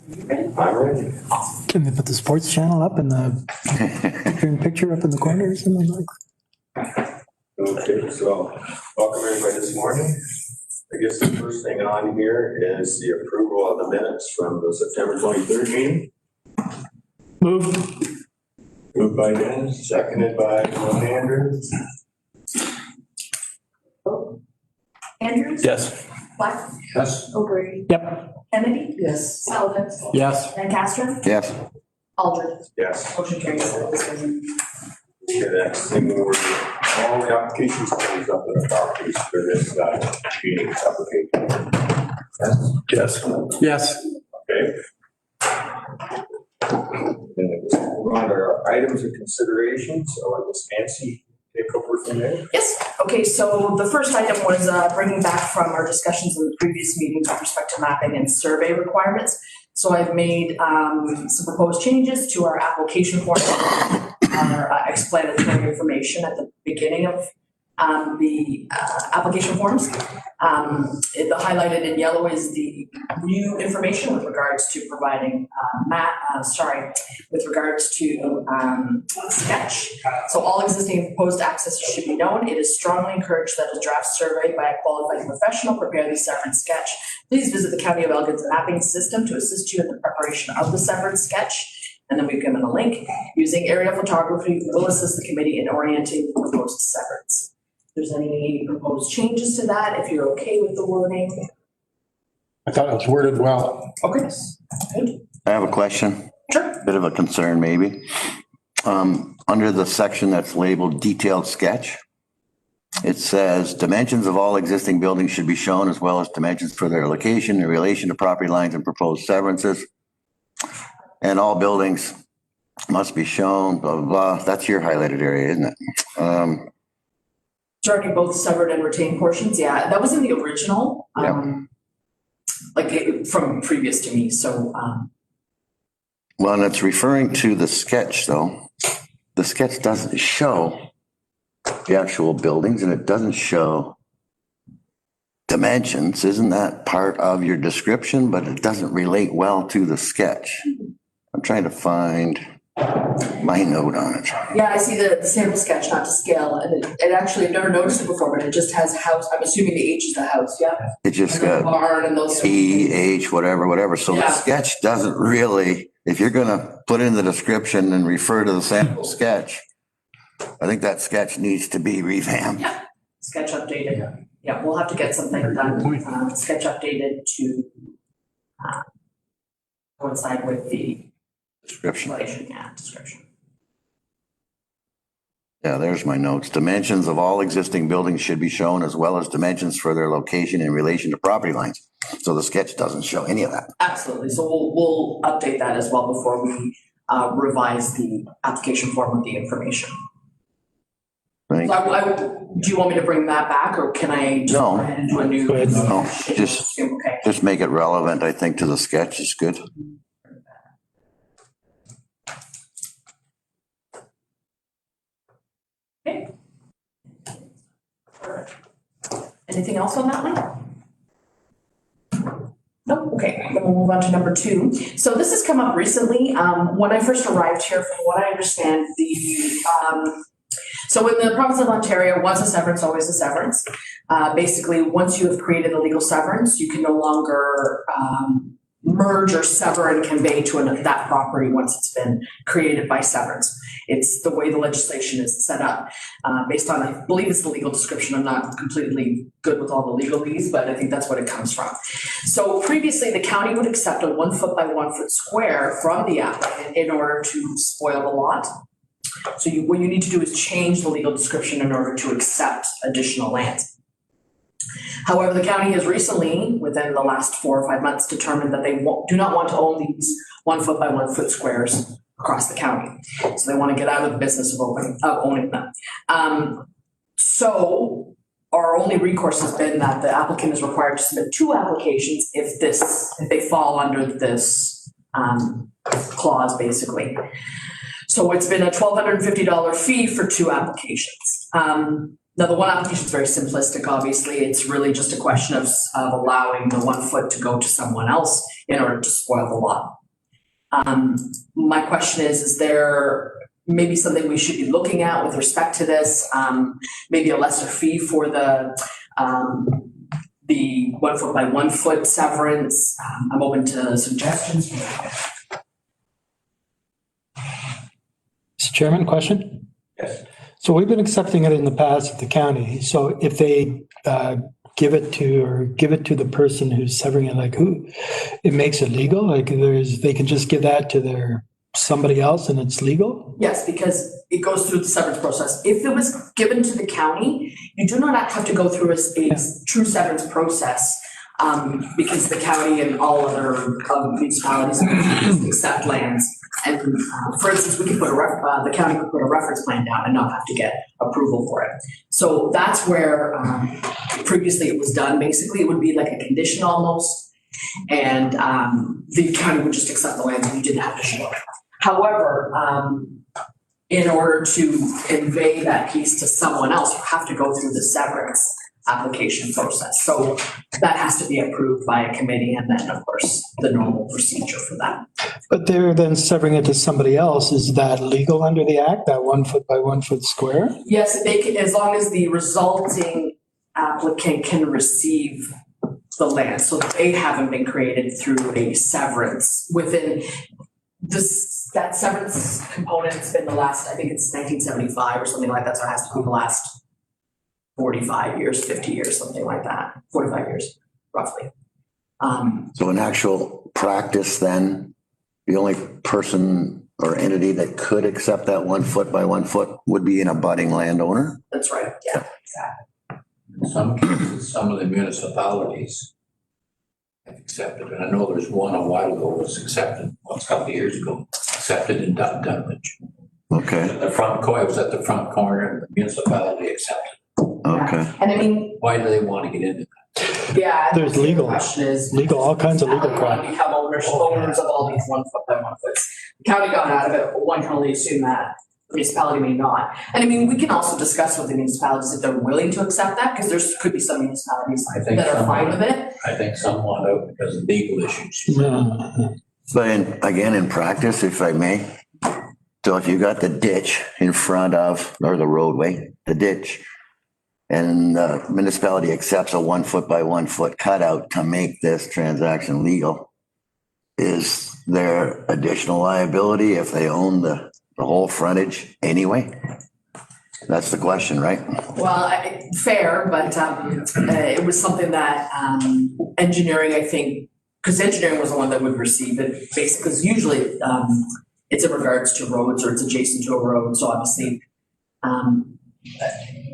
I'm ready. Can we put the sports channel up in the picture up in the corner or something like? Okay, so welcome everybody this morning. I guess the first thing on here is the approval of the minutes from the September 23rd meeting. Moved. Moved by Dennis, seconded by Andrews. Andrews? Yes. Black? Yes. O'Grady? Yep. Kennedy? Yes. Sullivan? Yes. Van Castro? Yes. Aldred? Yes. Motion carries. Okay, next thing we're, all the applications comes up in the properties for this meeting application. Yes. Yes. Yes. Okay. Then we'll move on to our items of consideration. So I guess Nancy, take over from there. Yes, okay, so the first item was bringing back from our discussions in the previous meetings with respect to mapping and survey requirements. So I've made some proposed changes to our application form, our explanatory information at the beginning of the application forms. The highlighted in yellow is the new information with regards to providing with regards to sketch. So all existing and proposed access should be known. It is strongly encouraged that a draft survey by a qualified professional prepare the severance sketch. Please visit the County of Elgin's mapping system to assist you in the preparation of the severance sketch. And then we've given a link. Using aerial photography will assist the committee in orienting the proposed severance. If there's any proposed changes to that, if you're okay with the wording. I thought it was worded well. Okay, good. I have a question. Sure. Bit of a concern, maybe. Under the section that's labeled detailed sketch, it says dimensions of all existing buildings should be shown as well as dimensions for their location in relation to property lines and proposed severances. And all buildings must be shown, blah, blah, blah. That's your highlighted area, isn't it? Starting both severed and retained portions. Yeah, that was in the original, from previous to me. So, Well, and it's referring to the sketch, though. The sketch doesn't show the actual buildings and it doesn't show dimensions. Isn't that part of your description? But it doesn't relate well to the sketch. I'm trying to find my note on it. yeah, I see the sample sketch, not to scale, and it actually, I've never noticed it before, but it just has house. I'm assuming the H is the house, yeah. It just And the got barn and those. E, H, whatever. So the Yeah. sketch doesn't really, if you're gonna put in the description and refer to the sample sketch, I think that sketch needs to be revamped. Yeah, sketch updated. Yeah, we'll have to get something done. Sketch updated to coincide with the Description. description. Yeah, there's my notes. Dimensions of all existing buildings should be shown as well as dimensions for their location in relation to property lines. So the sketch doesn't show any of that. Absolutely. So we'll update that as well before we revise the application form with the information. Right? So do you want me to bring that back, or can I just No. go ahead and do a new? Go ahead. No, just- Okay. Just make it relevant, I think, to the sketch is good. Okay. Anything else on that one? Nope. Okay, then we'll move on to number 2. So this has come up recently. When I first arrived here, from what I understand, so in the province of Ontario, once a severance, always a severance. Basically, once you have created a legal severance, you can no longer merge or sever and convey to that property once it's been created by severance. It's the way the legislation is set up, based on, I believe it's the legal description. I'm not completely good with all the legalese, but I think that's what it comes from. So previously, the county would accept a 1 foot by 1 foot square from the applicant in order to spoil the lot. So what you need to do is change the legal description in order to accept additional land. However, the county has recently, within the last 4 or 5 months, determined that they do not want to own these 1 foot by 1 foot squares across the county. So they want to get out of the business of owning them. So our only recourse has been that the applicant is required to submit 2 applications if they fall under this clause, basically. So it's been a $1,250 fee for 2 applications. Now, the one application is very simplistic, obviously. It's really just a question of allowing the 1 foot to go to someone else in order to spoil the lot. My question is there maybe something we should be looking at with respect to this? Maybe a lesser fee for the 1 foot by 1 foot severance. I'm open to suggestions. Mr. Chairman, question? Yes. So we've been accepting it in the past at the county. So if they give it to the person who's severing it, like who, it makes it legal? Like they can just give that to somebody else and it's legal? Yes, because it goes through the severance process. If it was given to the county, you do not have to go through a true severance process, because the county and all other municipalities accept lands. And for instance, the county could put a reference plan down and not have to get approval for it. So that's where previously it was done. Basically, it would be like a condition almost, and the county would just accept the land and you didn't have to show it. However, in order to convey that piece to someone else, you have to go through the severance application process. So that has to be approved by a committee and then, of course, the normal procedure for that. But they're then severing it to somebody else. Is that legal under the act, that 1 foot by 1 foot square? Yes, they can, as long as the resulting applicant can receive the land. So they haven't been created through a severance within this. That severance component has been the last, I think it's 1975 or something like that. So it has to be the last 45 years, 50 years, something like that. 45 years, roughly. So in actual practice, then, the only person or entity that could accept that 1 foot by 1 foot would be an abutting landowner? That's right, yeah, exactly. In some cases, some of the municipalities have accepted, and I know there's one a while ago was accepted, a couple of years ago, accepted in Dunwich. Okay, The front corner, I was at the front corner and the municipality accepted. okay. And I mean, Why do they want to get into that? yeah. There's the legal- question is, all kinds of legal how do you want to become owners of all these 1 foot by 1 foots? The county got out of it, but one can only assume that the municipality may not. And I mean, we can also discuss with the municipalities if they're willing to accept that, because there could be some municipalities I think that are some fine want- with it. I think some want out because of legal issues. But again, in practice, if I may, so if you got the ditch in front of, or the roadway, the ditch, and the municipality accepts a 1 foot by 1 foot cutout to make this transaction legal, is there additional liability if they own the whole frontage anyway? That's the question, right? Well, fair, but it was something that engineering, I think, because engineering was the one that would receive it, basically, because usually it's in regards to roads or it's adjacent to a road, so obviously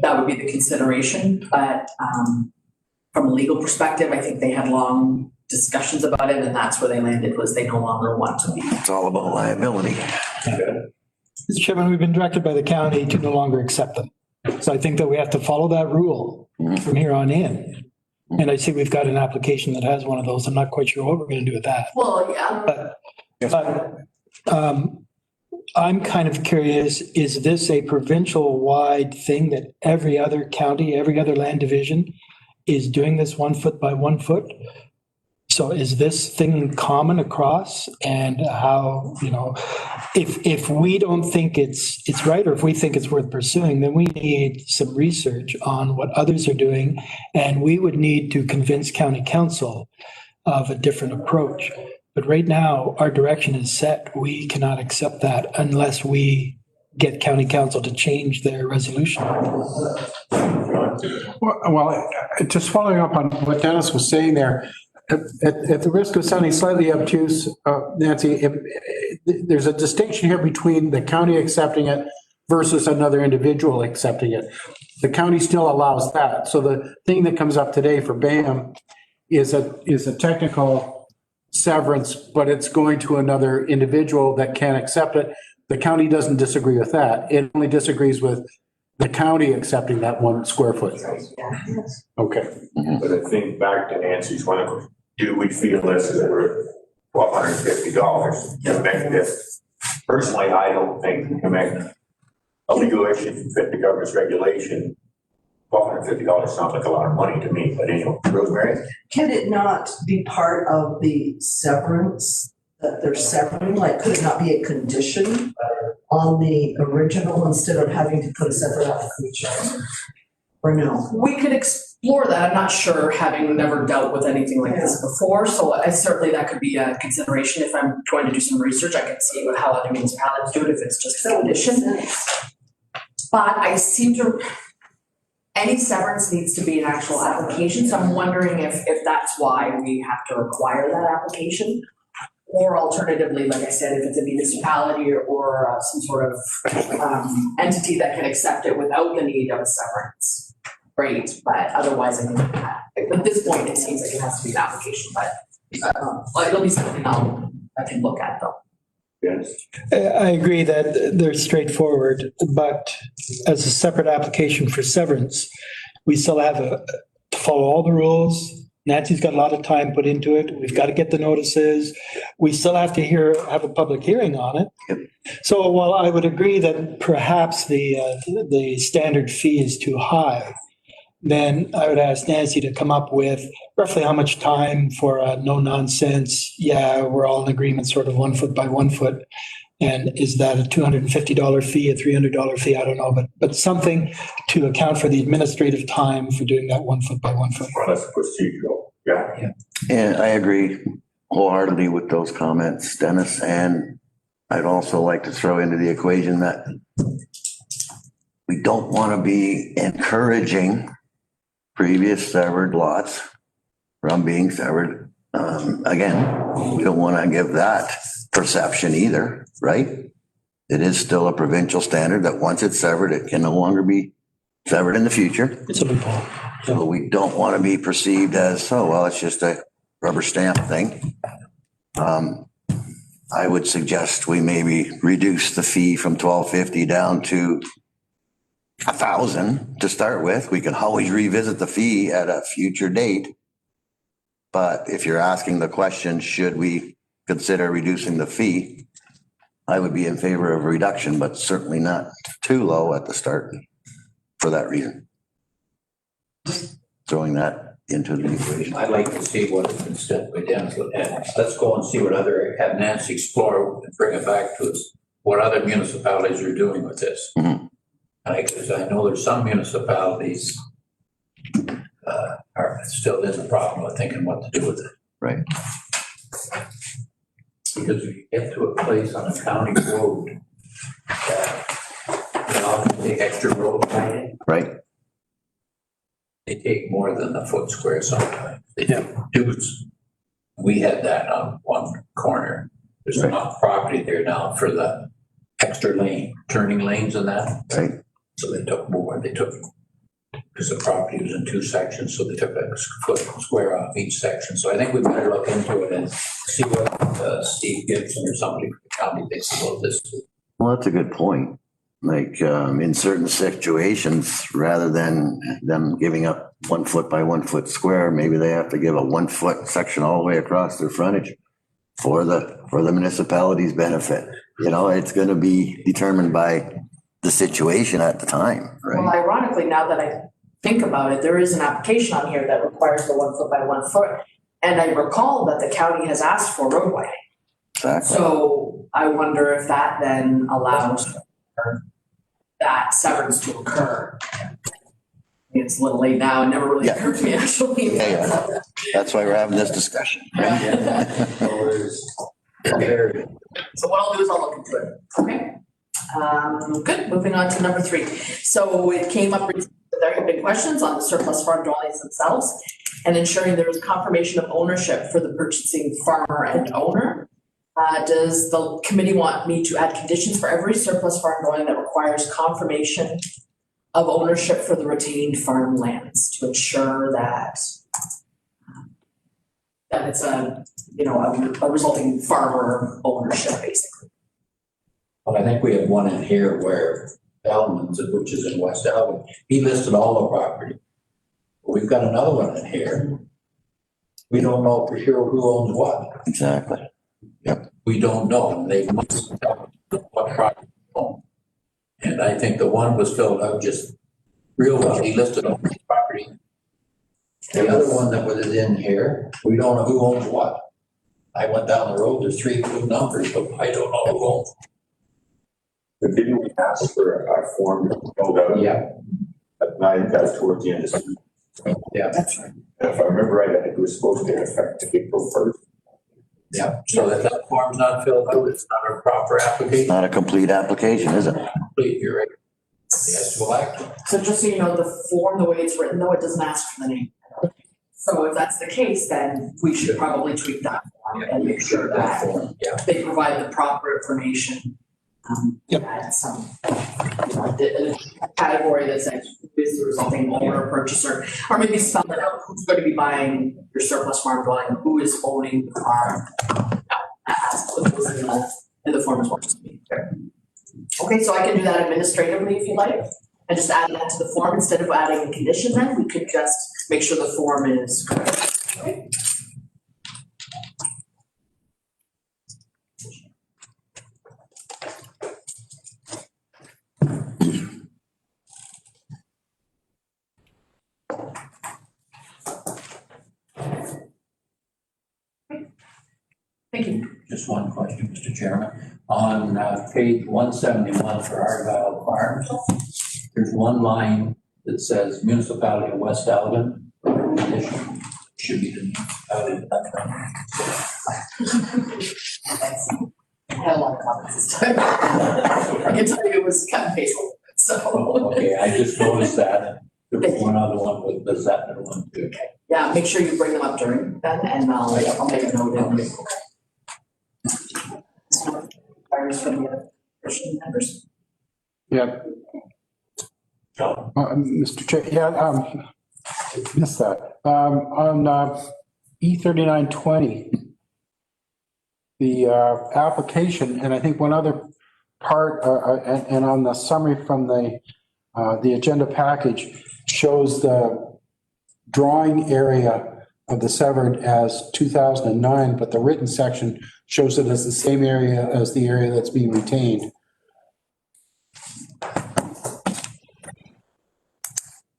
that would be the consideration. But from a legal perspective, I think they had long discussions about it, and that's where they landed, was they no longer want to be. It's all about liability. Mr. Chairman, we've been directed by the county to no longer accept them. So I think that we have to follow that rule from here on in. And I see we've got an application that has one of those. I'm not quite sure what we're going to do with that. Well, yeah. But I'm kind of curious, is this a provincial-wide thing that every other county, every other land division is doing this 1 foot by 1 foot? So is this thing common across? And how, if we don't think it's right, or if we think it's worth pursuing, then we need some research on what others are doing. And we would need to convince county council of a different approach. But right now, our direction is set. We cannot accept that unless we get county council to change their resolution. Well, just following up on what Dennis was saying there, at the risk of sounding slightly obtuse, Nancy, there's a distinction here between the county accepting it versus another individual accepting it. The county still allows that. So the thing that comes up today for BAM is a technical severance, but it's going to another individual that can accept it. The county doesn't disagree with that. It only disagrees with the county accepting that 1 square foot. Okay. But I think back to Nancy's one, do we feel this is worth $1,250 to make this? Personally, I don't think to make a legal issue fit the governor's regulation $1,250 sounds like a lot of money to me, but anyway, Rosemary? Can it not be part of the severance that they're severing? Like, could it not be a condition on the original instead of having to put a separate application? Or no? We could explore that. I'm not sure, having never dealt with anything like this before. So certainly that could be a consideration. If I'm going to do some research, I could see how other municipalities do it if it's just a condition. But I seem to, any severance needs to be an actual application. So I'm wondering if that's why we have to require that application. Or alternatively, like I said, if it's a municipality or some sort of entity that can accept it without the need of a severance. Great, but otherwise, I think at this point, it seems like it has to be an application, but it'll be something I can look at though. Yes. I agree that they're straightforward, but as a separate application for severance, we still have to follow all the rules. Nancy's got a lot of time put into it. We've got to get the notices. We still have to have a public hearing on it. Yep. So while I would agree that perhaps the standard fee is too high, then I would ask Nancy to come up with roughly how much time for a no nonsense. Yeah, we're all in agreement, sort of 1 foot by 1 foot. And is that a $250 fee, a $300 fee? I don't know, but something to account for the administrative time for doing that 1 foot by 1 foot. Well, that's procedural. Yeah. And I agree wholeheartedly with those comments, Dennis. And I'd also like to throw into the equation that we don't want to be encouraging previous severed lots from being severed. Again, we don't want to give that perception either, right? It is still a provincial standard that once it's severed, it can no longer be severed in the future. It's a loophole. So we don't want to be perceived as, oh, well, it's just a rubber stamp thing. I would suggest we maybe reduce the fee from $1,250 down to $1,000 to start with. We can always revisit the fee at a future date. But if you're asking the question, should we consider reducing the fee? I would be in favor of a reduction, but certainly not too low at the start for that reason. Throwing that into the equation. I'd like to see what has been said by Dennis. And let's go and see what have Nancy explore and bring it back to us, what other municipalities are doing with this. Mhm. Because I know there's some municipalities are still in the problem of thinking what to do with it. Right. Because if you get to a place on a county road that, the extra road planning, Right. they take more than a foot square sometimes. They do. We had that on one corner. There's Right. enough property there now for the extra lane, turning lanes and that. Right. So they took more. They took, because the property was in two sections, so they took a foot square off each section. So I think we better look into it and see what Steve Gibson or somebody from the county thinks about this. Well, that's a good point. Like in certain situations, rather than them giving up 1 foot by 1 foot square, maybe they have to give a 1 foot section all the way across their frontage for the municipality's benefit. You know, it's going to be determined by the situation at the time, Well, right? ironically, now that I think about it, there is an application on here that requires the 1 foot by 1 foot. And I recall that the county has asked for roadway. Exactly. So I wonder if that then allows that severance to occur. It's a little late now. It never really Yeah. occurred to me actually. Yeah. That's why we're having this discussion. So what I'll do is I'll look into it. Okay. Good. Moving on to number 3. So it came up, there have been questions on the surplus farm dwellings themselves and ensuring there is confirmation of ownership for the purchasing farmer and owner. Does the committee want me to add conditions for every surplus farm dwelling that requires confirmation of ownership for the retained farm lands to ensure that it's a resulting farmer ownership, basically? Well, I think we have one in here where Elman's, which is in West Elman, he listed all the property. We've got another one in here. We don't know for sure who owns what. Exactly. We don't know, and they must tell what property they own. And I think the one was filled out just real well, he listed all the property. The other one that was in here, we don't know who owns what. I went down the road, there's 3 good numbers, but I don't know who owns. But didn't we ask for a form to filled out? Yeah. At night, that's towards the end of the season. Yeah. That's right. And if I remember right, I think it was supposed to take effect April 1st. Yeah, so if that form's not filled out, it's not a proper application. Not a complete application, is it? Complete, you're right. Yes, to elect. So just so you know, the form, the way it's written, though, it doesn't ask for the name. So if that's the case, then we should probably tweak that form and make sure that form, yeah. they provide the proper information. Yep. Add some, a category that says who is the resulting owner, purchaser, or maybe spell it out, who's going to be buying your surplus farm dwelling, who is owning the farm. Ask what goes in the form as well. Okay, so I can do that administratively if you like, and just add that to the form instead of adding a condition. Then we could just make sure the form is correct. Okay. Thank you. Just one question, Mr. Chairman. On page 171 for Argyle Farms, there's one line that says municipality of West Elgin. Addition should be the municipality of Elgin. I had a lot of comments this time. I can tell you it was cut and paste, so. Okay, I just noticed that. There was one other one with the Zetner one too. Okay, yeah, make sure you bring them up during then, and I'll make a note in. Fires from the other Christian members. Yeah. Mr. Chair, yeah, missed that. On E3920, the application, and I think one other part, and on the summary from the agenda package shows the drawing area of the severed as 2009, but the written section shows it as the same area as the area that's being retained.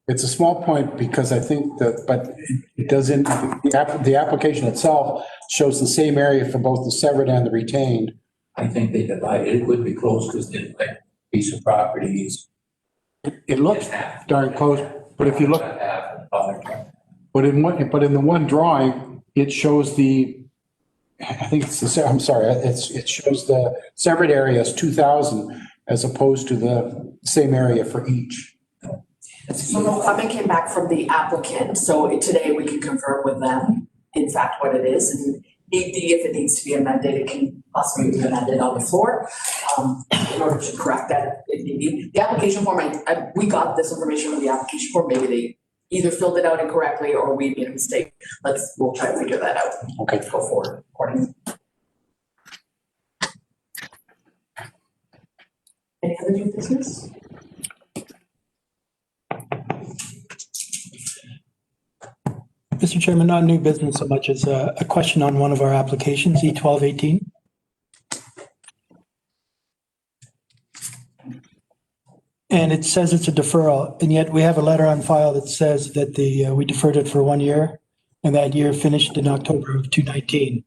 It's a small point because I think that, but it doesn't, the application itself shows the same area for both the severed and the retained. I think they divided, it would be close because the piece of property is. It looks darn close, but if you look, but in the one drawing, it shows I think it's I'm sorry, it shows the severed area as 2,000 as opposed to the same area for each. So no comment came back from the applicant, so today we can confirm with them, in fact, what it is, and if it needs to be amended, it can possibly be amended on the floor, in order to correct that. The application form, we got this information from the application form, maybe they either filled it out incorrectly or we made a mistake. We'll try to figure that out. Okay. Go forward accordingly. Any other new business? Mr. Chairman, not new business so much as a question on one of our applications, E1218. And it says it's a deferral, and yet we have a letter on file that says that we deferred it for 1 year, and that year finished in October of 2019.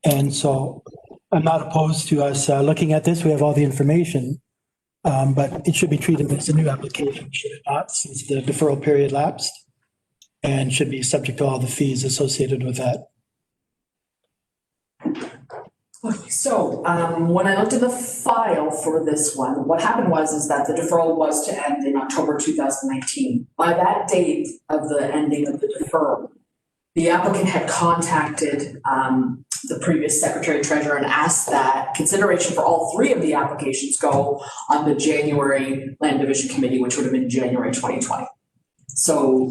And so I'm not opposed to us looking at this. We have all the information, but it should be treated as a new application, should it not, since the deferral period lapsed? And should be subject to all the fees associated with that. Okay, so when I looked at the file for this one, what happened is that the deferral was to end in October 2019. By that date of the ending of the deferral, the applicant had contacted the previous Secretary Treasurer and asked that consideration for all 3 of the applications go on the January Land Division Committee, which would have been January 2020. So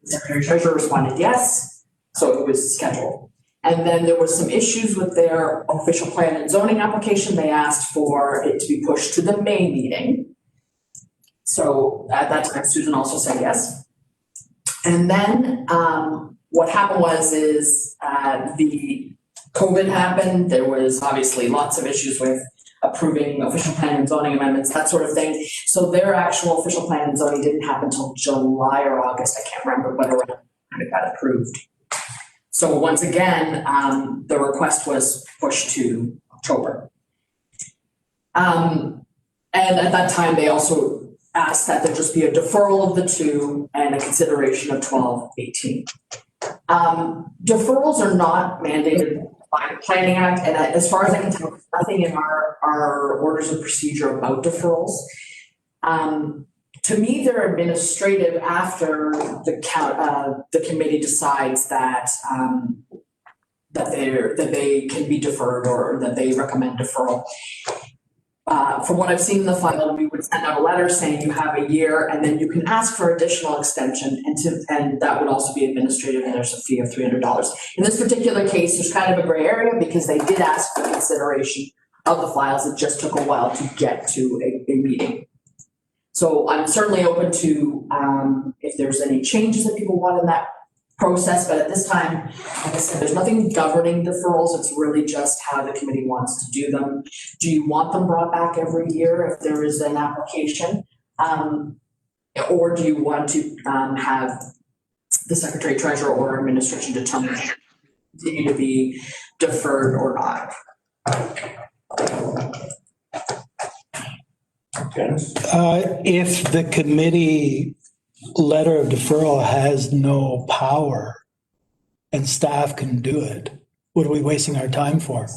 Secretary Treasurer responded yes, so it was scheduled. And then there was some issues with their official plan and zoning application. They asked for it to be pushed to the May meeting. So at that time, Susan also said yes. And then what happened is the COVID happened. There was obviously lots of issues with approving official plan and zoning amendments, that sort of thing. So their actual official plan and zoning didn't happen until July or August. I can't remember when it got approved. So once again, the request was pushed to October. And at that time, they also asked that there just be a deferral of the two and a consideration of 1218. Deferrals are not mandated by the Planning Act, and as far as I can tell, there's nothing in our orders of procedure about deferrals. To me, they're administrative after the committee decides that they can be deferred or that they recommend deferral. From what I've seen in the file, we would send out a letter saying you have a year, and then you can ask for additional extension, and that would also be administrative, and there's a fee of $300. In this particular case, there's kind of a gray area because they did ask for consideration of the files. It just took a while to get to a meeting. So I'm certainly open to if there's any changes that people want in that process, but at this time, like I said, there's nothing governing deferrals. It's really just how the committee wants to do them. Do you want them brought back every year if there is an application? Or do you want to have the Secretary Treasurer or administration determine if they continue to be deferred or not? Dennis? If the committee letter of deferral has no power and staff can do it, what are we wasting our time for?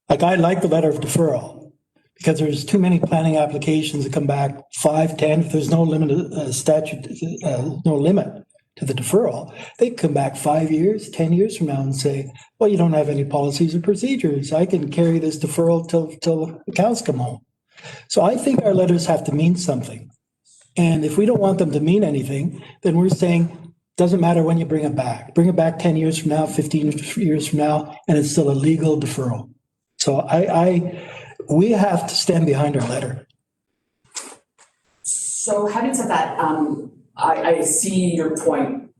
Like, I like the letter of deferral because there's too many planning applications that come back 5, 10. If there's no limit, no limit to the deferral, they come back 5 years, 10 years from now and say, well, you don't have any policies or procedures. I can carry this deferral till the cows come home. So I think our letters have to mean something. And if we don't want them to mean anything, then we're saying, doesn't matter when you bring it back. Bring it back 10 years from now, 15 years from now, and it's still a legal deferral. So we have to stand behind our letter. So having said that, I see your point.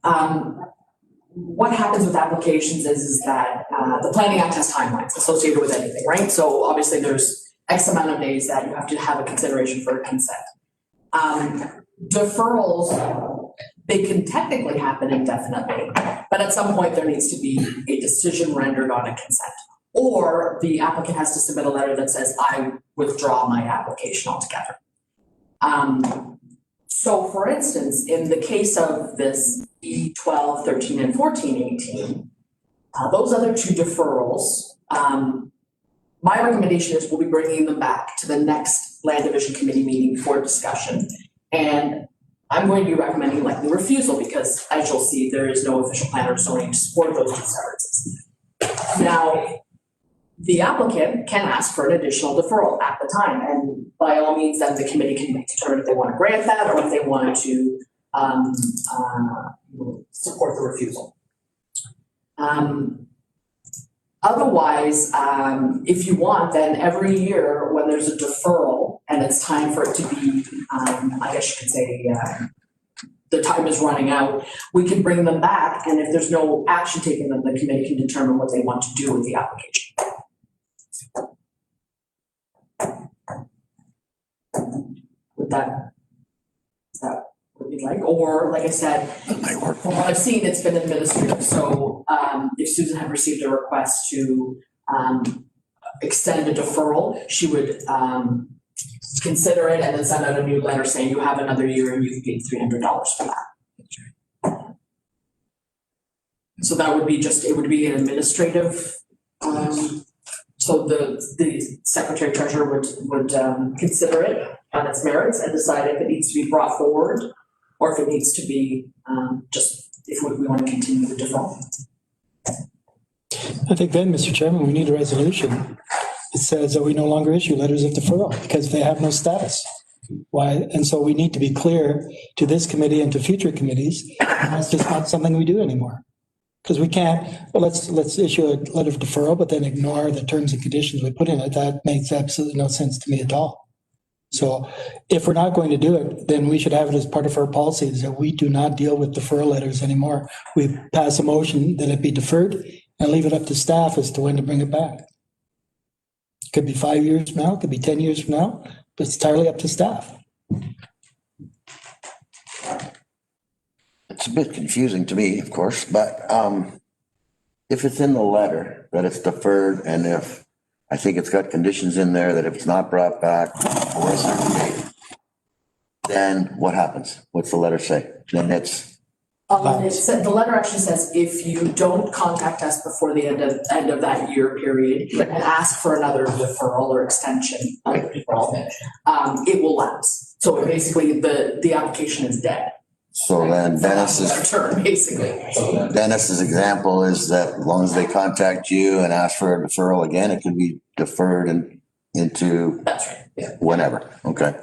What happens with applications is that the Planning Act has timelines associated with anything, right? So obviously there's X amount of days that you have to have a consideration for a consent. Deferrals, they can technically happen indefinitely, but at some point there needs to be a decision rendered on a consent. Or the applicant has to submit a letter that says, I withdraw my application altogether. So for instance, in the case of this E12, 13, and 14, 18, those other two deferrals, my recommendation is we'll be bringing them back to the next Land Division Committee meeting for discussion. And I'm going to be recommending likely refusal because, as you'll see, there is no official plan or zoning to support those two severances. Now, the applicant can ask for an additional deferral at the time, and by all means, then the committee can determine if they want to grant that or if they want to support the refusal. Otherwise, if you want, then every year when there's a deferral and it's time for it to be, I guess you could say, the time is running out, we can bring them back, and if there's no action taken, then the committee can determine what they want to do with the application. Is that what you'd like? Or, like I said, from what I've seen, it's been administrative. So if Susan had received a request to extend a deferral, she would consider it and then send out a new letter saying you have another year and you've paid $300 for that. So that would be it would be an administrative, so the Secretary Treasurer would consider it on its merits and decide if it needs to be brought forward or if it needs to be just if we want to continue the deferral. I think then, Mr. Chairman, we need a resolution. It says that we no longer issue letters of deferral because they have no status. Why? And so we need to be clear to this committee and to future committees, and that's just not something we do anymore. Because we can't, well, let's issue a letter of deferral, but then ignore the terms and conditions we put in it. That makes absolutely no sense to me at all. So if we're not going to do it, then we should have it as part of our policies that we do not deal with deferral letters anymore. We pass a motion that it be deferred and leave it up to staff as to when to bring it back. Could be 5 years from now, could be 10 years from now, but it's entirely up to staff. It's a bit confusing to me, of course, but if it's in the letter that it's deferred, and if, I think it's got conditions in there that if it's not brought back for a certain date, then what happens? What's the letter say? Then it's, It said, the letter actually says, if you don't contact us before the end of that year period and ask for another deferral or extension of the deferral, it will lapse. So basically, the application is dead. so then Dennis's term, basically. Dennis's example is that as long as they contact you and ask for a deferral again, it can be deferred into That's right, yeah. whenever. Okay.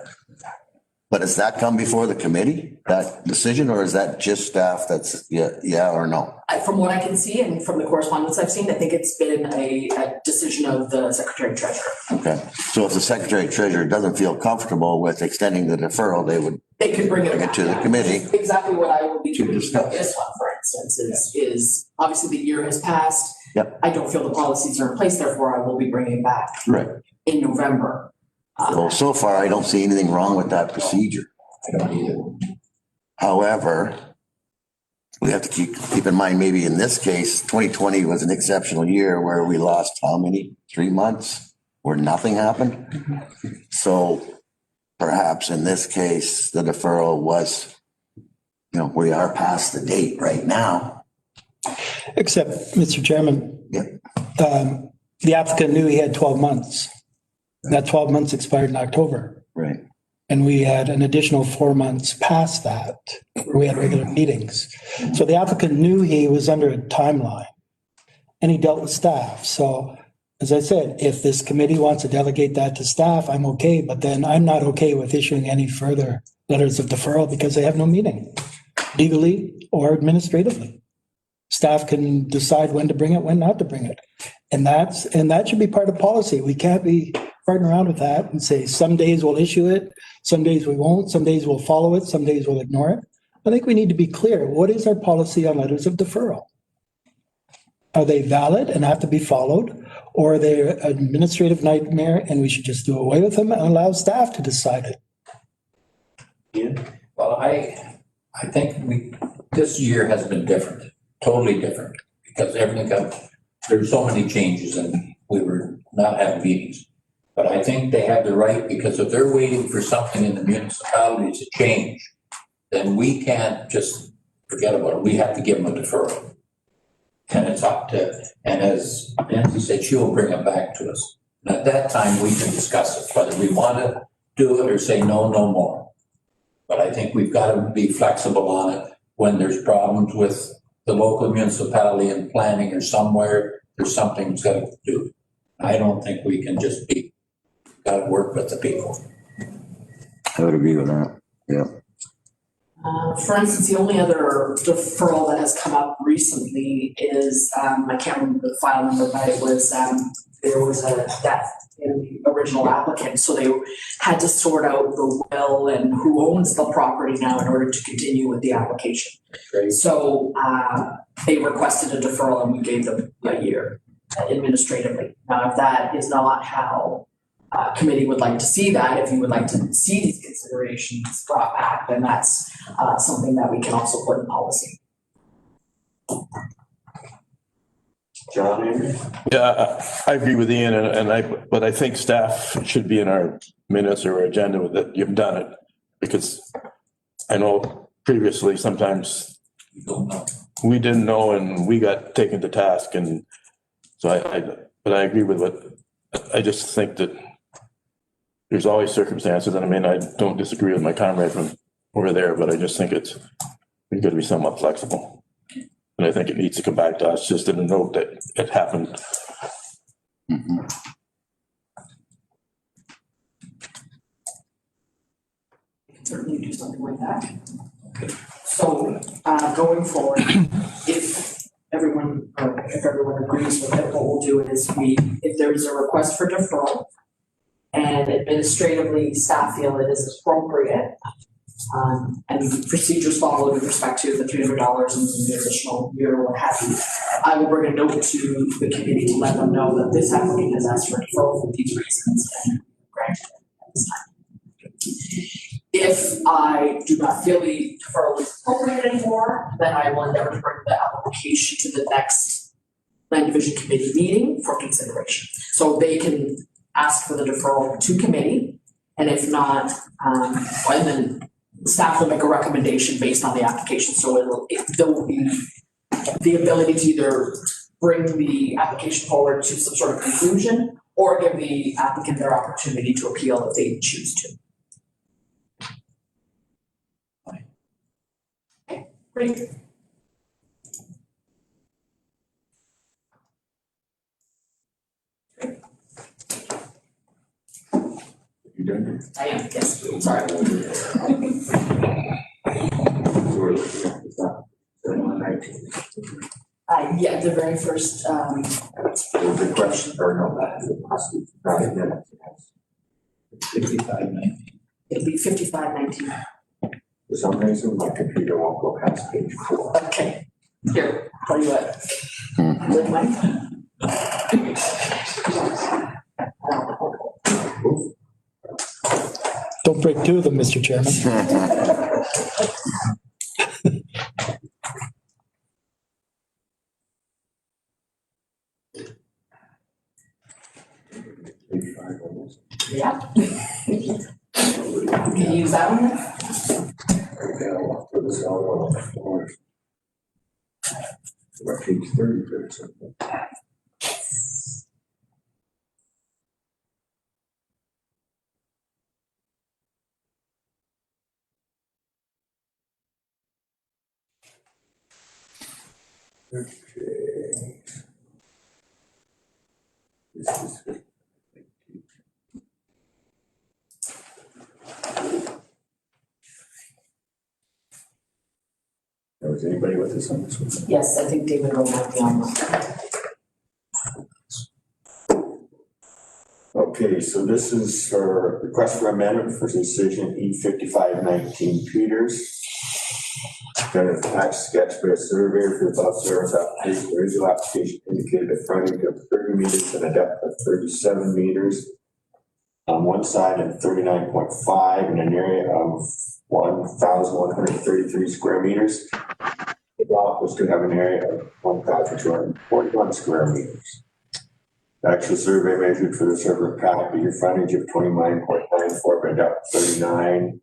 But does that come before the committee, that decision, or is that just staff that's yeah or no? From what I can see and from the correspondence I've seen, I think it's been a decision of the Secretary Treasurer. Okay. So if the Secretary Treasurer doesn't feel comfortable with extending the deferral, they could bring it back to the back. committee. Exactly what I will be doing with discuss. this one, for instance, is obviously the year has passed. Yep. I don't feel the policies are in place, therefore I will be bringing back Right. in November. Well, so far, I don't see anything wrong with that procedure. I don't either. However, we have to keep in mind, maybe in this case, 2020 was an exceptional year where we lost how many? 3 months where nothing happened. So perhaps in this case, the deferral was, we are past the date right now. Except, Mr. Chairman, Yep. The applicant knew he had 12 months. That 12 months expired in October. Right. And we had an additional 4 months past that, where we had regular meetings. So the applicant knew he was under a timeline and he dealt with staff. So as I said, if this committee wants to delegate that to staff, I'm okay, but then I'm not okay with issuing any further letters of deferral because they have no meaning, legally or administratively. Staff can decide when to bring it, when not to bring it. And that should be part of policy. We can't be farting around with that and say, some days we'll issue it, some days we won't, some days we'll follow it, some days we'll ignore it. I think we need to be clear. What is our policy on letters of deferral? Are they valid and have to be followed? Or are they an administrative nightmare and we should just do away with them and allow staff to decide it? Ian? Well, I think this year has been different, totally different, because there's so many changes and we were not having meetings. But I think they have the right, because if they're waiting for something in the municipality to change, then we can't just forget about it. We have to give them a deferral. And it's up to, and as Nancy said, she'll bring it back to us. And at that time, we can discuss it, whether we want to do it or say, no more. But I think we've got to be flexible on it when there's problems with the local municipality and planning or somewhere, there's something that's got to do. I don't think we can just got to work with the people. I would agree with that. Yeah. For instance, the only other deferral that has come up recently is, I can't remember the file number, but it was, there was a death in the original applicant. So they had to sort out the will and who owns the property now in order to continue with the application. Great. So they requested a deferral and we gave them a year administratively. Now, if that is not how committee would like to see that, if you would like to see these considerations brought back, then that's something that we can also put in policy. John, Andrew? Yeah, I agree with Ian, but I think staff should be in our minutes or agenda with it. You've done it, because I know previously sometimes we didn't know and we got taken to task, and so but I agree with I just think that there's always circumstances, and I mean, I don't disagree with my comrade from over there, but I just think we've got to be somewhat flexible. And I think it needs to come back to us just in a note that it happened. Mm-hmm. We can certainly do something like that. So going forward, if everyone agrees with it, what we'll do is if there is a request for deferral and administratively staff feel it is appropriate and procedures followed with respect to the $300 and the additional year, what have you, I will bring a note to the committee to let them know that this applicant has asked for deferral for these reasons and granted it at this time. If I do not feel the deferral is appropriate anymore, then I will endeavor to bring the application to the next Land Division Committee meeting for consideration. So they can ask for the deferral to committee, and if not, and then staff will make a recommendation based on the application. So there will be the ability to either bring the application forward to some sort of conclusion or give the applicant their opportunity to appeal if they choose to. Okay, great. You done? I am, yes, sorry. So we're looking at the 119. Yeah, the very first, The question, or no, that is possible. Right, yeah. 5590. it'll be 5519. For some reason, my computer won't go past page 4. Okay, here, tell you what. With my. Don't break two of them, Mr. Chairman. Page 5 on this. Yeah. Can you use that one then? Okay, I'll put this all on the floor. About page 30 or something. Okay. This is it. Now, is anybody with us on this one? Yes, I think David Rowe might be on that. Okay, so this is for request for amendment for decision E5519 Peters. Got an attached sketch by a surveyor for the above service application. The original application indicated a frontage of 30 meters and a depth of 37 meters on one side and 39.5 in an area of 1,133 square meters. The lot was to have an area of 1,241 square meters. The actual survey measured for the server pack a year frontage of 29.94 by depth 39.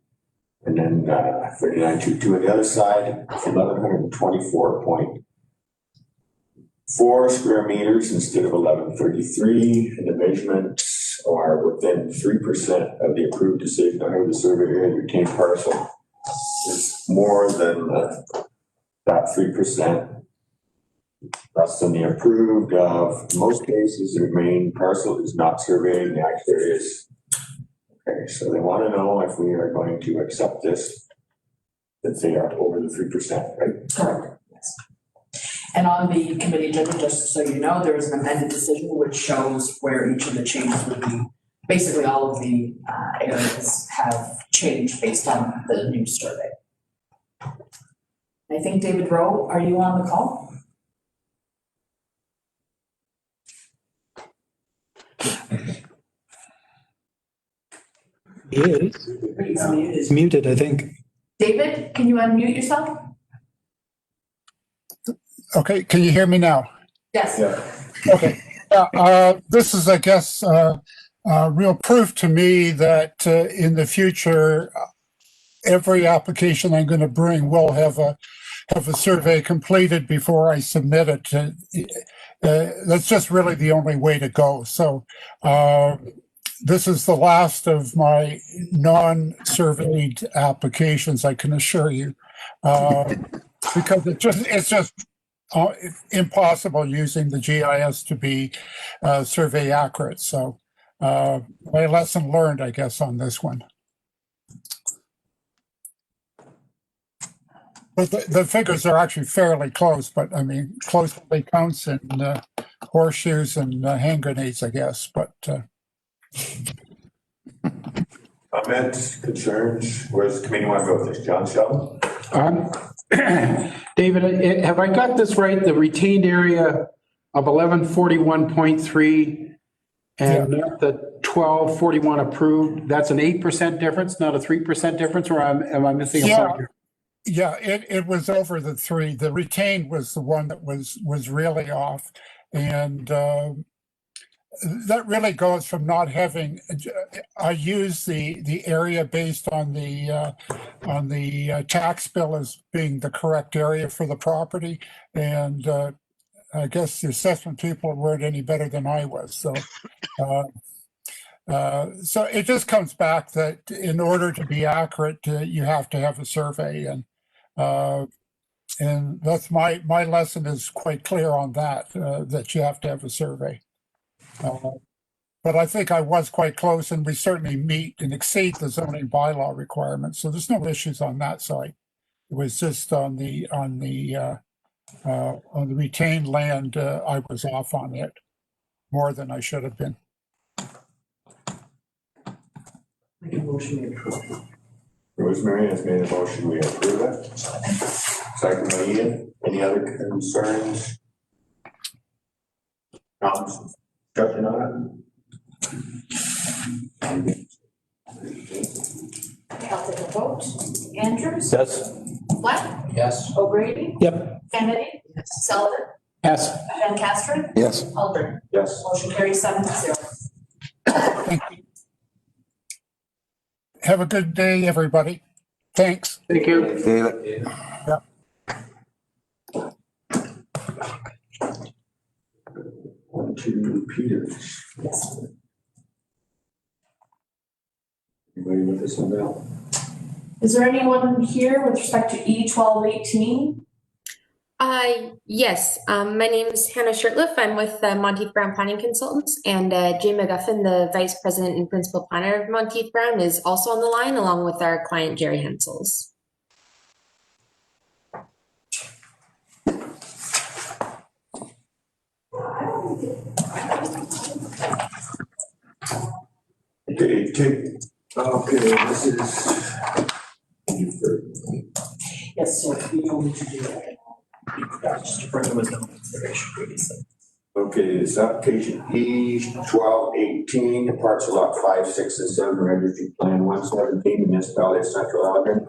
And then 39.22 on the other side, 1,124.4 square meters instead of 1,133. And the measurements are within 3% of the approved decision. However, the survey area retained parcel is more than that 3%. Less than the approved of. In most cases, the remaining parcel is not surveyed. The actual area is. Okay, so they want to know if we are going to accept this, that they are over the 3%, right? Correct, yes. And on the committee agenda, just so you know, there is an amended decision which shows where each of the changes would be. Basically, all of the areas have changed based on the new survey. I think David Rowe, are you on the call? He is. He's muted. He's muted, I think. David, can you unmute yourself? Okay, can you hear me now? Yes. Okay. This is, I guess, real proof to me that in the future, every application I'm going to bring will have a survey completed before I submit it. That's just really the only way to go. So this is the last of my non-surveyed applications, I can assure you, because it's just impossible using the GIS to be survey accurate. So my lesson learned, I guess, on this one. But the figures are actually fairly close, but I mean, closely counts in horseshoes and hand grenades, I guess, but. Comments, concerns, where's the committee want to go with this? John Sheldon? David, have I got this right? The retained area of 1141.3 and not the 1241 approved, that's an 8% difference, not a 3% difference, or am I missing a Yeah. point here? Yeah, it was over the 3. The retained was the one that was really off. And that really goes from not having, I use the area based on the tax bill as being the correct area for the property. And I guess the assessment people weren't any better than I was. So so it just comes back that in order to be accurate, you have to have a survey, and that's my lesson is quite clear on that, that you have to have a survey. But I think I was quite close, and we certainly meet and exceed the zoning bylaw requirements. So there's no issues on that side. It was just on the retained land, I was off on it more than I should have been. Make a motion to approve. Rosemary has made a motion, we approve it. Second by Ian. Any other concerns? Comments? Discussion on it? I'll take a vote. Andrews? Yes. Black? Yes. O'Grady? Yep. Kennedy? Sullivan? Yes. Van Castro? Yes. Aldrin? Yes. Motion carries 7-0. Thank you. Have a good day, everybody. Thanks. Thank you. David. On to Peters. Anybody with us on that? Is there anyone here with respect to E1218? Yes. My name is Hannah Shirtliff. I'm with Monteith Brown Planning Consultants, and Jay McGuffin, the Vice President and Principal Planner of Monteith Brown, is also on the line, along with our client Jerry Hensels. Okay, this is. Yes, so we don't need to do that. Just to bring them as no consideration previously. Okay, this application E1218, parcel lot 5, 6, and 7, registry plan 117, municipality of Central Elgin.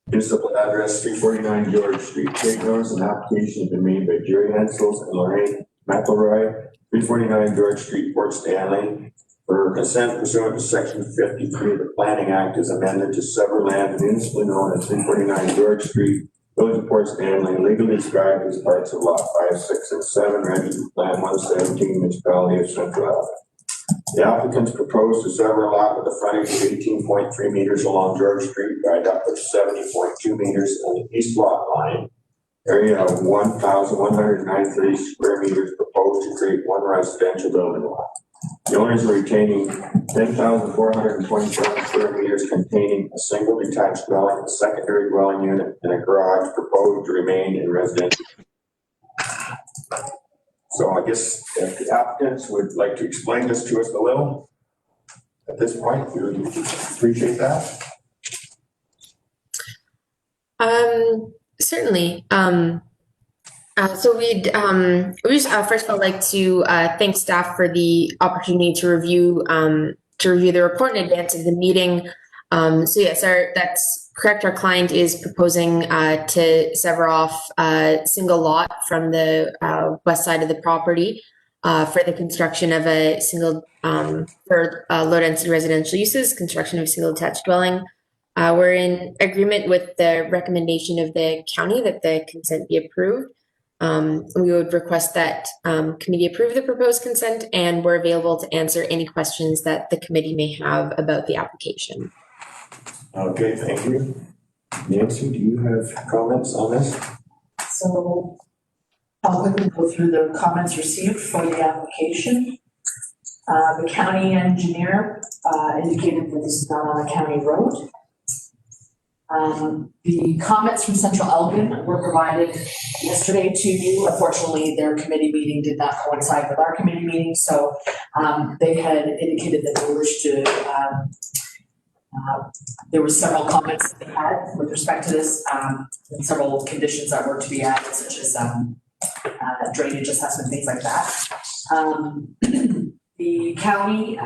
Municipal address 349 George Street, Cape North. An application has been made by Jerry Hensels and Lorraine McElroy, 349 George Street, Port Stanley, for consent pursuant to section 53 of the Planning Act as amended to sever land municipally known as 349 George Street, Village of Port Stanley, legally described as parts of lot 5, 6, and 7, registry plan 117, municipality of Central Elgin. The applicants propose to sever a lot with a frontage of 18.3 meters along George Street by a depth of 70.2 meters on the east lot line. Area of 1,193 square meters proposed to create one residential building lot. The owners are retaining 10,427 square meters containing a single detached dwelling, a secondary dwelling unit, and a garage proposed to remain in residential. So I guess if the applicants would like to explain this to us a little at this point, we would appreciate that. Certainly. So we'd just first of all like to thank staff for the opportunity to review the report in advance of the meeting. So yes, that's correct. Our client is proposing to sever off a single lot from the west side of the property for the construction of a single for low density residential uses, construction of a single detached dwelling. We're in agreement with the recommendation of the county that the consent be approved. We would request that committee approve the proposed consent, and we're available to answer any questions that the committee may have about the application. Okay, thank you. Nancy, do you have comments on this? So I'll quickly go through the comments received for the application. The county engineer indicated that this is not on a county road. The comments from Central Elgin were provided yesterday to you. Unfortunately, their committee meeting did not coincide with our committee meeting, so they had indicated that they wish to There were several comments that they had with respect to this, and several conditions that were to be added, such as drainage assessment, things like that. The county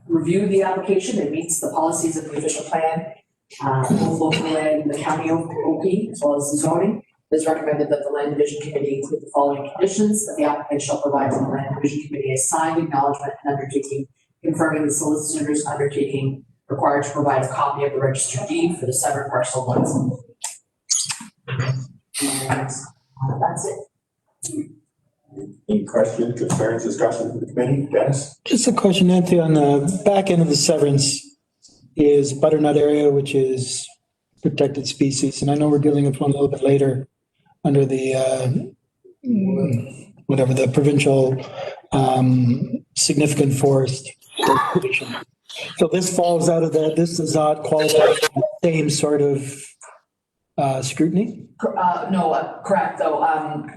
reviewed the application. It meets the policies of the official plan, both local and the county OP, as well as the zoning. It is recommended that the land division committee include the following conditions: that the applicant shall provide to the land division committee a signed acknowledgement and undertaking confirming the solicitor's undertaking required to provide a copy of the registered deed for the severed parcel once. And that's it. Any questions, concerns, discussion with the committee? Dennis? Just a question, Nancy, on the back end of the severance is butternut area, which is protected species. And I know we're dealing with one a little bit later under the, whatever, the provincial significant forest. So this falls out of that. This does not qualify for the same sort of scrutiny? No, correct, though.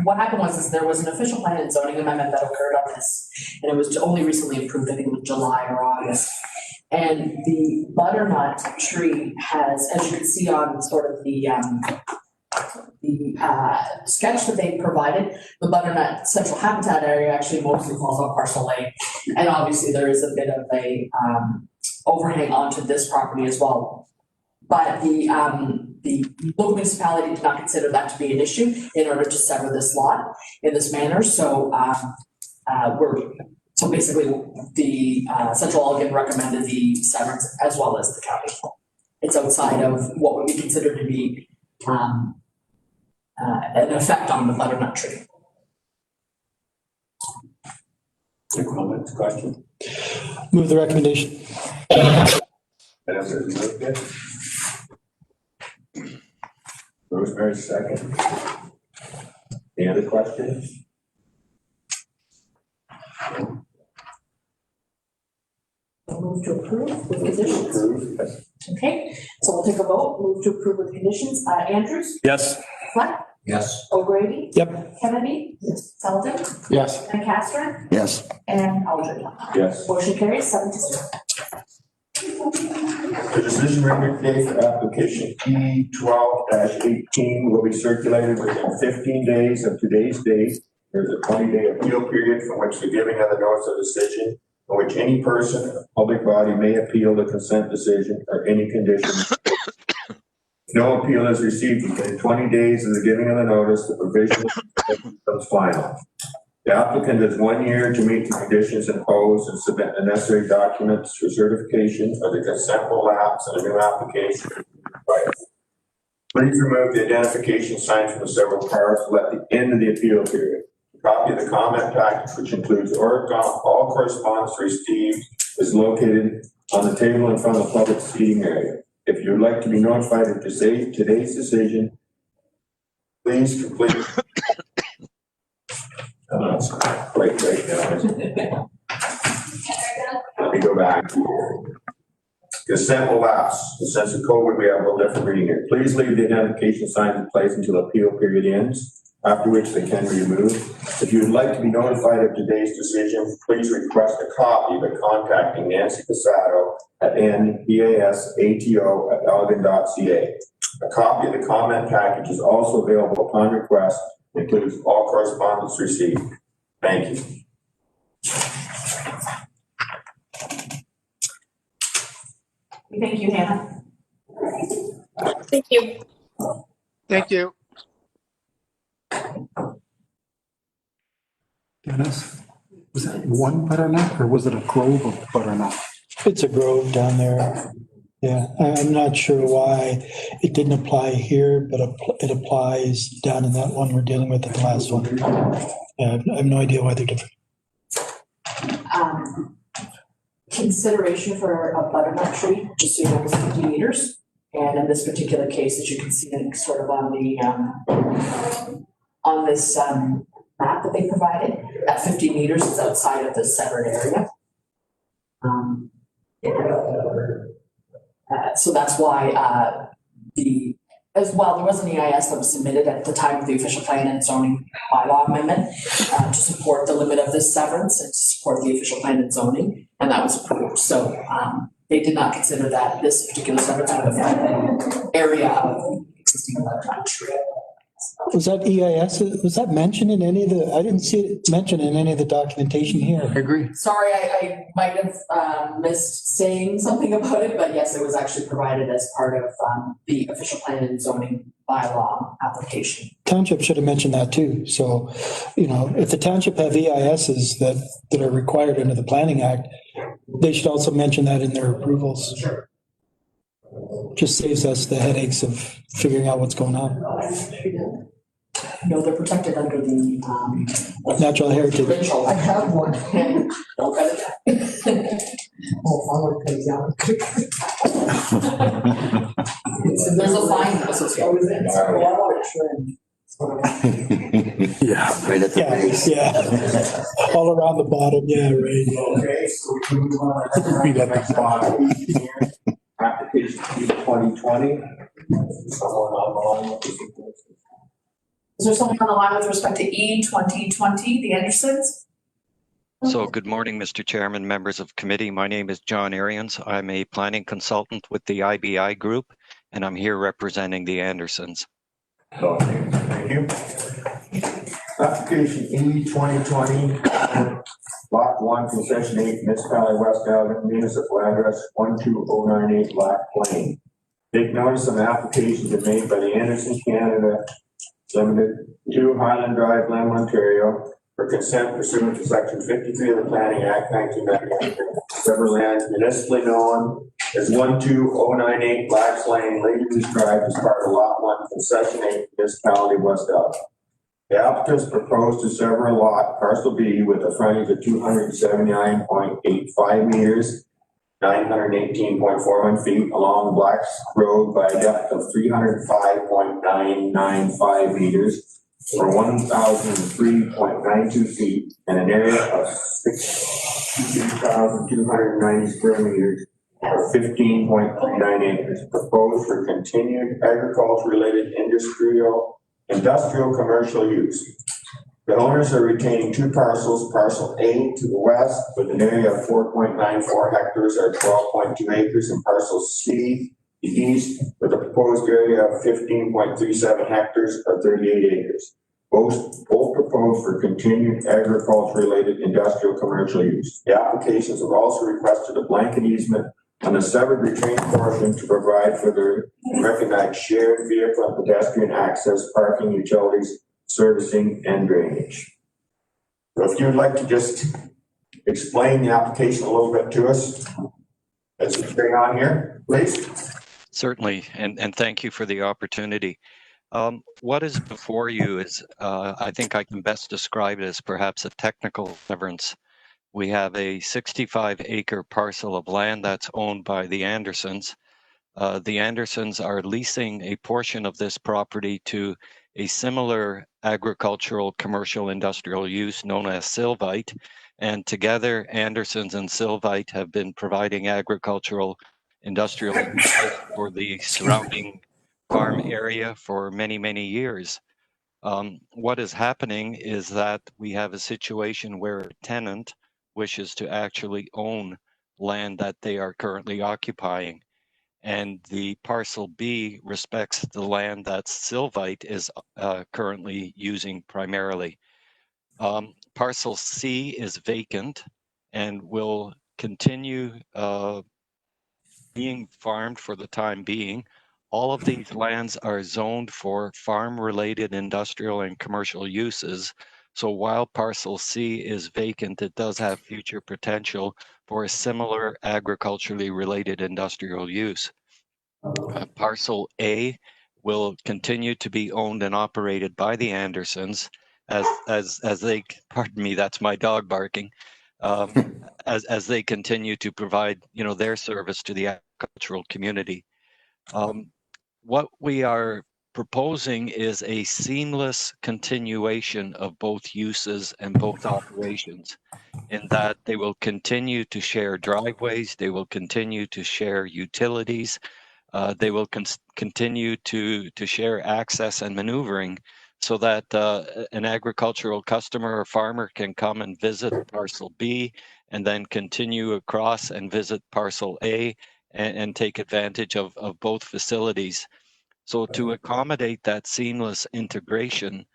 What happened was there was an official plan and zoning amendment that occurred on this, and it was only recently approved, I think it was July or August. And the butternut tree has, as you can see on sort of the sketch that they provided, the butternut central habitat area actually mostly falls on parcel A. And obviously there is a bit of a overhang onto this property as well. But the local municipality did not consider that to be an issue in order to sever this lot in this manner. So so basically the Central Elgin recommended the severance as well as the county. It's outside of what would be considered to be an effect on the butternut tree. Any comments, questions? Move the recommendation. Vanessa, you moved it? Rosemary, second. Any other questions? Move to approve with conditions. Approved. Okay, so we'll take a vote. Move to approve with conditions. Andrews? Yes. Fleck? Yes. O'Grady? Yep. Kennedy? Yes. Sullivan? Yes. And Castro? Yes. And Aldridge? Yes. Motion carries 7-0. The decision rendering today for application E12-18 will be circulated within 15 days of today's date. There's a 20-day appeal period from which the giving of the notice of decision, in which any person, or public body may appeal the consent decision or any condition. If no appeal is received within 20 days of the giving of the notice, the provision becomes final. The applicant has 1 year to meet the conditions imposed and submit the necessary documents for certification, or the consent will lapse and a new application. Right. Please remove the identification sign from the several parcels at the end of the appeal period. A copy of the comment package, which includes all correspondence received, is located on the table in front of the public seating area. If you would like to be notified of today's decision, please complete. It's right now. Let me go back here. Consent will lapse. The sense of COVID, we have a little different reading here. Please leave the identification signs in place until the appeal period ends, after which they can be removed. If you would like to be notified of today's decision, please request a copy by contacting Nancy Casado at npasato@elgin.ca. A copy of the comment package is also available upon request. It includes all correspondence received. Thank you. Thank you, Hannah. Thank you. Thank you. Dennis, was that one butternut or was it a grove of butternut? It's a grove down there. Yeah, I'm not sure why it didn't apply here, but it applies down in that one we're dealing with at the last one. I have no idea why they're different. Consideration for a butternut tree, just so you know, is 50 meters. And in this particular case, as you can see, sort of on the on this map that they provided, that 50 meters is outside of the severed area. So that's why as well, there was an EIS that was submitted at the time of the official plan and zoning bylaw amendment to support the limit of this severance and to support the official plan and zoning, and that was approved. So they did not consider that this particular severance would affect an area of existing frontage. Was that EIS, was that mentioned in any of the, I didn't see it mentioned in any of the documentation here. I agree. Sorry, I might have missed saying something about it, but yes, it was actually provided as part of the official plan and zoning bylaw application. Township should have mentioned that too. So, you know, if the township have EISs that are required under the Planning Act, they should also mention that in their approvals. Sure. Just saves us the headaches of figuring out what's going on. No, they're protected under the Natural heritage. provincial. I have one. Don't cut it. Oh, I would pay down. There's a fine associated with it. Yeah. Right at the Yeah, base. yeah. All around the bottom, yeah, right. Okay, so we can move on to the next application here. Application 2020. Someone online. Is there someone on the line with respect to E 2020, the Andersons? So good morning, Mr. Chairman, members of committee. My name is John Arians. I'm a planning consultant with the IBI Group, and I'm here representing the Andersons. Okay, thank you. Application E 2020, Lot 1, Concession 8, Municipality West Avenue, municipal address 12098 Black Plain. Take notice of an application been made by the Anderson Canada Limited, 2 Highland Drive, Glen, Ontario, for consent pursuant to section 53 of the Planning Act 1999. Several lands municipally known as 12098 Black Lane, later described as part of Lot 1, Concession 8, Municipality West Alva. The applicants proposed to sever a lot, parcel B, with a frontage of 279.85 meters, 918.41 feet along Blacks Road by a depth of 305.995 meters, or 1,003.92 feet, and an area of 62,290 square meters, or 15.39 acres, proposed for continued agriculture-related industrial commercial use. The owners are retaining 2 parcels, parcel A to the west with an area of 4.94 hectares or 12.2 acres, and parcel C to the east with a proposed area of 15.37 hectares or 38 acres. Both proposed for continued agriculture-related industrial commercial use. The applications have also requested a blanket easement on the severed retained portion to provide for the recognized shared vehicle and pedestrian access, parking, utilities, servicing, and drainage. So if you would like to just explain the application a little bit to us as it's going on here, please. Certainly, and thank you for the opportunity. What is before you is, I think I can best describe it as perhaps a technical severance. We have a 65-acre parcel of land that's owned by the Andersons. The Andersons are leasing a portion of this property to a similar agricultural, commercial, industrial use known as Sylvite. And together, Andersons and Sylvite have been providing agricultural, industrial for the surrounding farm area for many, many years. What is happening is that we have a situation where a tenant wishes to actually own land that they are currently occupying. And the parcel B respects the land that Sylvite is currently using primarily. Parcel C is vacant and will continue being farmed for the time being. All of these lands are zoned for farm-related industrial and commercial uses. So while parcel C is vacant, it does have future potential for a similar agriculturally related industrial use. Parcel A will continue to be owned and operated by the Andersons as they, pardon me, that's my dog barking, as they continue to provide, their service to the agricultural community. What we are proposing is a seamless continuation of both uses and both operations, in that they will continue to share driveways, they will continue to share utilities, they will continue to share access and maneuvering. so that an agricultural customer or farmer can come and visit parcel B and then continue across and visit parcel A and take advantage of both facilities. So to accommodate that seamless integration,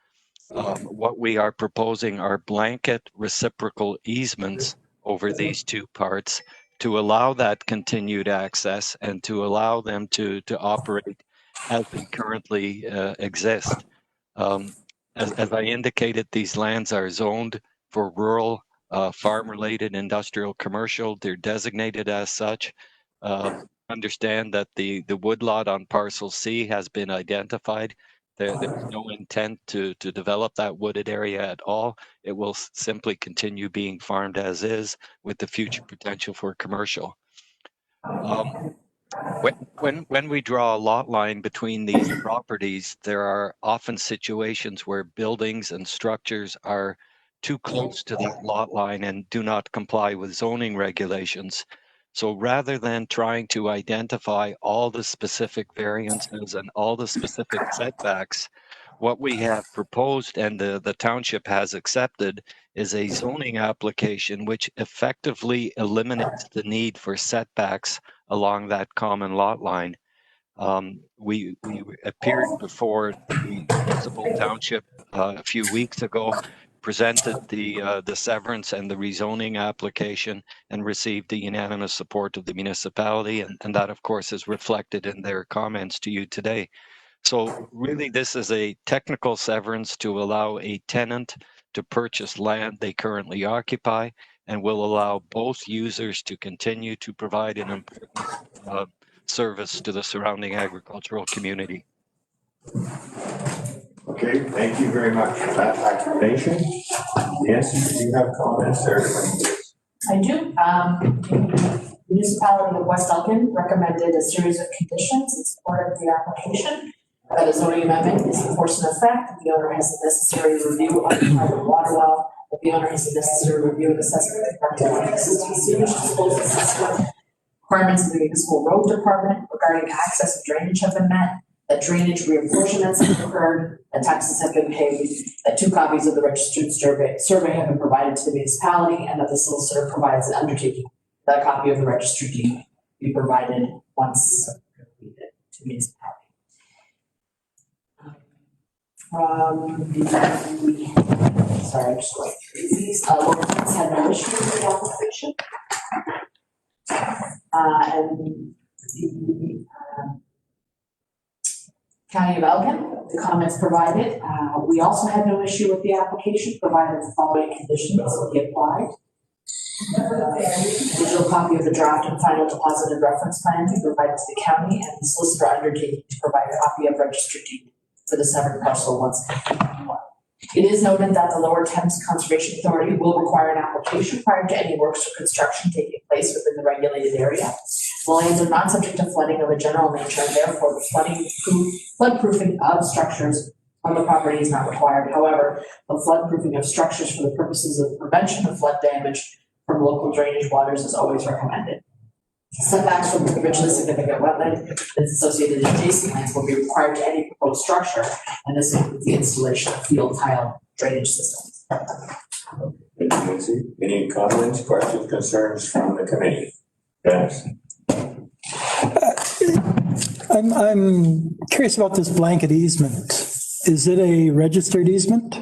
what we are proposing are blanket reciprocal easements over these two parts to allow that continued access and to allow them to operate as they currently exist. As I indicated, these lands are zoned for rural, farm-related, industrial, commercial. They're designated as such. Understand that the woodlot on parcel C has been identified. There's no intent to develop that wooded area at all. It will simply continue being farmed as is with the future potential for commercial. When we draw a lot line between these properties, there are often situations where buildings and structures are too close to that lot line and do not comply with zoning regulations. So rather than trying to identify all the specific variances and all the specific setbacks, what we have proposed and the township has accepted is a zoning application which effectively eliminates the need for setbacks along that common lot line. We appeared before the municipal township a few weeks ago, presented the severance and the rezoning application, and received the unanimous support of the municipality, and that of course is reflected in their comments to you today. So really, this is a technical severance to allow a tenant to purchase land they currently occupy and will allow both users to continue to provide an important service to the surrounding agricultural community. Okay, thank you very much for that explanation. Nancy, do you have comments there? I do. The municipality of West Elgin recommended a series of conditions in support of the application. That a zoning amendment is in force and effect. The owner has the necessary review of the private water well. That the owner has the necessary review and assessment of the existing sewage disposal system. Requirements of the municipal road department regarding access and drainage have been met. That drainage reapportionments have occurred. That taxes have been paid. That 2 copies of the registered survey have been provided to the municipality, and that the solicitor provides an undertaking that a copy of the registered deed be provided once completed to the municipality. Sorry, I'm just going through these. Local tenants had no issue with the application. And the County of Elgin, the comments provided. We also had no issue with the application, provided the following conditions be applied. Digital copy of the draft and final deposited reference plan be provided to the county, and the solicitor undertaking to provide a copy of registered deed for the severed parcel once. It is noted that the Lower Thames Conservation Authority will require an application prior to any works or construction taking place within the regulated area. The lands are not subject to flooding of a general nature, and therefore the floodproofing of structures on the property is not required. However, the floodproofing of structures for the purposes of prevention of flood damage from local drainage waters is always recommended. Setbacks from the provincially significant wetland and associated adjacent lands will be required to any proposed structure, and this includes the installation of field tile drainage systems. Thank you, Nancy. Any comments, questions, concerns from the committee? Dennis? I'm curious about this blanket easement. Is it a registered easement?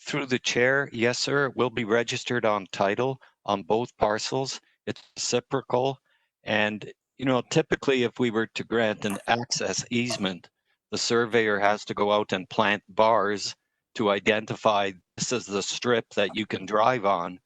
Through the chair, yes, sir. It will be registered on title on both parcels. It's reciprocal. And, you know, typically if we were to grant an access easement, the surveyor has to go out and plant bars to identify this is the strip that you can drive on.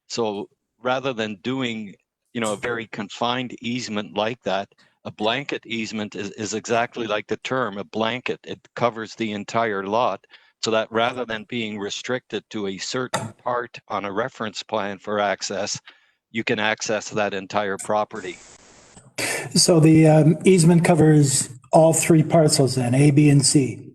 So rather than doing, you know, a very confined easement like that, a blanket easement is exactly like the term, a blanket. It covers the entire lot. So that rather than being restricted to a certain part on a reference plan for access, you can access that entire property. So the easement covers all 3 parcels then, A, B, and C?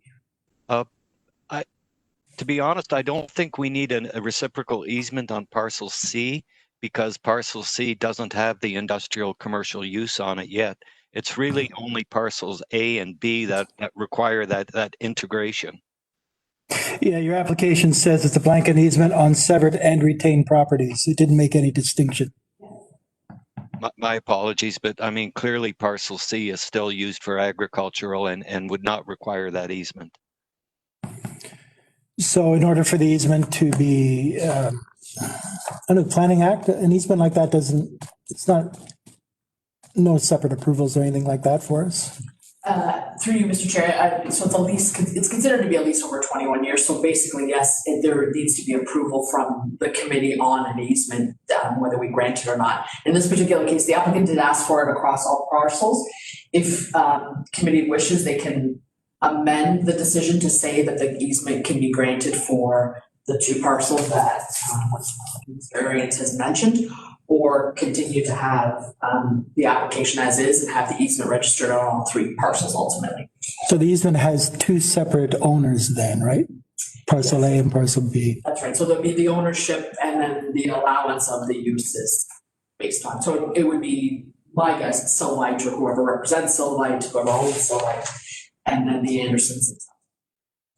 To be honest, I don't think we need a reciprocal easement on parcel C because parcel C doesn't have the industrial commercial use on it yet. It's really only parcels A and B that require that integration. Yeah, your application says it's a blanket easement on severed and retained properties. It didn't make any distinction. My apologies, but I mean, clearly parcel C is still used for agricultural and would not require that easement. So in order for the easement to be, under the Planning Act, an easement like that it's not, no separate approvals or anything like that for us? Through you, Mr. Chair, so it's a lease, it's considered to be a lease over 21 years. So basically, yes, there needs to be approval from the committee on an easement, whether we grant it or not. In this particular case, the applicant did ask for it across all parcels. If committee wishes, they can amend the decision to say that the easement can be granted for the two parcels that variance has mentioned, or continue to have the application as is and have the easement registered on all three parcels ultimately. So the easement has two separate owners then, right? Parcel A and parcel B. That's right. So there'll be the ownership and then the allowance of the uses based on. So it would be my guess, Silvite or whoever represents Silvite, whoever owns Silvite, and then the Andersons.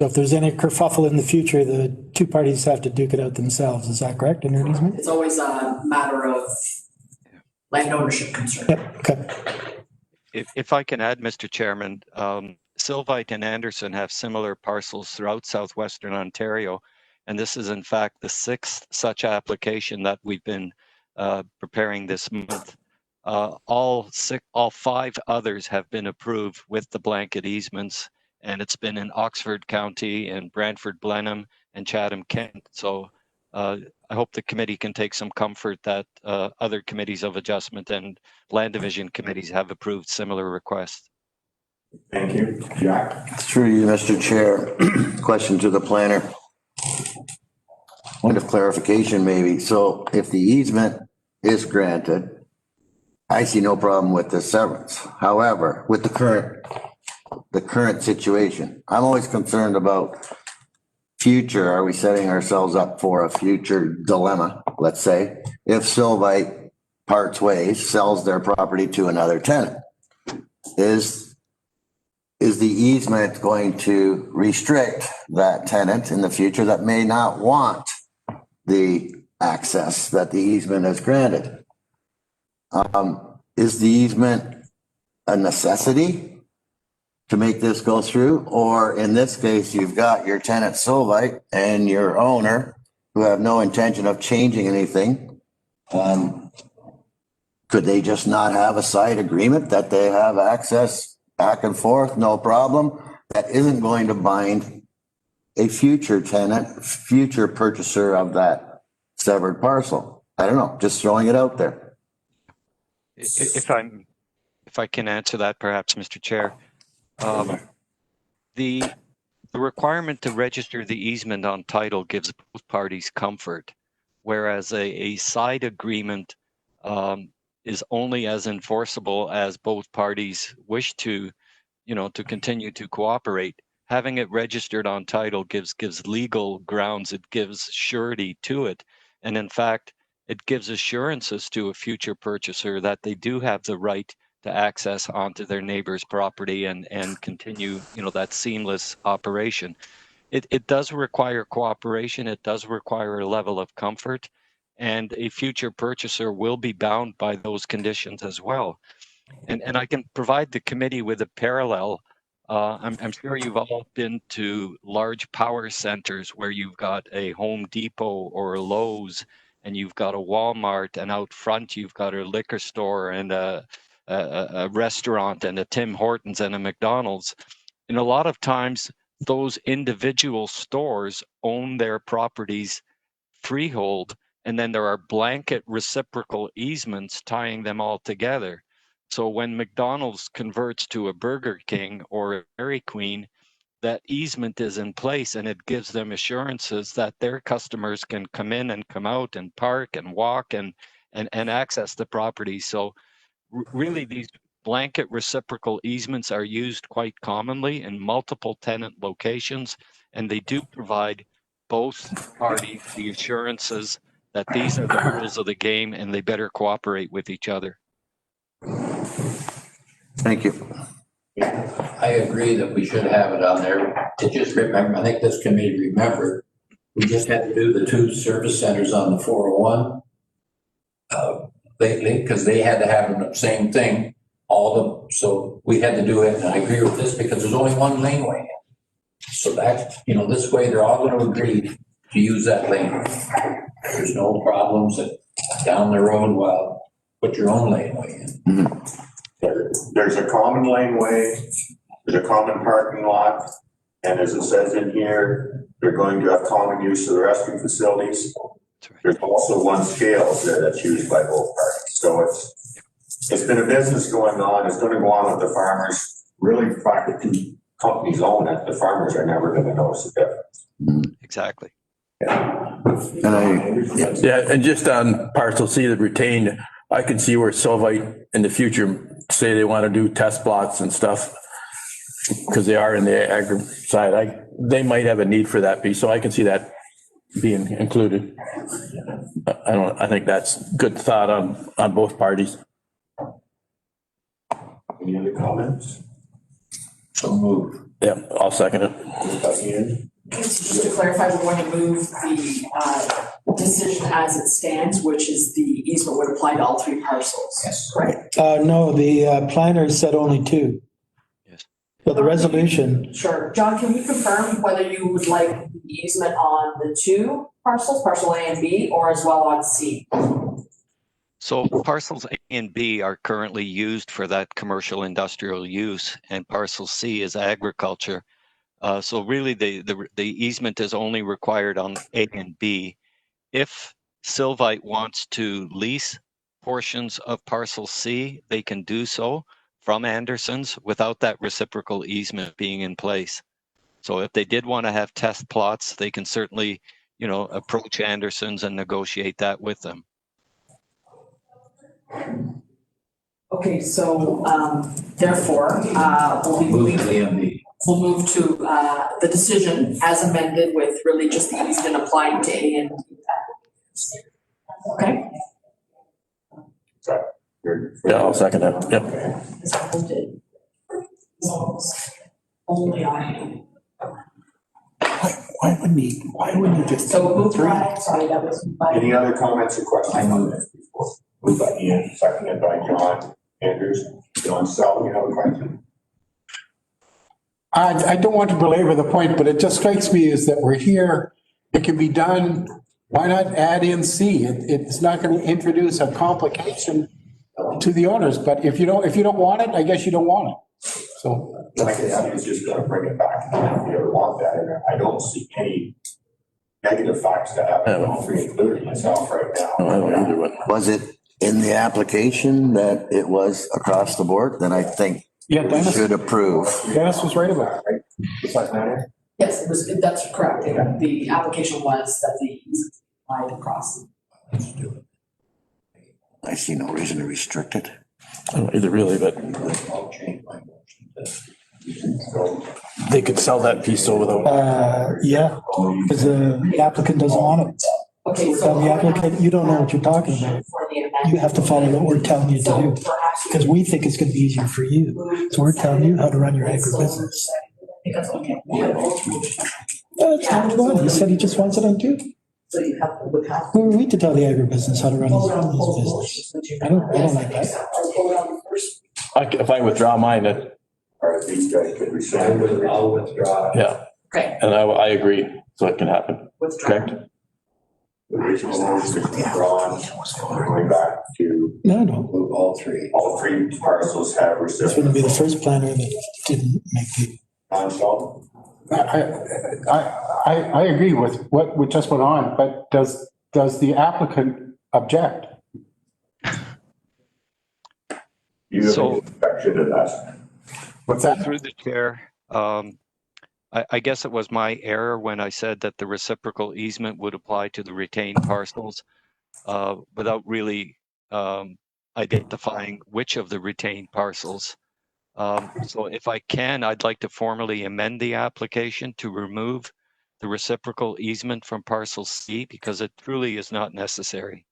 So if there's any kerfuffle in the future, the two parties have to duke it out themselves. Is that correct? In an easement? It's always a matter of land ownership concern. Yep. Okay. If I can add, Mr. Chairman, Silvite and Anderson have similar parcels throughout southwestern Ontario, and this is in fact the sixth such application that we've been preparing this month. All five others have been approved with the blanket easements, and it's been in Oxford County and Brantford Blenheim and Chatham Kent. So I hope the committee can take some comfort that other committees of adjustment and land division committees have approved similar requests. Thank you. Jack? Through you, Mr. Chair. Question to the planner. Point of clarification maybe. So if the easement is granted, I see no problem with the severance. However, with the current situation, I'm always concerned about future. Are we setting ourselves up for a future dilemma? Let's say if Silvite parts ways, sells their property to another tenant, is the easement going to restrict that tenant in the future that may not want the access that the easement has granted? Is the easement a necessity to make this go through? Or in this case, you've got your tenant Silvite and your owner who have no intention of changing anything. Could they just not have a side agreement that they have access back and forth, no problem? That isn't going to bind a future tenant, future purchaser of that severed parcel. I don't know, just throwing it out there. If I can answer that, perhaps, Mr. Chair, the requirement to register the easement on title gives both parties comfort, whereas a side agreement is only as enforceable as both parties wish to, to continue to cooperate. Having it registered on title gives legal grounds. It gives surety to it, and in fact, it gives assurances to a future purchaser that they do have the right to access onto their neighbor's property and continue, that seamless operation. It does require cooperation. It does require a level of comfort, and a future purchaser will be bound by those conditions as well. And I can provide the committee with a parallel. I'm sure you've all been to large power centers where you've got a Home Depot or a Lowe's, and you've got a Walmart, and out front you've got a liquor store and a restaurant and a Tim Hortons and a McDonald's. And a lot of times those individual stores own their properties freehold, and then there are blanket reciprocal easements tying them all together. So when McDonald's converts to a Burger King or a Dairy Queen, that easement is in place, and it gives them assurances that their customers can come in and come out and park and walk and access the property. So really, these blanket reciprocal easements are used quite commonly in multiple tenant locations, and they do provide both parties the assurances that these are the rules of the game and they better cooperate with each other. Thank you. I agree that we should have it on there. To just remember, I think this committee remembered, we just had to do the 2 service centers on the 401 lately, because they had to have the same thing, so we had to do it, and I agree with this because there's only 1 laneway. So that, this way they're all going to agree to use that laneway. There's no problems that down the road, well, put your own laneway in. There's a common laneway, there's a common parking lot, and as it says in here, they're going to have common use of the restroom facilities. There's also 1 scale that's used by both parties. So it's been a business going on, it's gonna go on with the farmers. Really, the fact that 2 companies own it, the farmers are never gonna notice the difference. Exactly. And Yeah, and just on parcel C, the retained, I can see where Sylvite in the future say they want to do test plots and stuff because they are in the agri side. They might have a need for that piece, so I can see that being included. I think that's good thought on both parties. Any other comments? So move. Yeah, I'll second it. Just to clarify, we're going to move the decision as it stands, which is the easement would apply to all 3 parcels. Yes. Right. No, the planner said only 2. Yes. So the resolution, Sure. John, can you confirm whether you would like the easement on the 2 parcels, parcel A and B, or as well on C? So parcels A and B are currently used for that commercial industrial use, and parcel C is agriculture. So really the easement is only required on A and B. If Sylvite wants to lease portions of parcel C, they can do so from Anderson's without that reciprocal easement being in place. So if they did want to have test plots, they can certainly, approach Anderson's and negotiate that with them. Okay, so therefore, we'll be Move moving. to the MB. We'll move to the decision as amended with really just the easement applying to A and B. Okay? Yeah, I'll second that. Yep. Is that voted? Only on. Why wouldn't you just? So move by, sorry, that was by. Any other comments or questions on this before? Moved by Ian, seconded by John Andrews. John Sell, you have a question? I don't want to belabor the point, but it just strikes me is that we're here, it can be done, why not add in C? It's not going to introduce a complication to the owners, but if you don't want it, I guess you don't want it. So. Like I said, it's just gonna bring it back, if you ever want that, and I don't see any negative facts to having all 3 included myself right now. No, I don't either one. was it in the application that it was across the board? Then I think Yeah, we Dennis, should approve. Dennis was right about it. Does that matter? Yes, it was, that's correct. The application was that the easement applied across. I see no reason to restrict it. I don't either really, but I'll change my motion. So, they could sell that piece over the. yeah, because the applicant doesn't want it. Okay, so. Tell the applicant, you don't know what you're talking about. For the You have to follow what we're telling you to So do, perhaps. because we think it's going to be easier for you. So we're telling you how to run your agribusiness. Because, okay. we have both motions. It's not one. He said he just wants it on 2. So you have, would have. Who are we to tell the agribusiness how to run Hold on, his hold on. business? I don't like that. Hold on first. If I withdraw mine, or these guys could rescind. I'll withdraw. yeah, Okay, and I agree, so it can happen, withdraw. correct? The original motion is withdrawn, going back to No, no. Move all 3. all 3 parcels have This wouldn't be the reciprocal. first planner that didn't make the. Consult. I agree with what just went on, but does the applicant object? You have So- an objection to that? What's So that? through the chair, I guess it was my error when I said that the reciprocal easement would apply to the retained parcels without really identifying which of the retained parcels. So if I can, I'd like to formally amend the application to remove the reciprocal easement from parcel C because it truly is not necessary.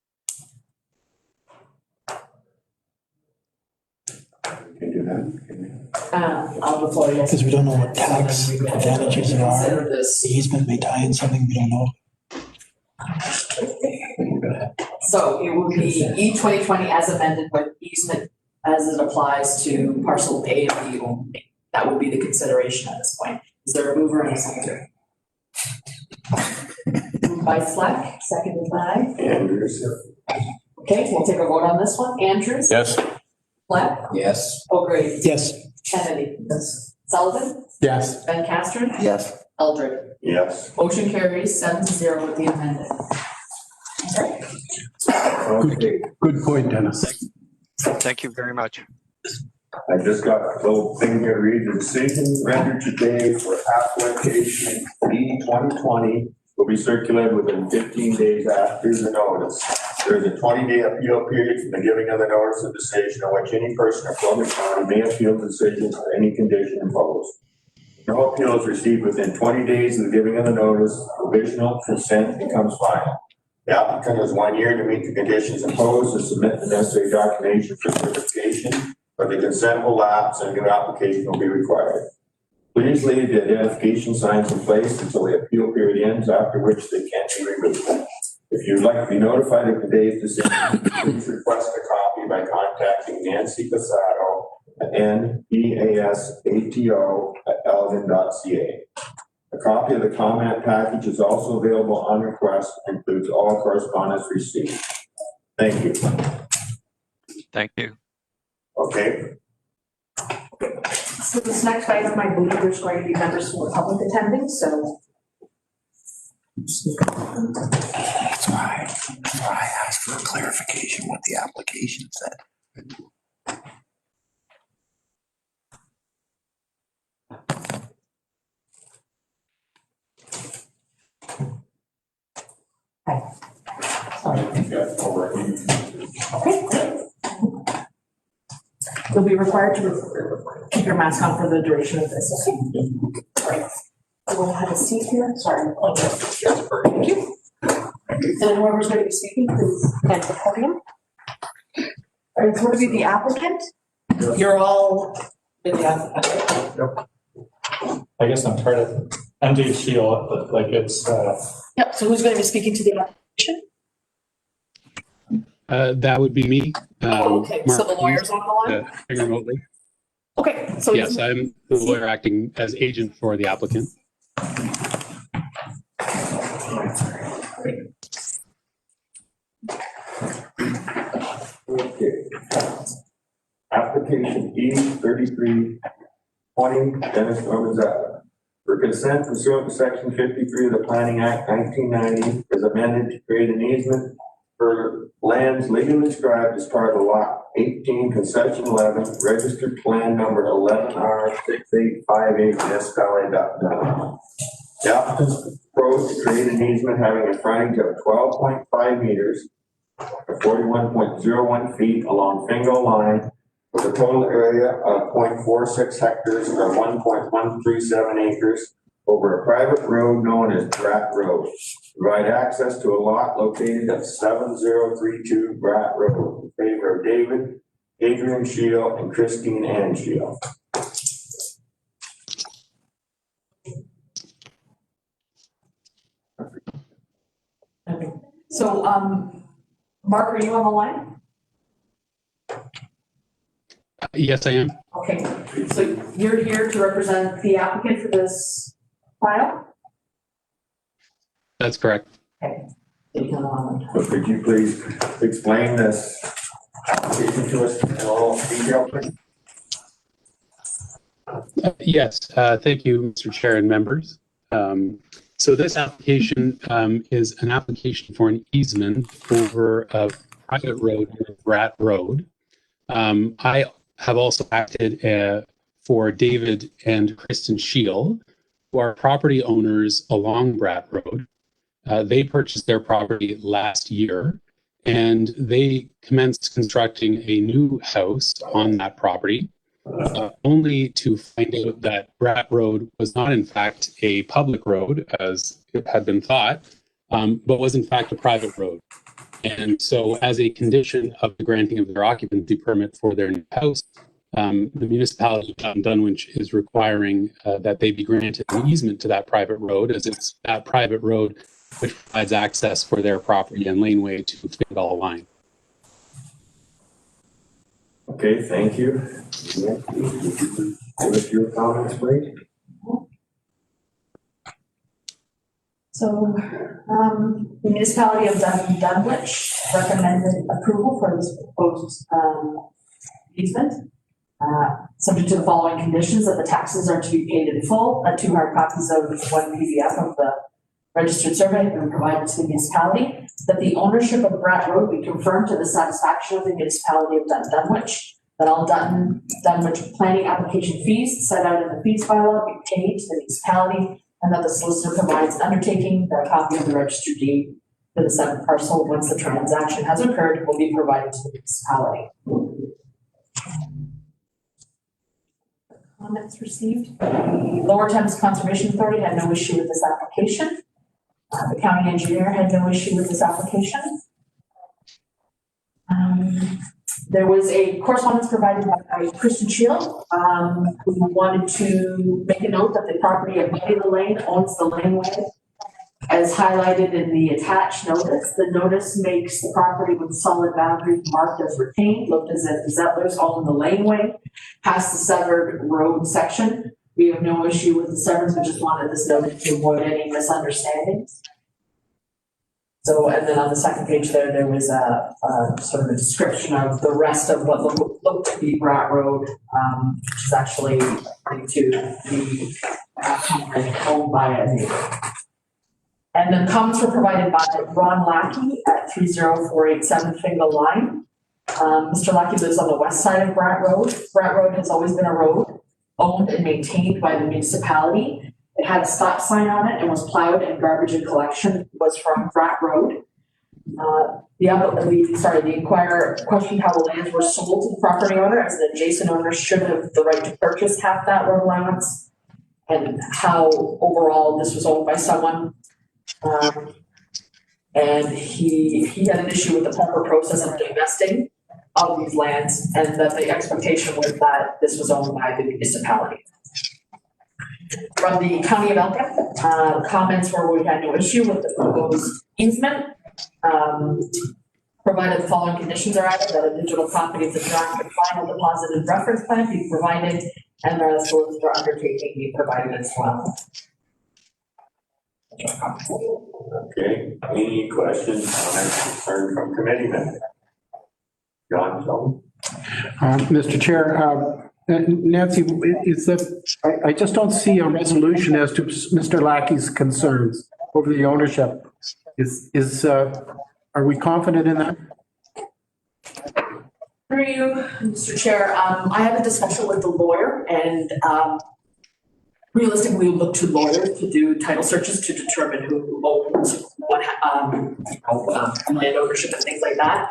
Can do that. I'll deploy this. Because we don't know what tax advantages there are. Consider this. The easement may tie in something we don't know. So it will be E 2020 as amended with easement as it applies to parcel A and B only. That would be the consideration at this point. Is there a mover and a seconder? Moved by Slack, seconded by, Andrews. okay, we'll take a vote on this one. Andrews? Yes. Slack? Yes. O'Grady? Yes. Kennedy? Yes. Sullivan? Yes. Van Castro? Yes. Eldred? Yes. Motion carries 7-0 with the amended. Okay. Good point, Dennis. Thank you very much. I just got a little thing here to read. The decision rendered today for application E 2020 will be circulated within 15 days after the notice. There is a 20-day appeal period from the giving of the notice of decision on which any person or public body may appeal the decision or any condition imposed. No appeal is received within 20 days of the giving of the notice. Provisional consent becomes final. The applicant has 1 year to meet the conditions imposed and submit the necessary documentation for certification, but the consent will lapse and a new application will be required. Please leave the identification signs in place until the appeal period ends, after which they can't be removed. If you'd like to be notified of today's decision, please request a copy by contacting Nancy Casado at NPASATO@elgin.ca. A copy of the comment package is also available on request and includes all correspondence received. Thank you. Thank you. Okay. So this next item, I believe there's going to be members from the public attending, so. That's why I asked for clarification what the application said. You'll be required to keep your mask on for the duration of this, okay? I will have a seat here, sorry. Thank you. And whoever's going to be speaking, please come to the podium. Are you going to be the applicant? You're all in the applicant. I guess I'm part of MJ Shield, but like it's, Yep, so who's going to be speaking to the application? that would be me. Okay, so the Mark lawyer's on the line? remotely. Okay, so. Yes, I'm the lawyer acting as agent for the applicant. Okay. Application E 3320, Dennis Romazada. For consent pursuant to section 53 of the Planning Act 1990 is amended to create an easement for lands legally described as part of the lot 18 concession 11 registered plan number 11R6858 municipality.gov. The applicant proposed to create an easement having a frontage of 12.5 meters or 41.01 feet along Fingal Line with a total area of 0.46 hectares or 1.137 acres over a private road known as Bratt Road. Provide access to a lot located at 7032 Bratt Road in favor of David, Adrian Shield, and Christine Ann Shield. Okay. So, Mark, are you on the line? Yes, I am. Okay, so you're here to represent the applicant for this file? That's correct. Okay. So could you please explain this application to us in a little detail, please? Yes, thank you, Mr. Chair and members. So this application is an application for an easement over a private road, Bratt Road. I have also acted for David and Kristen Shield, who are property owners along Bratt Road. They purchased their property last year, and they commenced constructing a new house on that property, only to find out that Bratt Road was not in fact a public road, as it had been thought, but was in fact a private road. And so as a condition of the granting of their occupancy permit for their new house, the municipality of Dunwich is requiring that they be granted an easement to that private road, as it's that private road which provides access for their property and laneway to Fingal line. Okay, thank you. With your comments, please. So, the municipality of Dunwich recommended approval for this proposed, easement. Subject to the following conditions: that the taxes are to be paid in full, that 2 hard copies of one PDF of the registered survey have been provided to the municipality, that the ownership of Brat Road be confirmed to the satisfaction of the municipality of Dunwich, that all Dunwich planning application fees set out in the fees bylaw be paid to the municipality, and that the solicitor provides an undertaking that a copy of the registered deed for the 7th parcel, once the transaction has occurred, will be provided to the municipality. Comments received. The Lower Thames Conservation Authority had no issue with this application. The county engineer had no issue with this application. There was a correspondence provided by Kristen Shield, who wanted to make a note that the property at Muddy Lane owns the laneway as highlighted in the attached notice. The notice makes the property with solid boundaries marked as retained, looked as if the settlers own the laneway past the severed road section. We have no issue with the severance, we just wanted this noted to avoid any misunderstandings. So, and then on the second page there was a sort of a description of the rest of what looked to be Brat Road, which is actually to the owned by a neighbor. And then comments were provided by Ron Lackey at 30487 Fingal Line. Mr. Lackey lives on the west side of Brat Road. Brat Road has always been a road owned and maintained by the municipality. It had a stop sign on it and was plowed, and garbage and collection was from Brat Road. The inquirer questioned how the lands were sold to the property owner, as the adjacent owner should have the right to purchase half that road allowance, and how overall this was owned by someone. And he had an issue with the proper process of divesting of these lands, and that the expectation was that this was owned by the municipality. From the County of Elgin, comments were we had no issue with the proposed easement. Provided the following conditions are added: that a digital copy of the draft and final deposit and reference plan be provided, and the solicitor undertaking be provided as well. Okay, any questions, comments, concerns from committee members? John Sullivan. Mr. Chair, Nancy, I just don't see a resolution as to Mr. Lackey's concerns over the ownership. Are we confident in that? Through you, Mr. Chair, I had a discussion with the lawyer, and realistically, we look to lawyers to do title searches to determine who owns what, land ownership and things like that.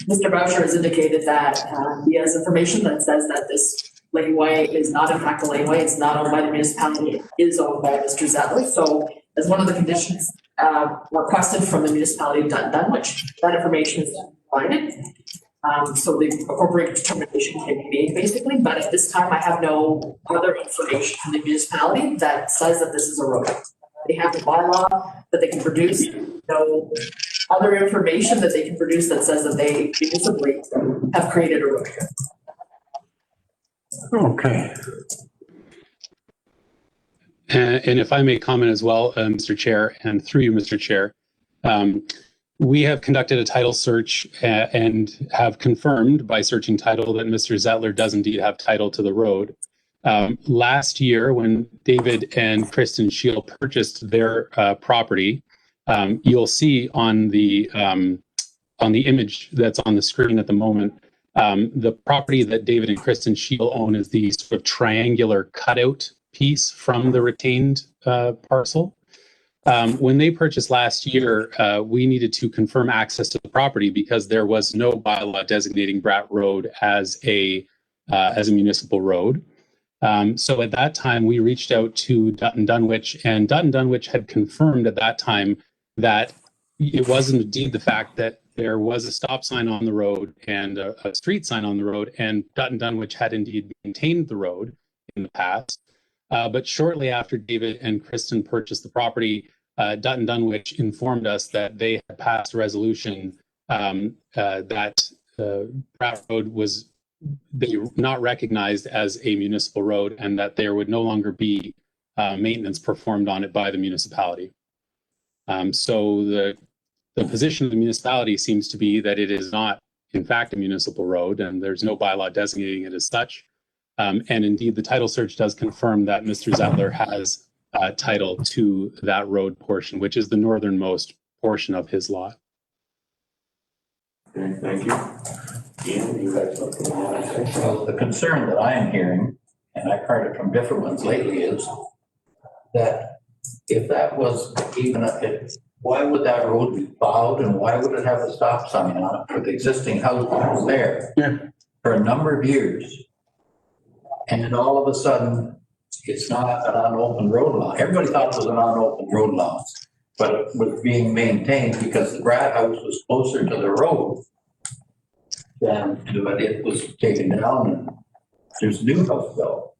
Mr. Boucher has indicated that he has information that says that this laneway is not in fact a laneway. It's not owned by the municipality. It is owned by Mr. Zettler. So, as one of the conditions requested from the municipality of Dunwich, that information is provided. So the appropriate determination can be made basically, but at this time I have no other information from the municipality that says that this is a road. They have a bylaw that they can produce, no other information that they can produce that says that they municipally have created a road. Okay. And if I may comment as well, Mr. Chair, and through you, Mr. Chair, we have conducted a title search and have confirmed by searching title that Mr. Zettler does indeed have title to the road. Last year, when David and Kristen Shield purchased their property, you'll see on the image that's on the screen at the moment, the property that David and Kristen Shield own is the sort of triangular cutout piece from the retained parcel. When they purchased last year, we needed to confirm access to the property because there was no bylaw designating Brat Road as a municipal road. So at that time, we reached out to Dutton Dunwich, and Dutton Dunwich had confirmed at that time that it was indeed the fact that there was a stop sign on the road and a street sign on the road, and Dutton Dunwich had indeed maintained the road in the past. But shortly after David and Kristen purchased the property, Dutton Dunwich informed us that they had passed a resolution that Pratt Road was not recognized as a municipal road, and that there would no longer be maintenance performed on it by the municipality. So the position of the municipality seems to be that it is not, in fact, a municipal road, and there's no bylaw designating it as such. And indeed, the title search does confirm that Mr. Zettler has title to that road portion, which is the northernmost portion of his lot. Okay, thank you. Ian, you have something you want to say? Well, the concern that I am hearing, and I've heard it from different ones lately, is that if that was even why would that road be plowed and why would it have a stop sign on it for the existing house that was there for a number of years? And all of a sudden, it's not an unopened road law. Everybody thought it was an unopened road law, but it was being maintained because the Brad house was closer to the road than it was taken down and there's a new house built.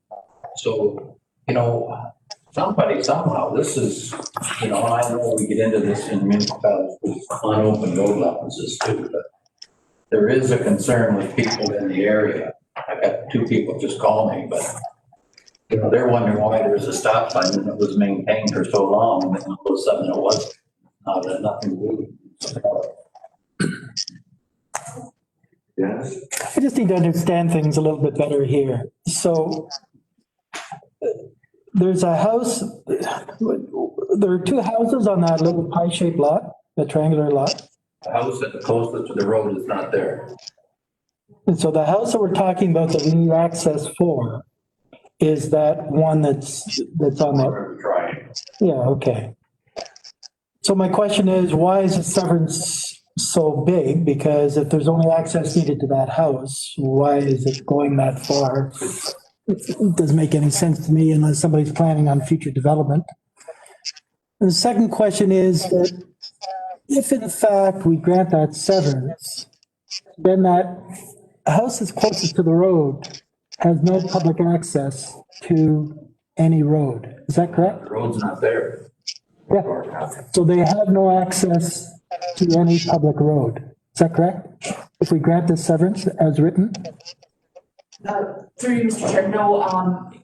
So, you know, somebody, somehow, this is, you know, and I know we get into this in municipalities with unopened road licenses too, but there is a concern with people in the area. I've had 2 people just call me, but, you know, they're wondering why there's a stop sign and it was maintained for so long, and then all of a sudden it wasn't. There's nothing to do. Yes. I just need to understand things a little bit better here. So there's a house, there are 2 houses on that little pie-shaped lot, the triangular lot. The house that's closest to the road is not there. And so the house that we're talking about that we need access for is that one that's on that. Yeah, okay. So my question is, why is the severance so big? Because if there's only access needed to that house, why is it going that far? It doesn't make any sense to me unless somebody's planning on future development. And the second question is that if in fact we grant that severance, then that house that's closest to the road has no public access to any road. Is that correct? The road's not there. Yeah. So they have no access to any public road. Is that correct? If we grant this severance as written? Through you, Mr. Chair, no,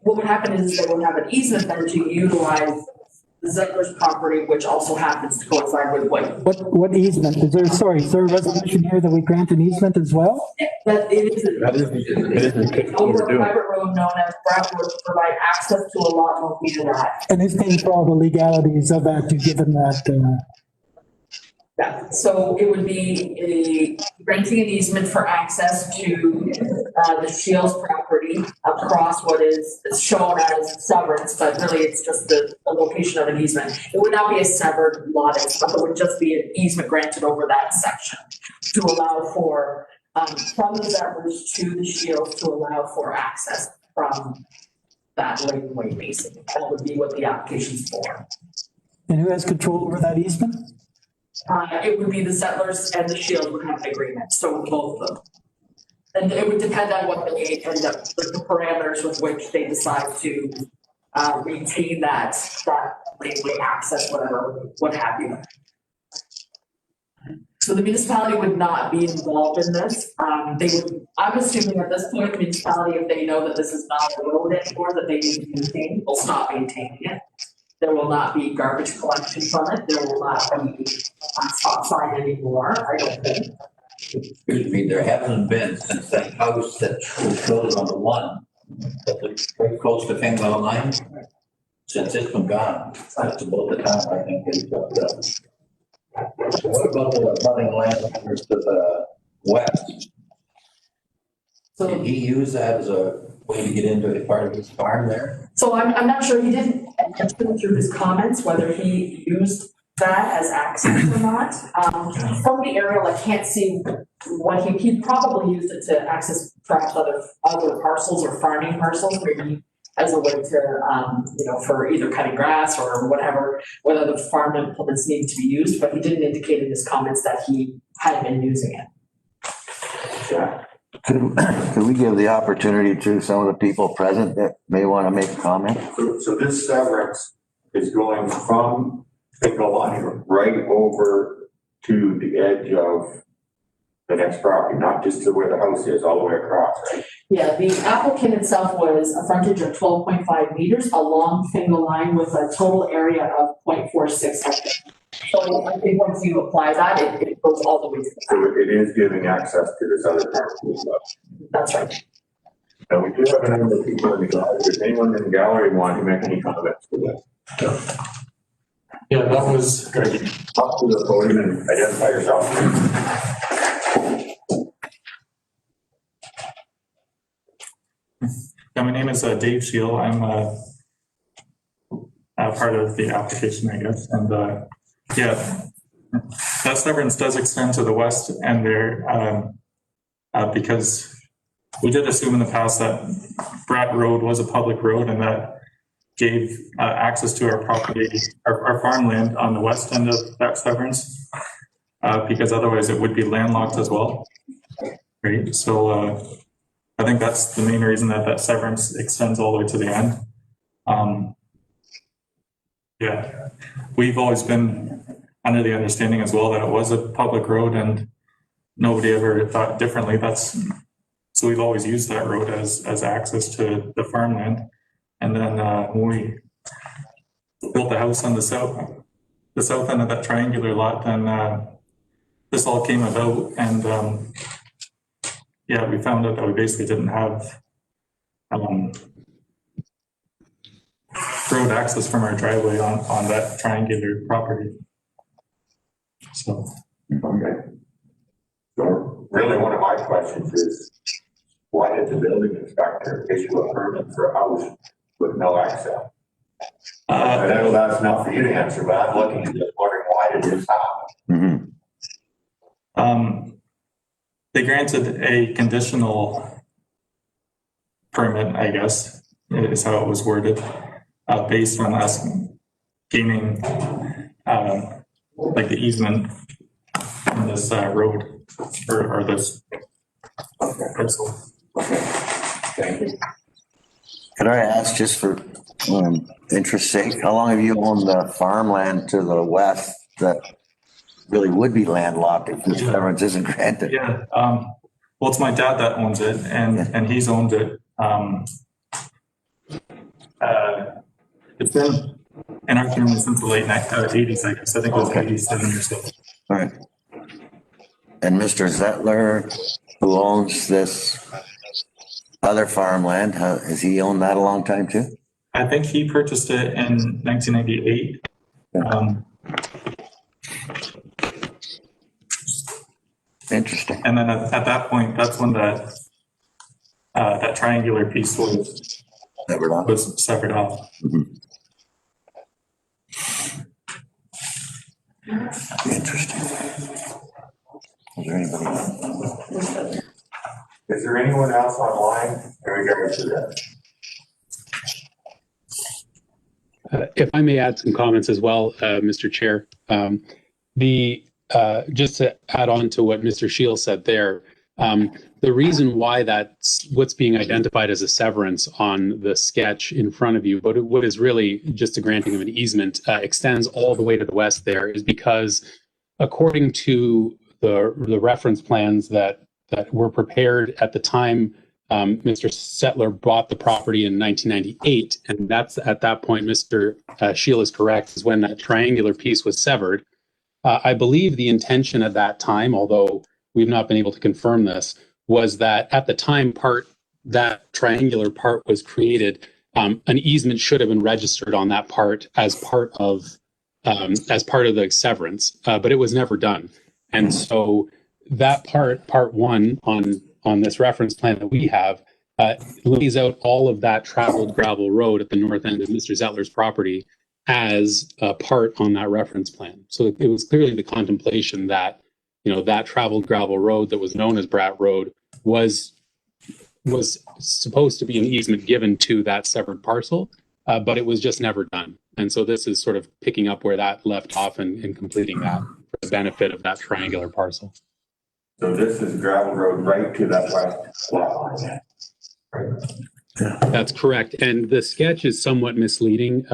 what would happen is they would have an easement then to utilize the Zettler's property, which also happens to coincide with What easement? Is there a resolution here that we grant an easement as well? That it is. Over a doing. private road known as Brad Road to provide access to a lot located at. And he's paying for all the legalities of that to give him that. Yeah, so it would be granting an easement for access to the Shields property across what is shown as severance, but really it's just the location of an easement. It would not be a severed lot itself, it would just be an easement granted over that section to allow for, from the Zevers to the Shields to allow for access from that laneway basically. That would be what the application's for. And who has control over that easement? It would be the Settlers and the Shield would have an agreement, so both of them. And it would depend on what they end up, the parameters with which they decide to maintain that laneway access, whatever, what have you. So the municipality would not be involved in this. They would, I'm assuming at this point, the municipality, if they know that this is not a road anymore, that they need to maintain, will stop maintaining it. There will not be garbage collection from it. There will not be a stop sign anymore, I don't think. Excuse me, there hasn't been since that house that was built on the one, that's very close to Fingal Line. Since it's been gone, that's about the time I think they got done. So what about the budding landowners to the west? Did he use that as a way to get into a part of his farm there? So I'm not sure, he didn't mention through his comments whether he used that as access or not. From the aerial, I can't see what he probably used it to access perhaps other parcels or farming parcels, maybe as a way to, for either cutting grass or whatever, whether the farm implements need to be used, but he didn't indicate in his comments that he had been using it. Yeah. Could we give the opportunity to some of the people present that may want to make a comment? So this severance is going from single line right over to the edge of the next property, not just to where the house is, all the way across, right? Yeah, the applicant itself was a frontage of 12.5 meters along single line with a total area of 0.46 hectares. So I think once you apply that, it goes all the way to the So it is giving access to this other property as well. That's right. Now, we do have a number of people in the gallery. Does anyone in the gallery want to make any comments to this? Yeah, that was. Talk to the podium and identify yourself. Yeah, my name is Dave Shield. I'm part of the application, I guess. And yeah, that severance does extend to the west end there because we did assume in the past that Bratt Road was a public road and that gave access to our property, our farmland on the west end of that severance because otherwise it would be landlocked as well. Right. So I think that's the main reason that that severance extends all the way to the end. Yeah, we've always been under the understanding as well that it was a public road and nobody ever thought differently. So we've always used that road as access to the farmland. And then when we built the house on the south end of that triangular lot, then this all came about and yeah, we found out that we basically didn't have road access from our driveway on that triangular property. So. Okay. So really one of my questions is, why did the building inspector issue a permit for a house with no access? I know that's not for you to answer, but I'm looking at just wondering why did this happen? Mm-hmm. They granted a conditional permit, I guess, is how it was worded, based on us gaining like the easement on this road or this parcel. Thank you. Could I ask, just for interest's sake, how long have you owned the farmland to the west that really would be landlocked if this severance isn't granted? Yeah, well, it's my dad that owns it, and he's owned it. It's been in our family since the late 80s, I guess. I think it was 87 years old. All right. And Mr. Zettler, who owns this other farmland, has he owned that a long time too? I think he purchased it in 1998. Interesting. And then at that point, that's when that triangular piece was severed off. Mm-hmm. Interesting. Is there anybody else? Is there anyone else online in regards to that? If I may add some comments as well, Mr. Chair. Just to add on to what Mr. Shield said there, the reason why that's what's being identified as a severance on the sketch in front of you, but what is really just a granting of an easement, extends all the way to the west there, is because according to the reference plans that were prepared at the time Mr. Settler bought the property in 1998, and that's at that point, Mr. Shield is correct, is when that triangular piece was severed. I believe the intention at that time, although we've not been able to confirm this, was that at the time that triangular part was created, an easement should have been registered on that part as part of the severance, but it was never done. And so that part one on this reference plan that we have lays out all of that traveled gravel road at the north end of Mr. Zettler's property as a part on that reference plan. So it was clearly the contemplation that, that traveled gravel road that was known as Bratt Road was was supposed to be an easement given to that severed parcel, but it was just never done. And so this is sort of picking up where that left off and completing that for the benefit of that triangular parcel. So this is gravel road right to that west lot line. That's correct. And the sketch is somewhat misleading,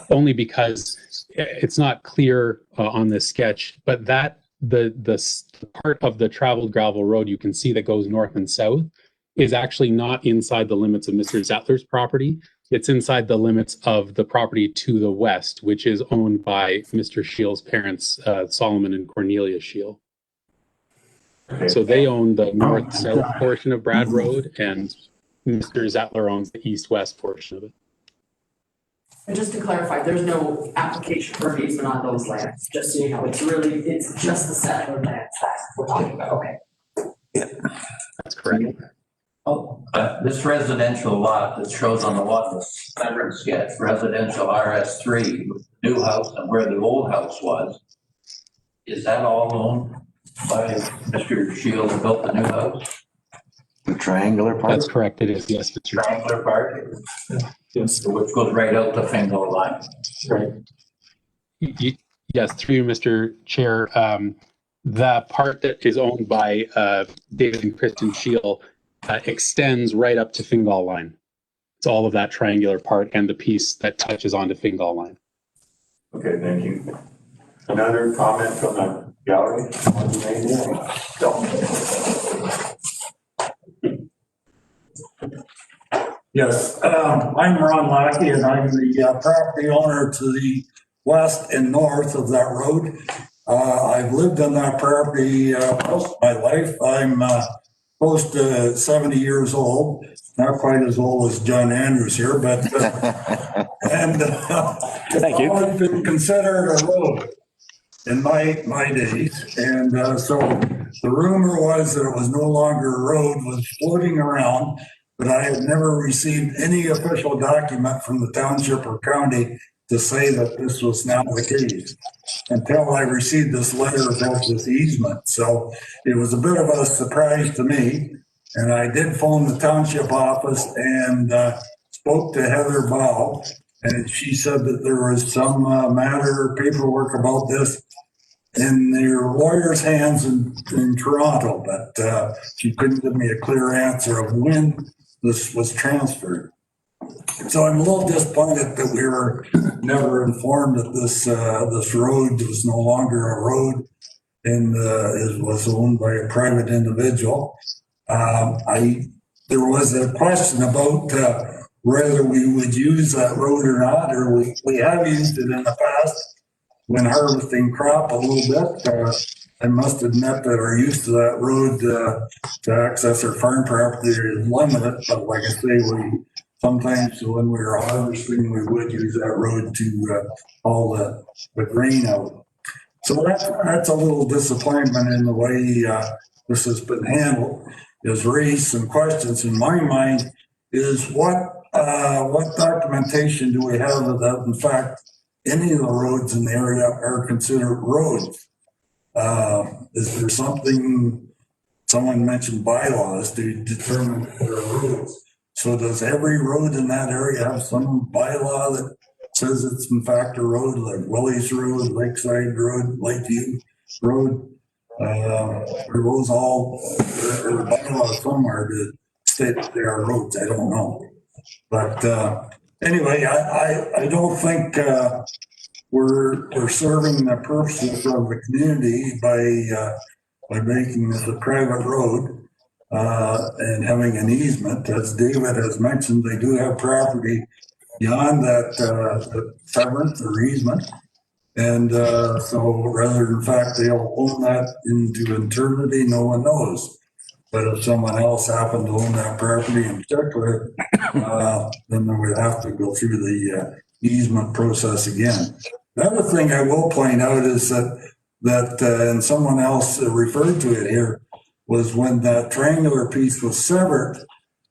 only because it's not clear on the sketch, but that the part of the traveled gravel road you can see that goes north and south is actually not inside the limits of Mr. Zettler's property. It's inside the limits of the property to the west, which is owned by Mr. Shiel's parents, Solomon and Cornelia Shiel. So they own the north-south portion of Brad Road, and Mr. Zettler owns the east-west portion of it. And just to clarify, there's no application for an easement on those lands, just so you know, it's just the settler lands that we're talking about, okay? That's correct. Oh, this residential lot that shows on the lot, the severance sketch, residential RS3, new house and where the old house was, is that all owned by Mr. Shield who built the new house? The triangular part? That's correct, it is, yes. Triangular part? Yes. Which goes right out the Fingal line. Right. Yes, through you, Mr. Chair, the part that is owned by David and Kristen Shiel extends right up to Fingal line. It's all of that triangular part and the piece that touches onto Fingal line. Okay, thank you. Another comment from the gallery? Yes, I'm Ron Lackey, and I'm the property owner to the west and north of that road. I've lived on that property most of my life. I'm close to 70 years old, not quite as old as John Andrews here, but and Thank you. I've been considered a road in my days, and so the rumor was that it was no longer a road was floating around. But I had never received any official document from the township or county to say that this was now the case until I received this letter about this easement. So it was a bit of a surprise to me. And I did phone the township office and spoke to Heather Bow. And she said that there was some matter, paperwork about this in their lawyer's hands in Toronto. But she couldn't give me a clear answer of when this was transferred. So I'm a little disappointed that we were never informed that this road was no longer a road and it was owned by a private individual. There was a question about whether we would use that road or not, or we have used it in the past when harvesting crop a little bit. I must admit that our use of that road to access our farm property is limited, but like I say, sometimes when we were harvesting, we would use that road to haul the grain out. So that's a little disappointment in the way this has been handled. Has raised some questions in my mind. Is what documentation do we have that in fact any of the roads in the area are considered roads? Is there something, someone mentioned bylaws to determine if they're roads? So does every road in that area have some bylaw that says it's in fact a road, like Willie's Road, Lakeside Road, Lakeview Road? Are those all, or bylaws somewhere to state that they are roads? I don't know. But anyway, I don't think we're serving the purposes of the community by making this a private road and having an easement. As David has mentioned, they do have property beyond that severance or easement. And so rather than fact they'll own that into eternity, no one knows. But if someone else happened to own that property in particular, then they would have to go through the easement process again. The other thing I will point out is that and someone else referred to it here, was when that triangular piece was severed,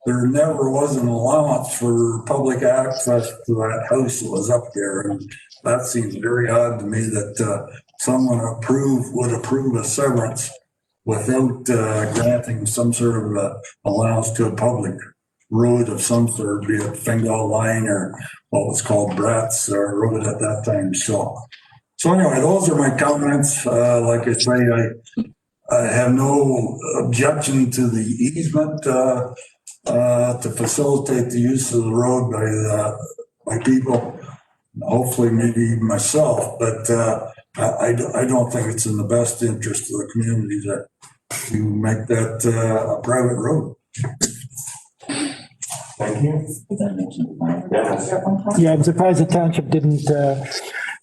there never was an allowance for public access to that house that was up there. And that seems very odd to me that someone would approve a severance without granting some sort of allowance to a public road of some sort, be it Fingal Line or what was called Bratz Road at that time. So anyway, those are my comments. Like I say, I have no objection to the easement to facilitate the use of the road by people, hopefully maybe myself, but I don't think it's in the best interest of the community to make that a private road. Thank you. Dennis? Yeah, I'm surprised the township didn't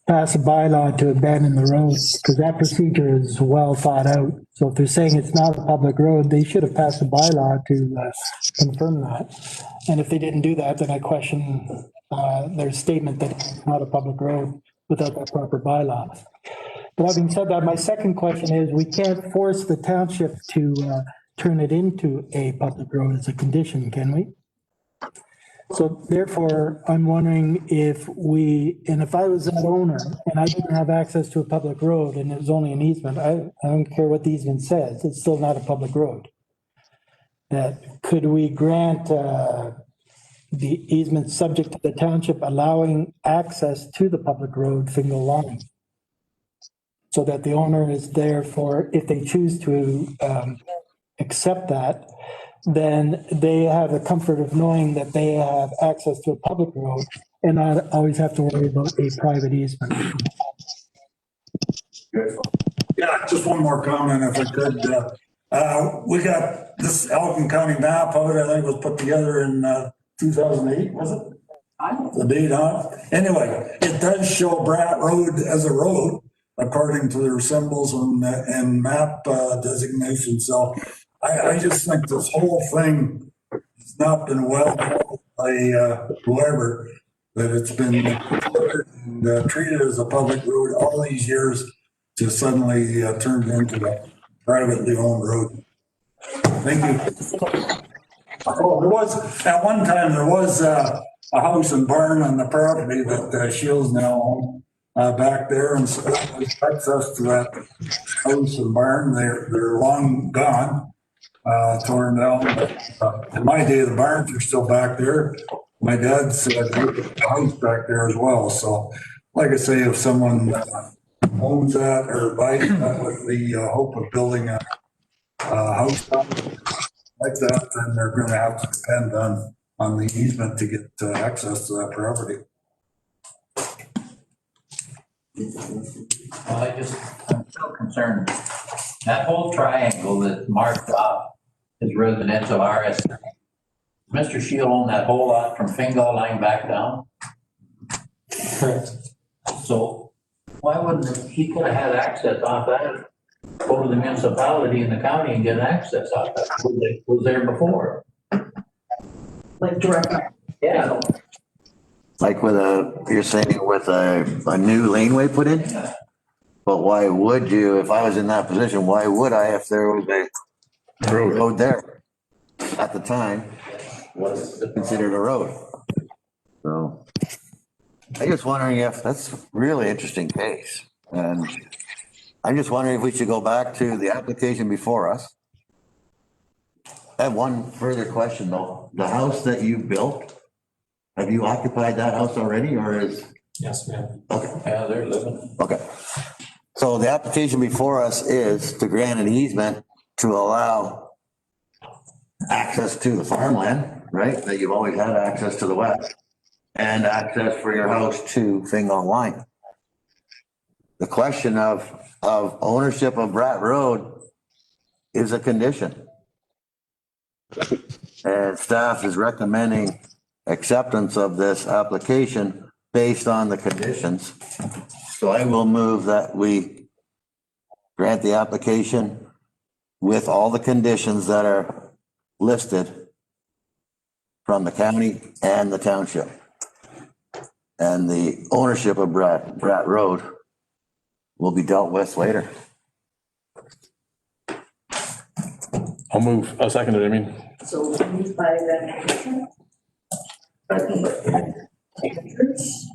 pass a bylaw to abandon the road, because that procedure is well thought out. So if they're saying it's not a public road, they should have passed a bylaw to confirm that. And if they didn't do that, then I question their statement that it's not a public road without that proper bylaw. But having said that, my second question is, we can't force the township to turn it into a public road as a condition, can we? So therefore, I'm wondering if I was that owner and I didn't have access to a public road and it was only an easement, I don't care what the easement says, it's still not a public road. That could we grant the easement subject to the township allowing access to the public road, Fingal Line? So that the owner is there for, if they choose to accept that, then they have the comfort of knowing that they have access to a public road and not always have to worry about a private easement. Yeah, just one more comment if I could. We got this Elgin County map of it, I think it was put together in 2008, was it? The date on it. Anyway, it does show Bratt Road as a road according to their symbols and map designation. So I just think this whole thing has not been well by whoever, that it's been treated as a public road all these years to suddenly turn into a privately owned road. Thank you. Oh, at one time, there was a house and barn on the property that Shields now own back there, and so that was access to that house and barn. They're long gone. Torn down. In my day, the barns are still back there. My dad's house back there as well. So, like I say, if someone owns that or buys that with the hope of building a house like that, then they're going to have to depend on the easement to get access to that property. Well, I'm still concerned. That whole triangle that's marked off is residential RS. Mr. Shield owned that whole lot from Fingal Line back down. Correct. So why wouldn't he could have had access off that, go to the municipality in the county and get access off that? Was there before? Like direct. Yeah. Like you're saying with a new laneway put in? But why would you, if I was in that position, why would I if there was a road there at the time was considered a road? So I'm just wondering if that's a really interesting case. And I'm just wondering if we should go back to the application before us. I have one further question though. The house that you built, have you occupied that house already or is? Yes, ma'am. Okay. Yeah, they're living. Okay. So the application before us is to grant an easement to allow access to the farmland, right? That you've always had access to the west and access for your house to Fingal Line. The question of ownership of Bratt Road is a condition. And staff is recommending acceptance of this application based on the conditions. So I will move that we grant the application with all the conditions that are listed from the county and the township. And the ownership of Bratt Road will be dealt with later. I'll second it, I mean. So moved by Van Anderson. Second by Andrews.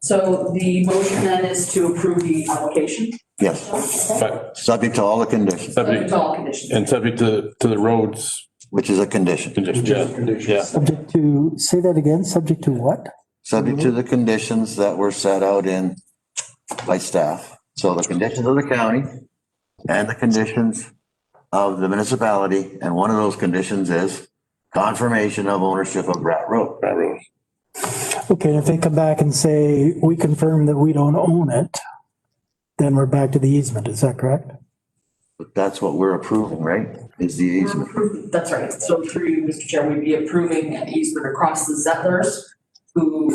So the motion then is to approve the application, Yes, But subject to all the conditions, subject to all conditions. and subject to the roads which is a condition. condition, yeah. Subject to, say that again, subject to what? Subject to the conditions that were set out in by staff. So the conditions of the county and the conditions of the municipality, and one of those conditions is confirmation of ownership of Rat Road. Rat Road. Okay, if they come back and say, we confirm that we don't own it, then we're back to the easement, is that correct? But that's what we're approving, right? Is the easement. That's right. So through you, Mr. Chair, we'd be approving an easement across the Zettlers who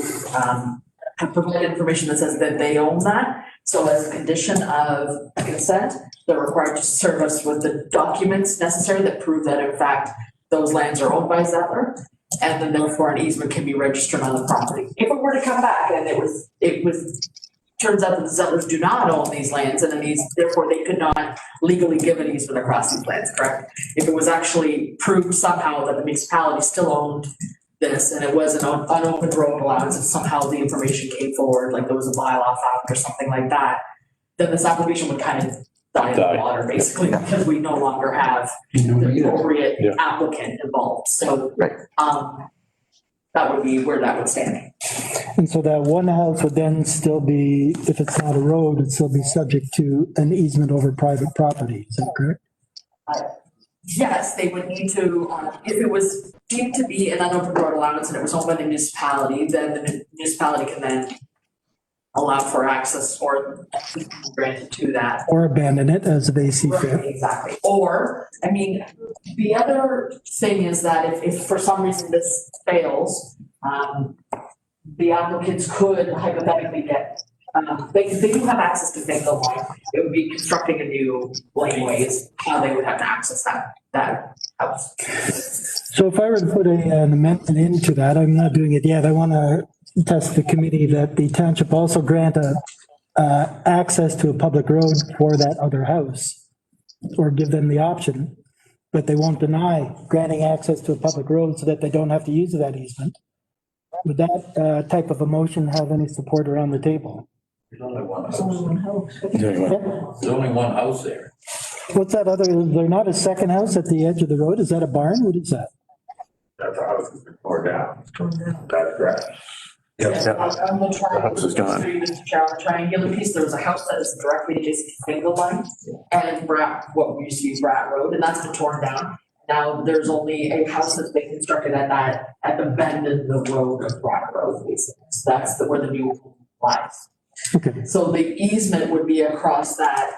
have provided information that says that they own that. So as a condition of consent, they're required to serve us with the documents necessary that prove that in fact those lands are owned by Zettler. And then therefore an easement can be registered on the property. If it were to come back and it was turns out that the Zettlers do not own these lands and then therefore they could not legally give an easement across these lands, correct? If it was actually proved somehow that the municipality still owned this and it was an unopened road allowance and somehow the information came forward, like there was a bylaw found or something like that, then this application would kind of die in the water basically because we no longer have the appropriate applicant involved. So that would be where that would stand. And so that one house would then still be, if it's not a road, it'd still be subject to an easement over private property, is that correct? Yes, they would need to, if it was deemed to be an unopened road allowance and it was owned by the municipality, then the municipality can then allow for access or granted to that. Or abandon it as they see Right, fit. exactly. Or, I mean, the other thing is that if for some reason this fails, the applicants could hypothetically get, they do have access to things along. It would be constructing a new laneway is how they would have to access that house. So if I were to put an amendment into that, I'm not doing it yet. I want to test the committee that the township also grant access to a public road for that other house, or give them the option, but they won't deny granting access to a public road so that they don't have to use that easement. Would that type of a motion have any support around the table? There's only one house. There's only one house there. What's that other, is there not a second house at the edge of the road? Is that a barn? What is that? That's a house that's been torn down. That's correct. Yes, on the house is gone. triangular piece, there was a house that is directly adjacent to Fingal Line and what we used to use Rat Road, and that's been torn down. Now there's only a house that's been constructed at the bend in the road of Rat Road, basically. So that's where the new lies. Okay. So the easement would be across that,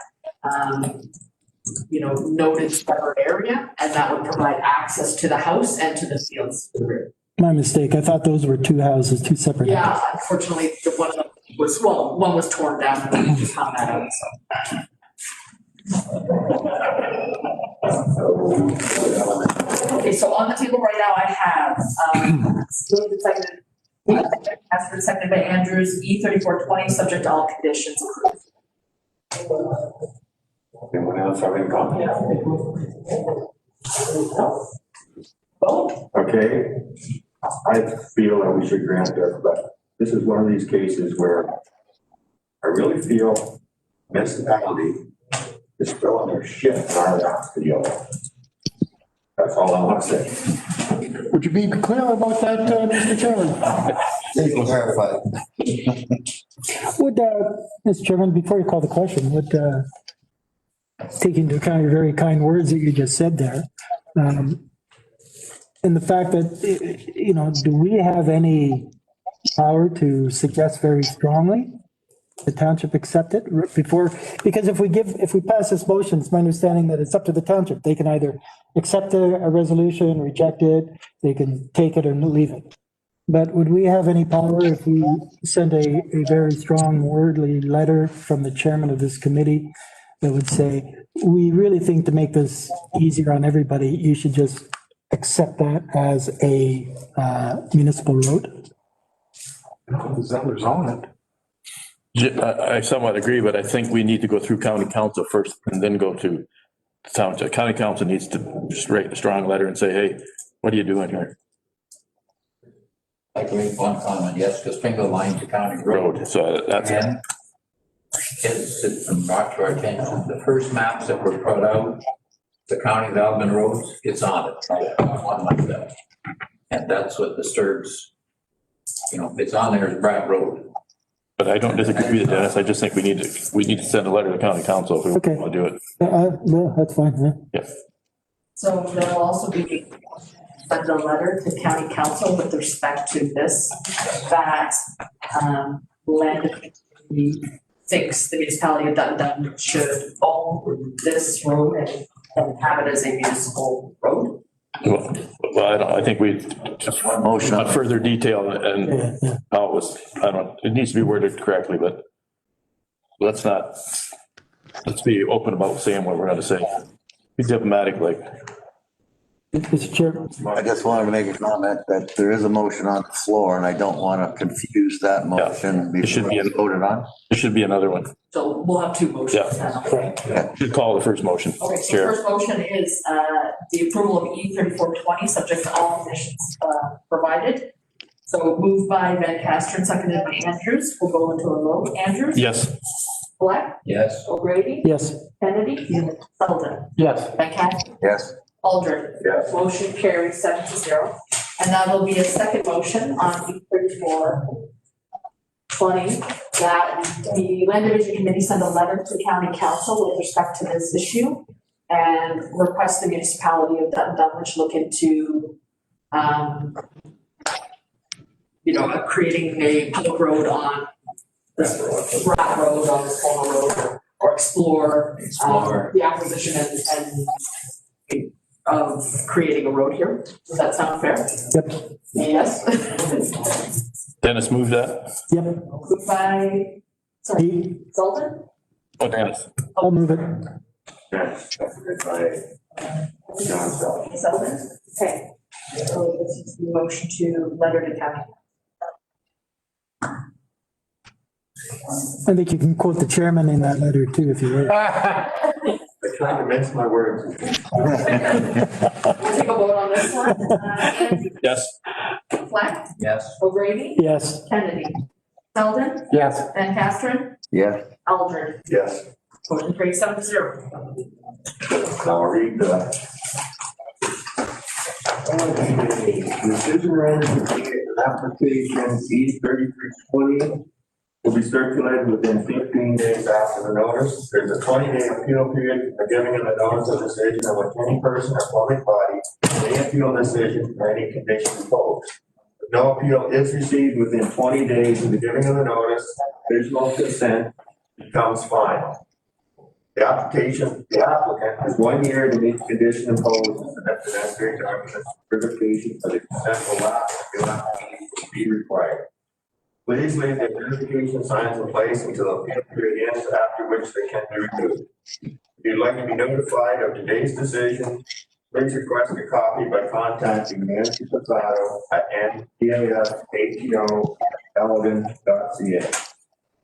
noted separate area, and that would provide access to the house and to the fields to the rear. My mistake. I thought those were two houses, two separate houses. Yeah, unfortunately, one of them one was torn down, and we just found that out, so. Okay, so on the table right now, I have, seconded by Andrews, E3420, subject to all conditions approved. Anyone else have any comments? Okay, I feel that we should grant this, but this is one of these cases where I really feel municipality is throwing their shit in our laps to deal with. That's all I want to say. Would you be clear about that, Mr. Chairman? Clarify. Would, Mr. Chairman, before you call the question, would, take into account your very kind words that you just said there, and the fact that, do we have any power to suggest very strongly the township accept it before, because if we pass this motion, it's my understanding that it's up to the township. They can either accept a resolution, reject it, they can take it or leave it. But would we have any power if we send a very strong wordly letter from the chairman of this committee that would say, we really think to make this easier on everybody, you should just accept that as a municipal road? The Zettlers own it. I somewhat agree, but I think we need to go through county council first and then go to township. County council needs to just write a strong letter and say, hey, what are you doing here? I'd like to make one comment, yes, because finger line to county road. Road, so that's, And it's been brought to our attention, the first maps that were put out, the county development roads, it's on it, one like that. And that's what disturbs, it's on there as Brad Road. but I don't disagree with Dennis. I just think we need to send a letter to county council if we Okay. want to do it. No, that's fine. Yeah. So there'll also be send a letter to county council with respect to this, that, land thinks the municipality of Dundon should own this road and have it as a municipal road. Well, I think we just Motion. want further detail and how it was, it needs to be worded correctly, but let's be open about saying what we're gonna say. Be diplomatic, like. Mr. Chair, I just wanted to make a comment that there is a motion on the floor and I don't want to confuse that motion. It should be voted on. There should be another one. So we'll have two motions then. Yeah. Should call the first motion. Okay, so Chair. first motion is, the approval of E 3420, subject to all conditions, provided. So moved by Van Castren, seconded by Andrews. We'll go into a vote. Andrews? Yes. Black? Yes. O'Grady? yes. Kennedy? Sullivan? Yes. Van Castren? Yes. Aldred? Yes. Motion carries 7-0. And that will be a second motion on E 3420, that the Land Division Committee send a letter to County Council with respect to this issue and request the municipality of Dunwich look into, creating a public road on this Rat Road, on this former road, or explore the acquisition and of creating a road here. Does that sound fair? Yep. Yes. Dennis, move that. Yep. Moved by, sorry, Sullivan? Oh, Dennis. I'll move it. Yes, seconded by John Sullivan. Sullivan? Okay. So this is the motion to letter to county. I think you can quote the chairman in that letter too, if you will. I tried to mince my words. We'll take a vote on this one. Yes. Black? Yes. O'Grady? Yes. Kennedy? Sullivan? Yes. Van Castren? Yes. Aldred? Yes. Motion carries 7-0. Now I'll read the decision rendered to application E 3320 will be circulated within 15 days after the notice. There's a 20-day appeal period for giving of the notice of decision of which any person or public body may appeal decision for any condition imposed. If no appeal is received within 20 days of the giving of the notice, visual consent becomes final. The applicant has 1 year to meet the condition imposed and submit the necessary documents. Verification of the consent will last, the application will be required. Please leave the verification signs in place until the appeal period ends, after which they can be removed. If you'd like to be notified of today's decision, please request a copy by contacting Nancy Pizzato at npasatolden.ca.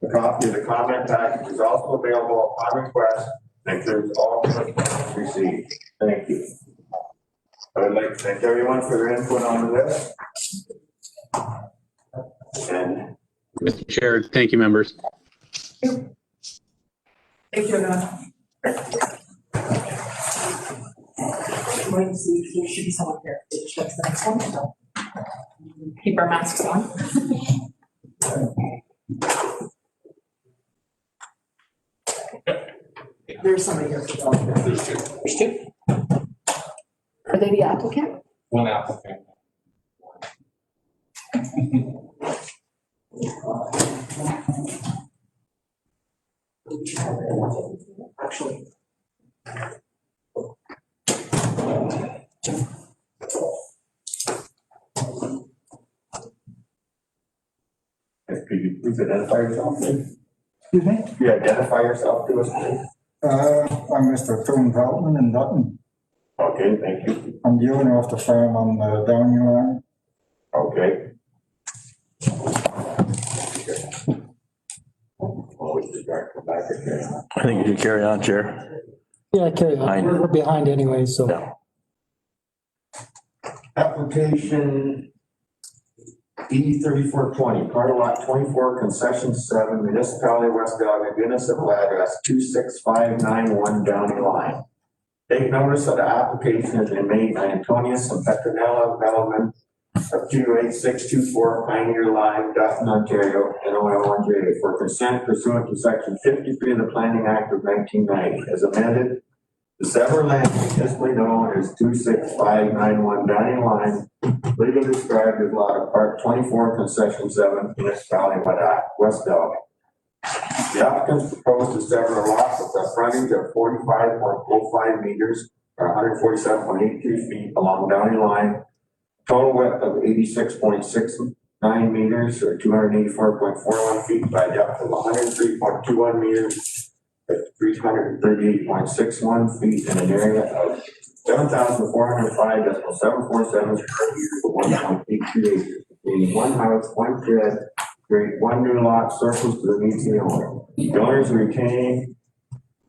A copy of the comment package is also available upon request and includes all correspondence received. Thank you. I would like to thank everyone for their input on this. And Mr. Chair, thank you, members. Thank you, everyone. Wait and see, there should be someone here. That's the next one. So keep our masks on. There's somebody here. There's two. Are they the applicant? One applicant. Actually. could you please identify yourself? Excuse me? Could you identify yourself to us, please? I'm Mr. Tom Veltman in Dutton. Okay, thank you. I'm the owner of the farm on the Downey line. Okay. Always the dark come back again. I think you can carry on, Chair. Yeah, carry on. We're behind anyway, so. Application E 3420, part of lot 24, concession 7, municipality of West Elgin, municipal address 26591 Downey Line. Take notice that the application has been made by Antonius and Petronella Bellman of 28624 Pioneer Line, Dustin, Ontario, NOL1J, for consent pursuant to section 53 of the Planning Act of 1990, as amended. The severed land municipally known as 26591 Downey Line, legally described as lot of part 24, concession 7, municipality of West Elgin. The applicants propose to sever a lot with a frontage of 45.05 meters or 147.82 feet along Downey Line, total width of 86.69 meters or 284.41 feet by depth of 103.21 meters at 338.61 feet in an area of 7,405.747 square meters for 1.82 acres, meaning one house, one shed, create one new lot, surplus to the needs of the owner. The owners retain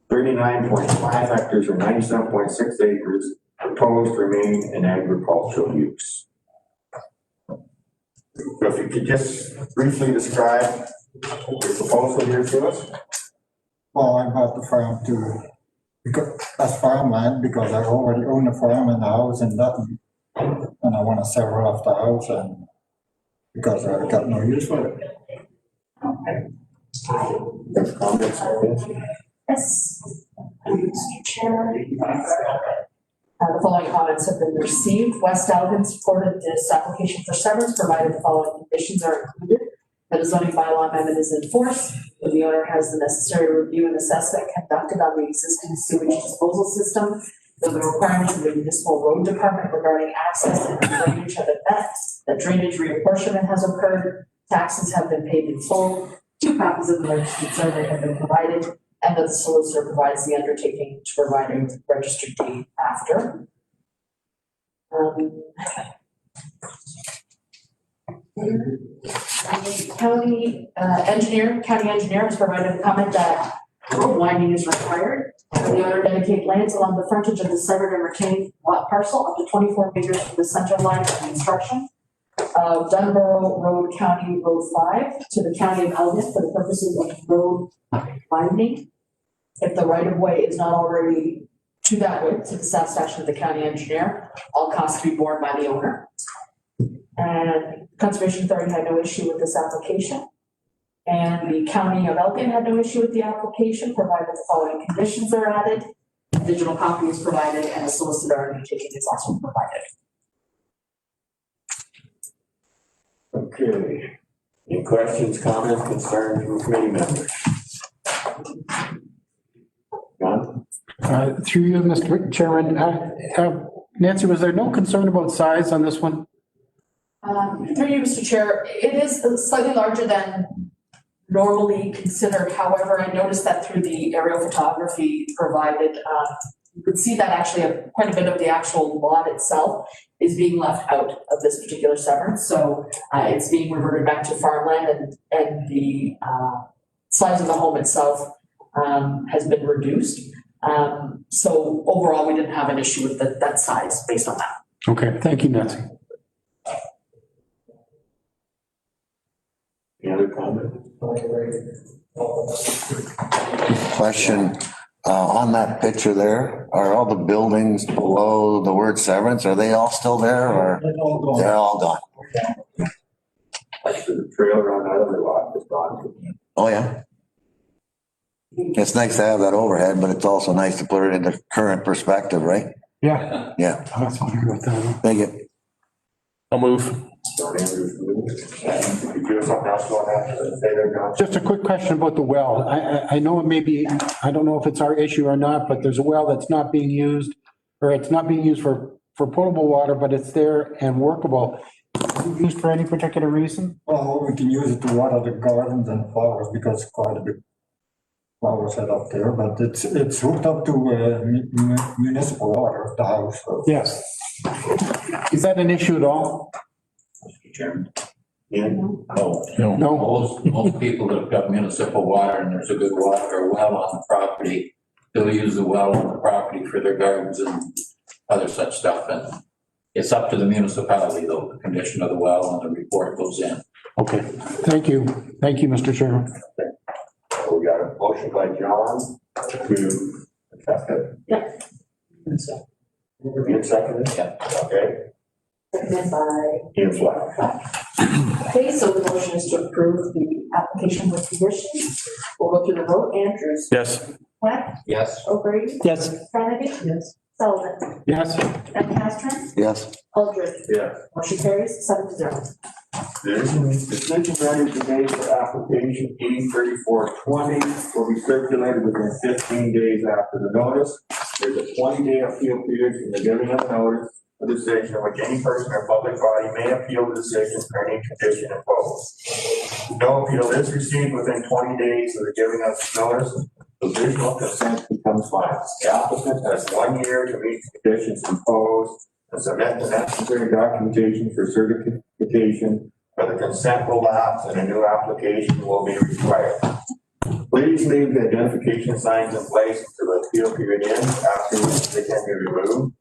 39.5 hectares or 97.6 acres, proposed to remain in agricultural use. So if you could just briefly describe your proposal here to us. Well, I bought the farm too, because that's farmland, because I already own a farm and a house in Dutton. And I want to sever off the house and because I got no use for it. There's comments on this? Yes. Mr. Chair. The following comments have been received. West Elgin supported this application for severance, provided the following conditions are included. That a zoning bylaw amendment is in force, that the owner has the necessary review and assessment conducted on the existing sewage disposal system, that the requirements of the municipal road department regarding access and drainage have been met, that drainage reapportionment has occurred, taxes have been paid in full, 2 copies of the registered survey have been provided, and that the solicitor provides the undertaking to provide a registered deed after. The county engineer has provided a comment that road widening is required. The owner dedicate lands along the frontage of the severed and retained lot parcel up to 24 meters from the center line of construction of Dunborough Road, County Road 5 to the County of Elgin for the purposes of road widening. If the right of way is not already to that width, to the satisfaction of the county engineer, all costs to be borne by the owner. And Conservation Authority had no issue with this application. And the County of Elgin had no issue with the application, provided the following conditions are added. A digital copy is provided and a solicitor undertaking is also provided. Okay. Any questions, comments, concerns from committee members? John? Through you, Mr. Chairman, Nancy, was there no concern about size on this one? Through you, Mr. Chair, it is slightly larger than normally considered. However, I noticed that through the aerial photography provided, you could see that actually quite a bit of the actual lot itself is being left out of this particular severance. So it's being reverted back to farmland and the size of the home itself has been reduced. So overall, we didn't have an issue with that size based on that. Okay, thank you, Nancy. Any other comments? Question, on that picture there, are all the buildings below the word severance, are they all still there or they're all gone? The trailer on that other lot is gone. Oh, yeah. It's nice to have that overhead, but it's also nice to put it into current perspective, right? Yeah. Yeah. That's what I wrote that. Thank you. I'll move. Did you have something else you want to say there, John? Just a quick question about the well. I know it may be, I don't know if it's our issue or not, but there's a well that's not being used, or it's not being used for potable water, but it's there and workable. Is it used for any particular reason? Well, we can use it to water the gardens and flowers because quite a bit flowers head up there, but it's hooked up to municipal water, the house. So. Yes. Is that an issue at all? Mr. Chairman. Yeah. No. Most people that have got municipal water and there's a good water or well on the property, they'll use the well on the property for their gardens and other such stuff. And It's up to the municipality though, the condition of the well and the report goes in. Okay, thank you. Thank you, Mr. Chairman. So we got a motion by John to accept it. Yep. Ian seconded? Yeah. Okay. Seconded by. Ian Flack. Okay, so the motion is to approve the application with conditions. We'll go through the vote. Andrews. Yes. Platt. Yes. O'Grady. Yes. Flanagan. Yes. Sullivan. Yes. Lancaster. Yes. Aldridge. Yeah. Motion carries 7-0. Decision matters today for application E3420 will be circulated within 15 days after the notice. There's a 20-day appeal period from the giving of notice of decision in which any person or public body may appeal the decision for any condition imposed. No appeal is received within 20 days of the giving of notice. Provisional consent becomes final. The applicant has 1 year to meet the conditions imposed and submit the necessary documentation for certification, or the consent will lapse and a new application will be required. Please leave the identification signs in place until the appeal period ends, after which they can be removed.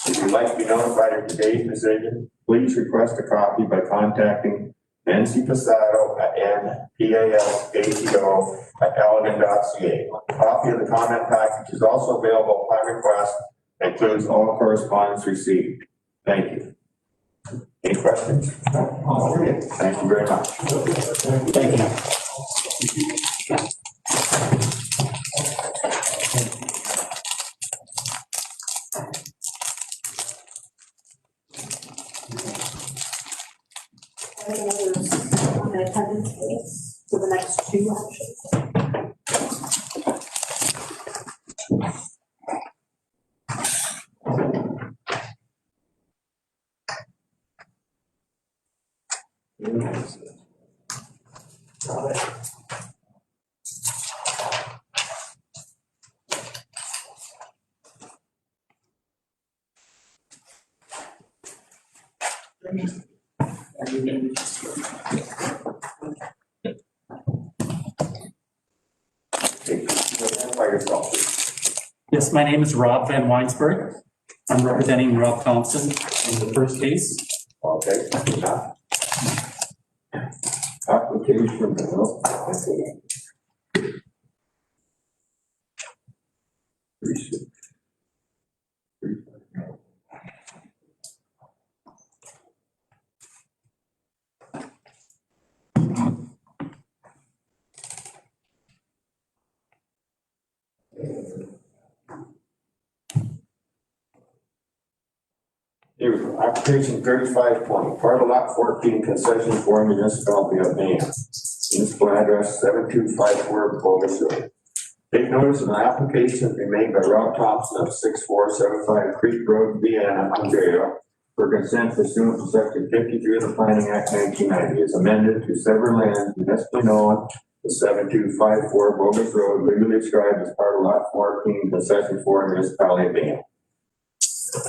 If you'd like to be notified of today's decision, please request a copy by contacting Nancy Passato at npasato@elegant.ca. A copy of the comment package is also available upon request and includes all correspondence received. Thank you. Any questions? Okay. Thank you very much. Thank you. On the attendance list for the next two actions. Yes, my name is Rob Van Weinsberg. I'm representing Rob Thompson in the first case. Okay. Application. Here we go. Application 3520, part of lot 14, concession for municipality of Maine. Municipal address 7254 Bogus Road. Take notice of an application to be made by Rob Thompson of 6475 Creek Road, Vienna, Ontario, for consent pursuant to section 53 of the Planning Act 1990, is amended to sever land municipally known as 7254 Bogus Road, legally described as part of lot 14, concession for municipality of Maine.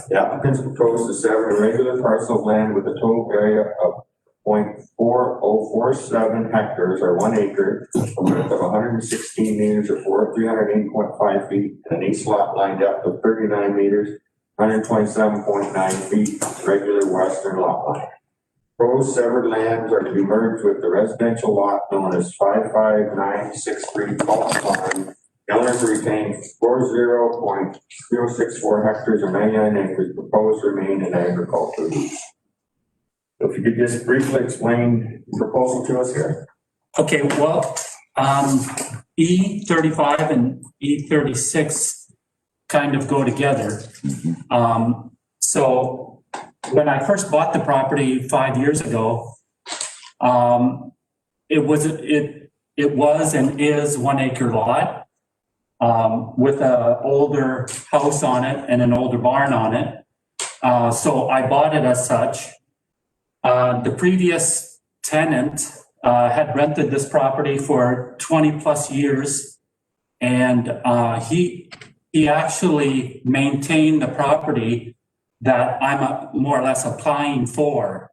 The applicants propose to sever a regular parcel of land with a total area of 0.4047 hectares or 1 acre, a width of 116 meters or 380.5 feet, and an east lot line depth of 39 meters, 127.9 feet, regular western lot line. Proposed severed lands are to be merged with the residential lot known as 55963 Falls Farm. The owners retain 40.064 hectares or 99 acres, proposed to remain in agricultural use. So if you could just briefly explain the proposal to us here. Okay, well, E35 and E36 kind of go together. So when I first bought the property 5 years ago, it was and is 1 acre lot. With an older house on it and an older barn on it. So I bought it as such. The previous tenant had rented this property for 20 plus years. And he actually maintained the property that I'm more or less applying for.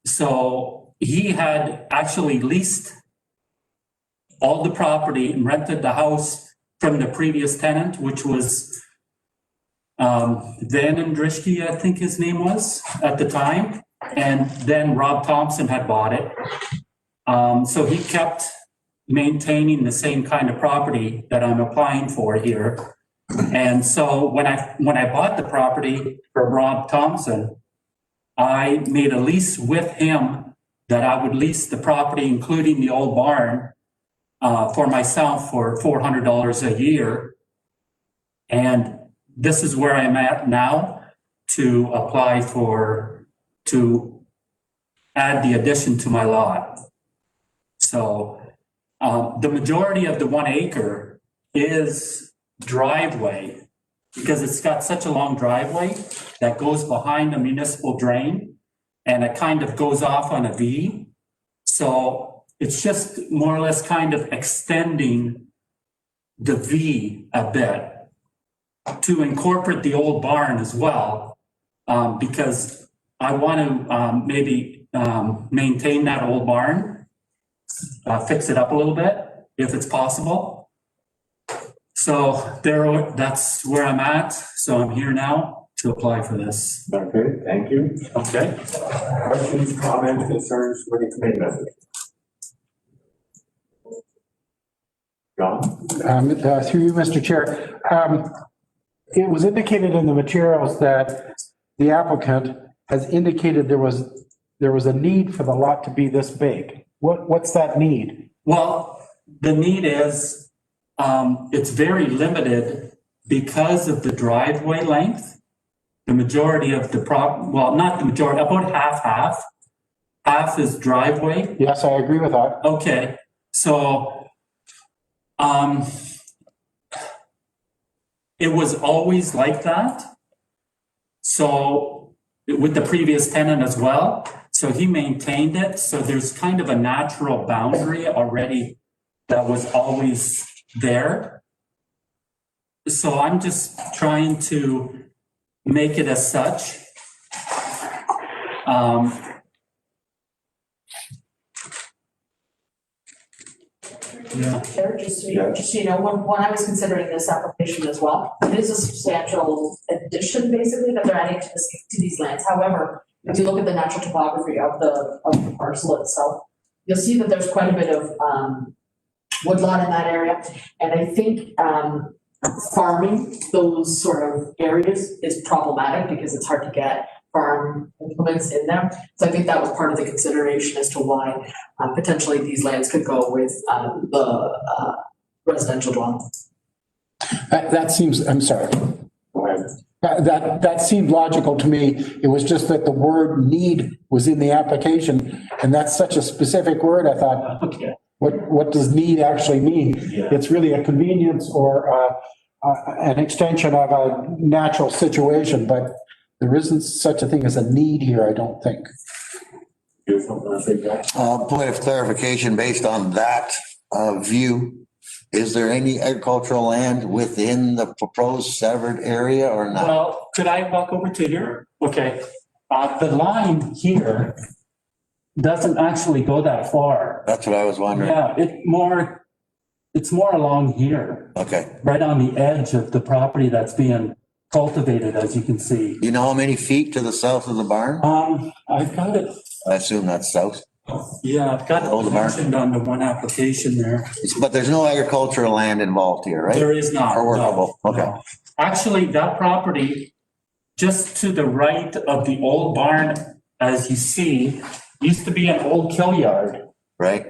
So he had actually leased all the property and rented the house from the previous tenant, which was Van Andrishke, I think his name was at the time, and then Rob Thompson had bought it. So he kept maintaining the same kind of property that I'm applying for here. And so when I bought the property from Rob Thompson, I made a lease with him that I would lease the property, including the old barn, for myself for $400 a year. And this is where I'm at now to apply to add the addition to my lot. So the majority of the 1 acre is driveway, because it's got such a long driveway that goes behind a municipal drain and it kind of goes off on a V. So it's just more or less kind of extending the V a bit to incorporate the old barn as well, because I want to maybe maintain that old barn, fix it up a little bit if it's possible. So that's where I'm at. So I'm here now to apply for this. Okay, thank you. Okay. Questions, comments, concerns for the committee members? John? Through you, Mr. Chair. It was indicated in the materials that the applicant has indicated there was a need for the lot to be this big. What's that need? Well, the need is, it's very limited because of the driveway length. The majority of the well, not the majority, about half. Half is driveway. Yes, I agree with that. Okay, so, it was always like that. So with the previous tenant as well. So he maintained it. So there's kind of a natural boundary already that was always there. So I'm just trying to make it as such. Yeah. Chair, just so you know, when I was considering this application as well, it is a substantial addition basically that they're adding to these lands. However, if you look at the natural topography of the parcel itself, you'll see that there's quite a bit of woodlot in that area. And I think farming those sort of areas is problematic because it's hard to get farm implements in them. So I think that was part of the consideration as to why potentially these lands could go with the residential dwelling. That seems, I'm sorry. Go ahead. That seemed logical to me. It was just that the word need was in the application, and that's such a specific word. I thought, okay, what does need actually mean? Yeah. It's really a convenience or an extension of a natural situation, but there isn't such a thing as a need here, I don't think. You have something to say, Jack? Point of clarification based on that view. Is there any agricultural land within the proposed severed area or not? well, could I walk over to here? Okay, the line here doesn't actually go that far. That's what I was wondering. Yeah, it's more along here, Okay. right on the edge of the property that's being cultivated, as you can see. You know how many feet to the south of the barn? I've got it, I assume that's south. yeah, I've got Oh, the it barn. mentioned on the one application there. But there's no agricultural land involved here, right? There is not. Or workable, no, okay. no. Actually, that property, just to the right of the old barn, as you see, used to be an old kill yard. Right?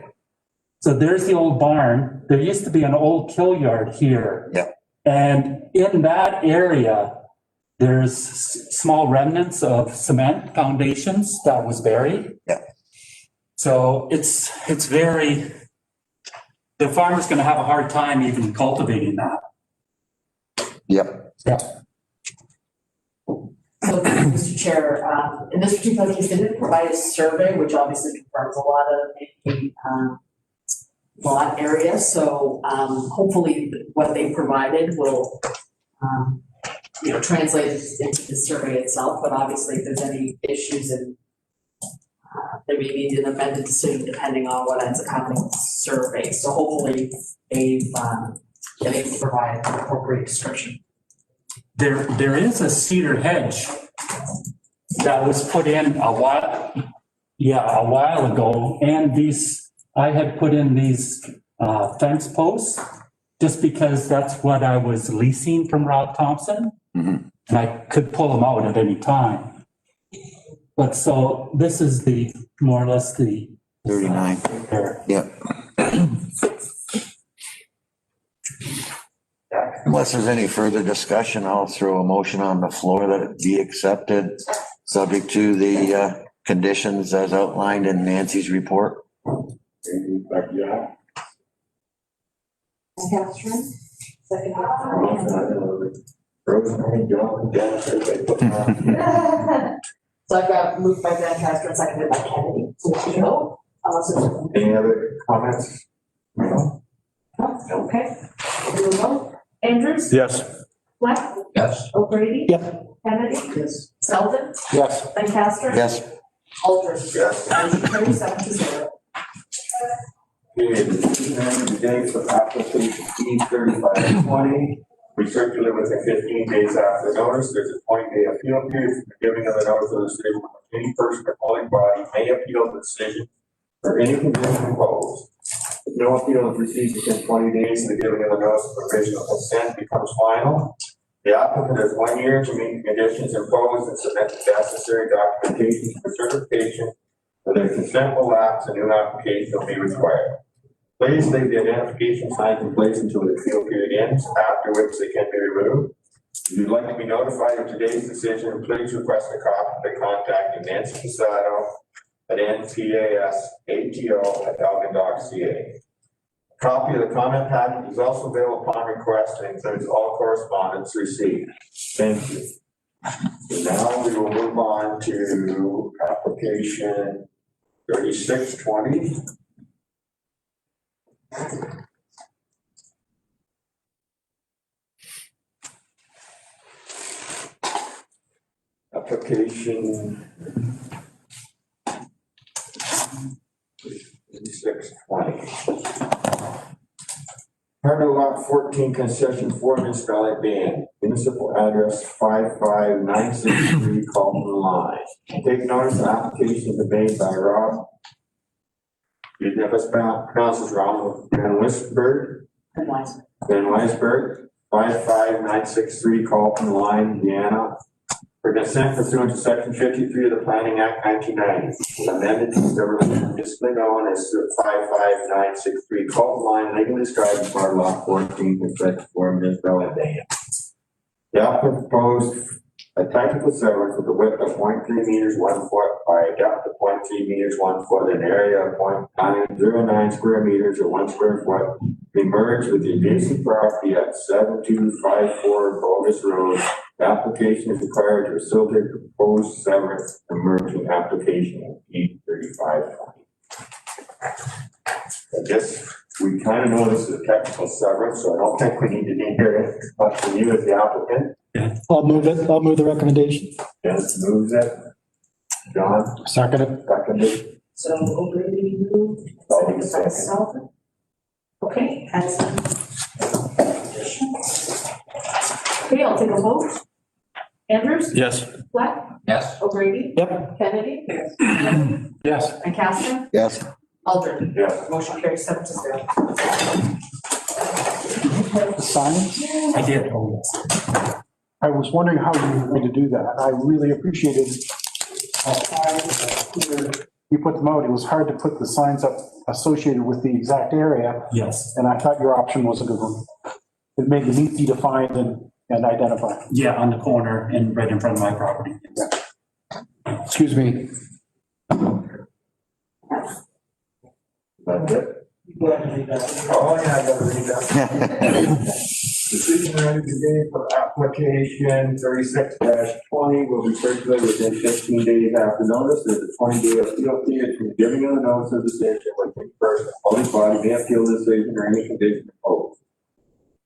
So there's the old barn. There used to be an old kill yard here. Yeah. And in that area, there's small remnants of cement foundations that was buried. Yeah. So it's very, the farmer's gonna have a hard time even cultivating that. Yep. Yeah. So, Mr. Chair, in this particular case, they didn't provide a survey, which obviously confirms a lot of the lot area. So hopefully what they provided will, translate into the survey itself. But obviously, if there's any issues, and there may be an amended decision depending on what ends up happening with the survey. So hopefully they've been able to provide an appropriate description. there is a cedar hedge that was put in a while ago, and I had put in these fence posts just because that's what I was leasing from Rob Thompson. Mhm. And I could pull them out at any time. But so this is more or less the 39. there. Yep. Unless there's any further discussion, I'll throw a motion on the floor that it be accepted, subject to the conditions as outlined in Nancy's report. Yeah. Catherine, second. Rosemary, John, Dennis, everybody put them on. So I've got moved by Van Castro and seconded by Kennedy. So we should go. Unless there's. Any other comments? No? Okay. We will go. Andrews? Yes. Black? Yes. O'Grady? Yep. Kennedy? Yes. Selden? Yes. Van Castro? Yes. Aldridge? Yes. Motion carries 7-0. Okay, the date for application E3520, we circulate within 15 days after notice. There's a 20-day appeal period for giving of the notice of the decision. Any person or public body may appeal the decision or any condition imposed. If no appeal is received within 20 days, the giving of the notice of provisional consent becomes final. The applicant has 1 year to meet the conditions imposed and submit the necessary documentation for certification. For their consent will lapse, a new application will be required. Please leave the identification signs in place until the appeal period ends, after which they can be removed. If you'd like to be notified of today's decision, please request a copy by contacting Nancy Casado at npasato@elgin.ca. A copy of the comment package is also available upon request and includes all correspondence received. Thank you. So now we will move on to application 3620. Application 3620. Part of lot 14, concession 4, Miss Valley Band, municipal address 55963 Colton Line. Take notice, the application is made by Rob. You never pronounce this wrong. Van Weisberg, 55963 Colton Line, Indiana. For consent pursuant to section 53 of the Planning Act 1990, amended to several municipally known as 55963 Colton Line, legally described as part of lot 14, concession 4, municipal Band. The applicant proposed a technical severance with a width of 0.3 meters 1 foot by a depth of 0.3 meters 1 foot, an area of 0.909 square meters or 1 square foot, be merged with the adjacent property at 7254 Bogus Road. The application is required to facilitate the proposed severance and merging application of E3520. I guess we kind of know this is a technical severance, so I don't think we need to hear it much from you as the applicant. I'll move it. I'll move the recommendation. Dennis moves it. John? Seconded. Seconded. So O'Grady moved, seconded by Selden. Okay, as okay, I'll take a vote. Andrews? Yes. Black? Yes. O'Grady? Yep. Kennedy? Yes. And Castro? Yes. Aldridge? Yes. Motion carries 7-0. The signs? I did. I was wondering how you were going to do that. I really appreciated how you put them out. It was hard to put the signs up associated with the exact area, Yes. and I thought your option was a good one. It made them easy to find and identify. Yeah, on the corner and right in front of my property. Excuse me. That's it. Oh, yeah, I gotta read that. Decision ready today for application 36-20 will be circulated within 15 days after notice. There's a 20-day appeal period from giving of the notice of decision when the person, public body may appeal the decision or any condition imposed.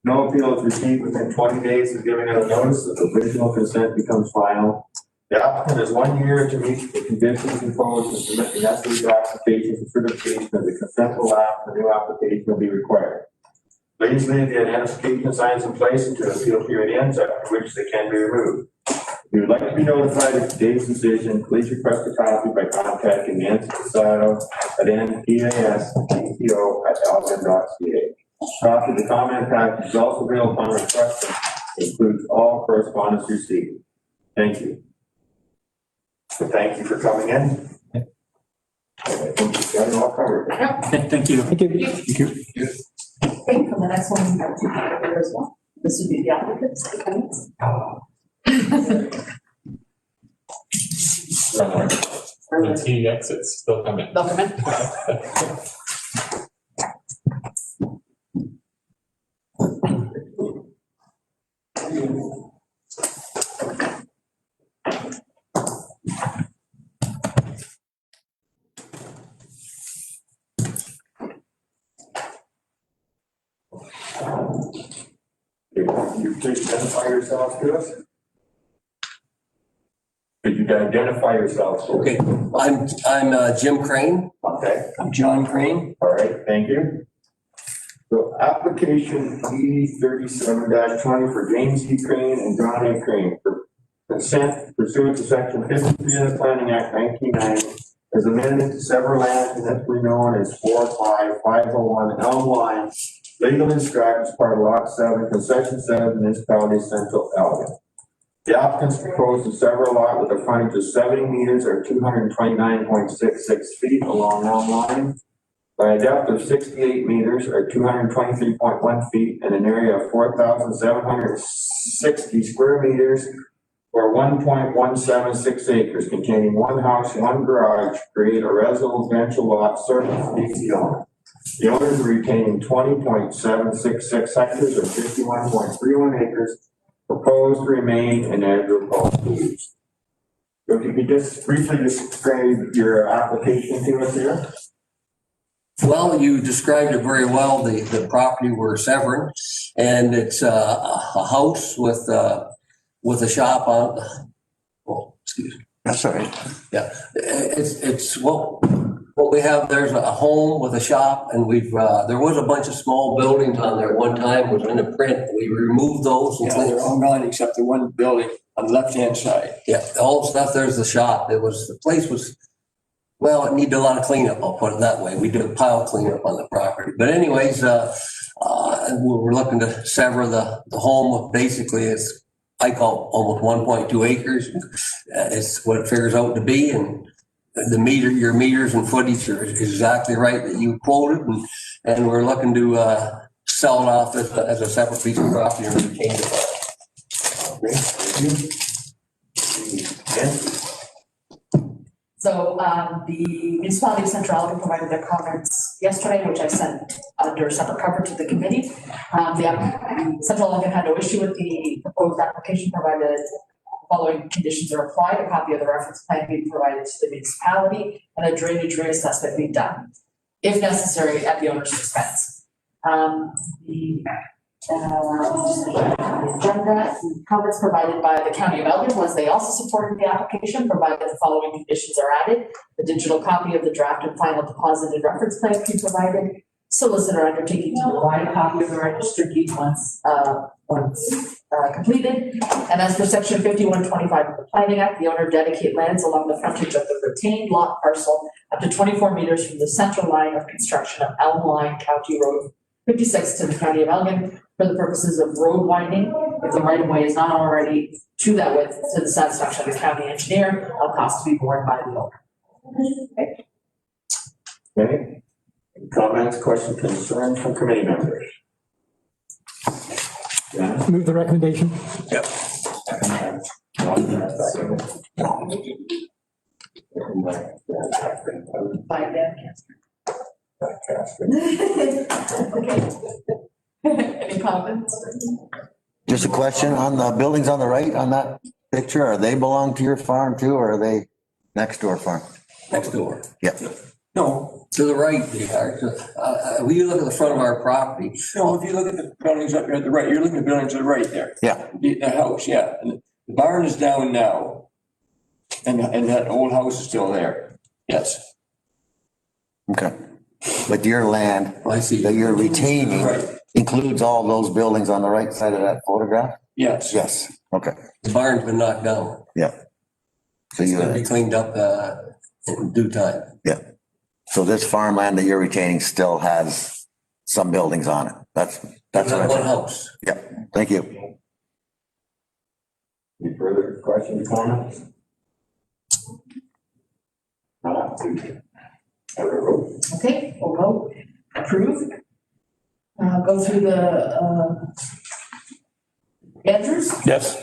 No appeal is received within 20 days of giving of the notice. The provisional consent becomes final. The applicant has 1 year to meet the conditions imposed and submit the necessary documentation for certification of the consent will lapse. The new application will be required. Please leave the identification signs in place until the appeal period ends, after which they can be removed. If you would like to be notified of today's decision, please request a copy by contacting Nancy Casado at npas@alvin.ca. Copy of the comment package is also available upon request. It includes all correspondence received. Thank you. So thank you for coming in. I think you've got it all covered. Thank you. Thank you. Thank you. Okay, for the next one, we have two people here as well. This would be the applicant's comments. The team exits, they'll come in. They'll come in. You please identify yourselves to us? Could you identify yourselves? Okay, I'm Jim Crane. Okay. I'm John Crane. All right, thank you. So application E37-20 for James E. Crane and John A. Crane for consent pursuant to section 53 of the Planning Act 1990 as amended to several lands municipally known as 45501 Elm Line, legal inscribed as part of Lot 7, Concession 7, Municipality Central Elgin. The applicants proposed a several lot with a frontage of 70 meters or 229.66 feet along Elm Line, by a depth of 68 meters or 223.1 feet and an area of 4,760 square meters or 1.176 acres containing one house, one garage, create a residential lot surface to the owner. The owners are retaining 20.766 hectares or 51.31 acres proposed to remain in agricultural use. So if you could just briefly describe your application to us here. Well, you described it very well. The property we're severing, and it's a house with a shop on. Oh, excuse me. That's all right. Yeah, it's what we have. There's a home with a shop, and there was a bunch of small buildings on there at one time. It was in the print. We removed those. Yeah, they're all gone except the one building on the left-hand side. Yeah, all the stuff. There's the shop. The place was. Well, it needed a lot of cleanup, I'll put it that way. We did a pile cleanup on the property. But anyways, we're looking to sever the home. Basically, I call almost 1.2 acres. It's what it figures out to be. And your meters and footage are exactly right that you quoted. And we're looking to sell it off as a separate piece of property and retain it. So the municipality of Central Elgin provided their comments yesterday, which I sent under separate cover to the committee. Central Elgin had no issue with the proposed application, provided the following conditions are applied: a copy of the reference plan being provided to the municipality and a drainage reassessment being done, if necessary, at the owner's expense. Agenda comments provided by the County of Elgin was they also supported the application, provided the following conditions are added: the digital copy of the draft and final deposited reference plan be provided, solicitor undertaking to provide a copy of the registered deed once completed, and as for section 5125 of the Planning Act, the owner dedicate lands along the frontage of the retained lot parcel up to 24 meters from the central line of construction of Elm Line County Road 56 to the County of Elgin for the purposes of road widening. If the right of way is not already to that width to the satisfaction of the county engineer, all costs to be borne by the owner. Okay. Comments, questions, concerns from committee members? Yeah. Move the recommendation. Yep. By Dan Any comments? Just a question on the buildings on the right on that picture. Are they belong to your farm too, or are they next door farm? Next door. Yep. No, to the right they are. When you look at the front of our property. No, if you look at the buildings up here at the right, you're looking at the buildings to the right there. Yeah. The house, yeah. And the barn is down now. And that old house is still there. Yes. Okay. But your land I see. that you're retaining Right. includes all those buildings on the right side of that photograph? Yes, Yes, okay, the barn's been knocked down. yeah. So It's you, gonna be cleaned up, in due time. yeah. So this farmland that you're retaining still has some buildings on it. That's what I One think. house. Yeah, thank you. Any further questions, comments? Okay, we'll vote, approve. Go through the, Andrews, Yes.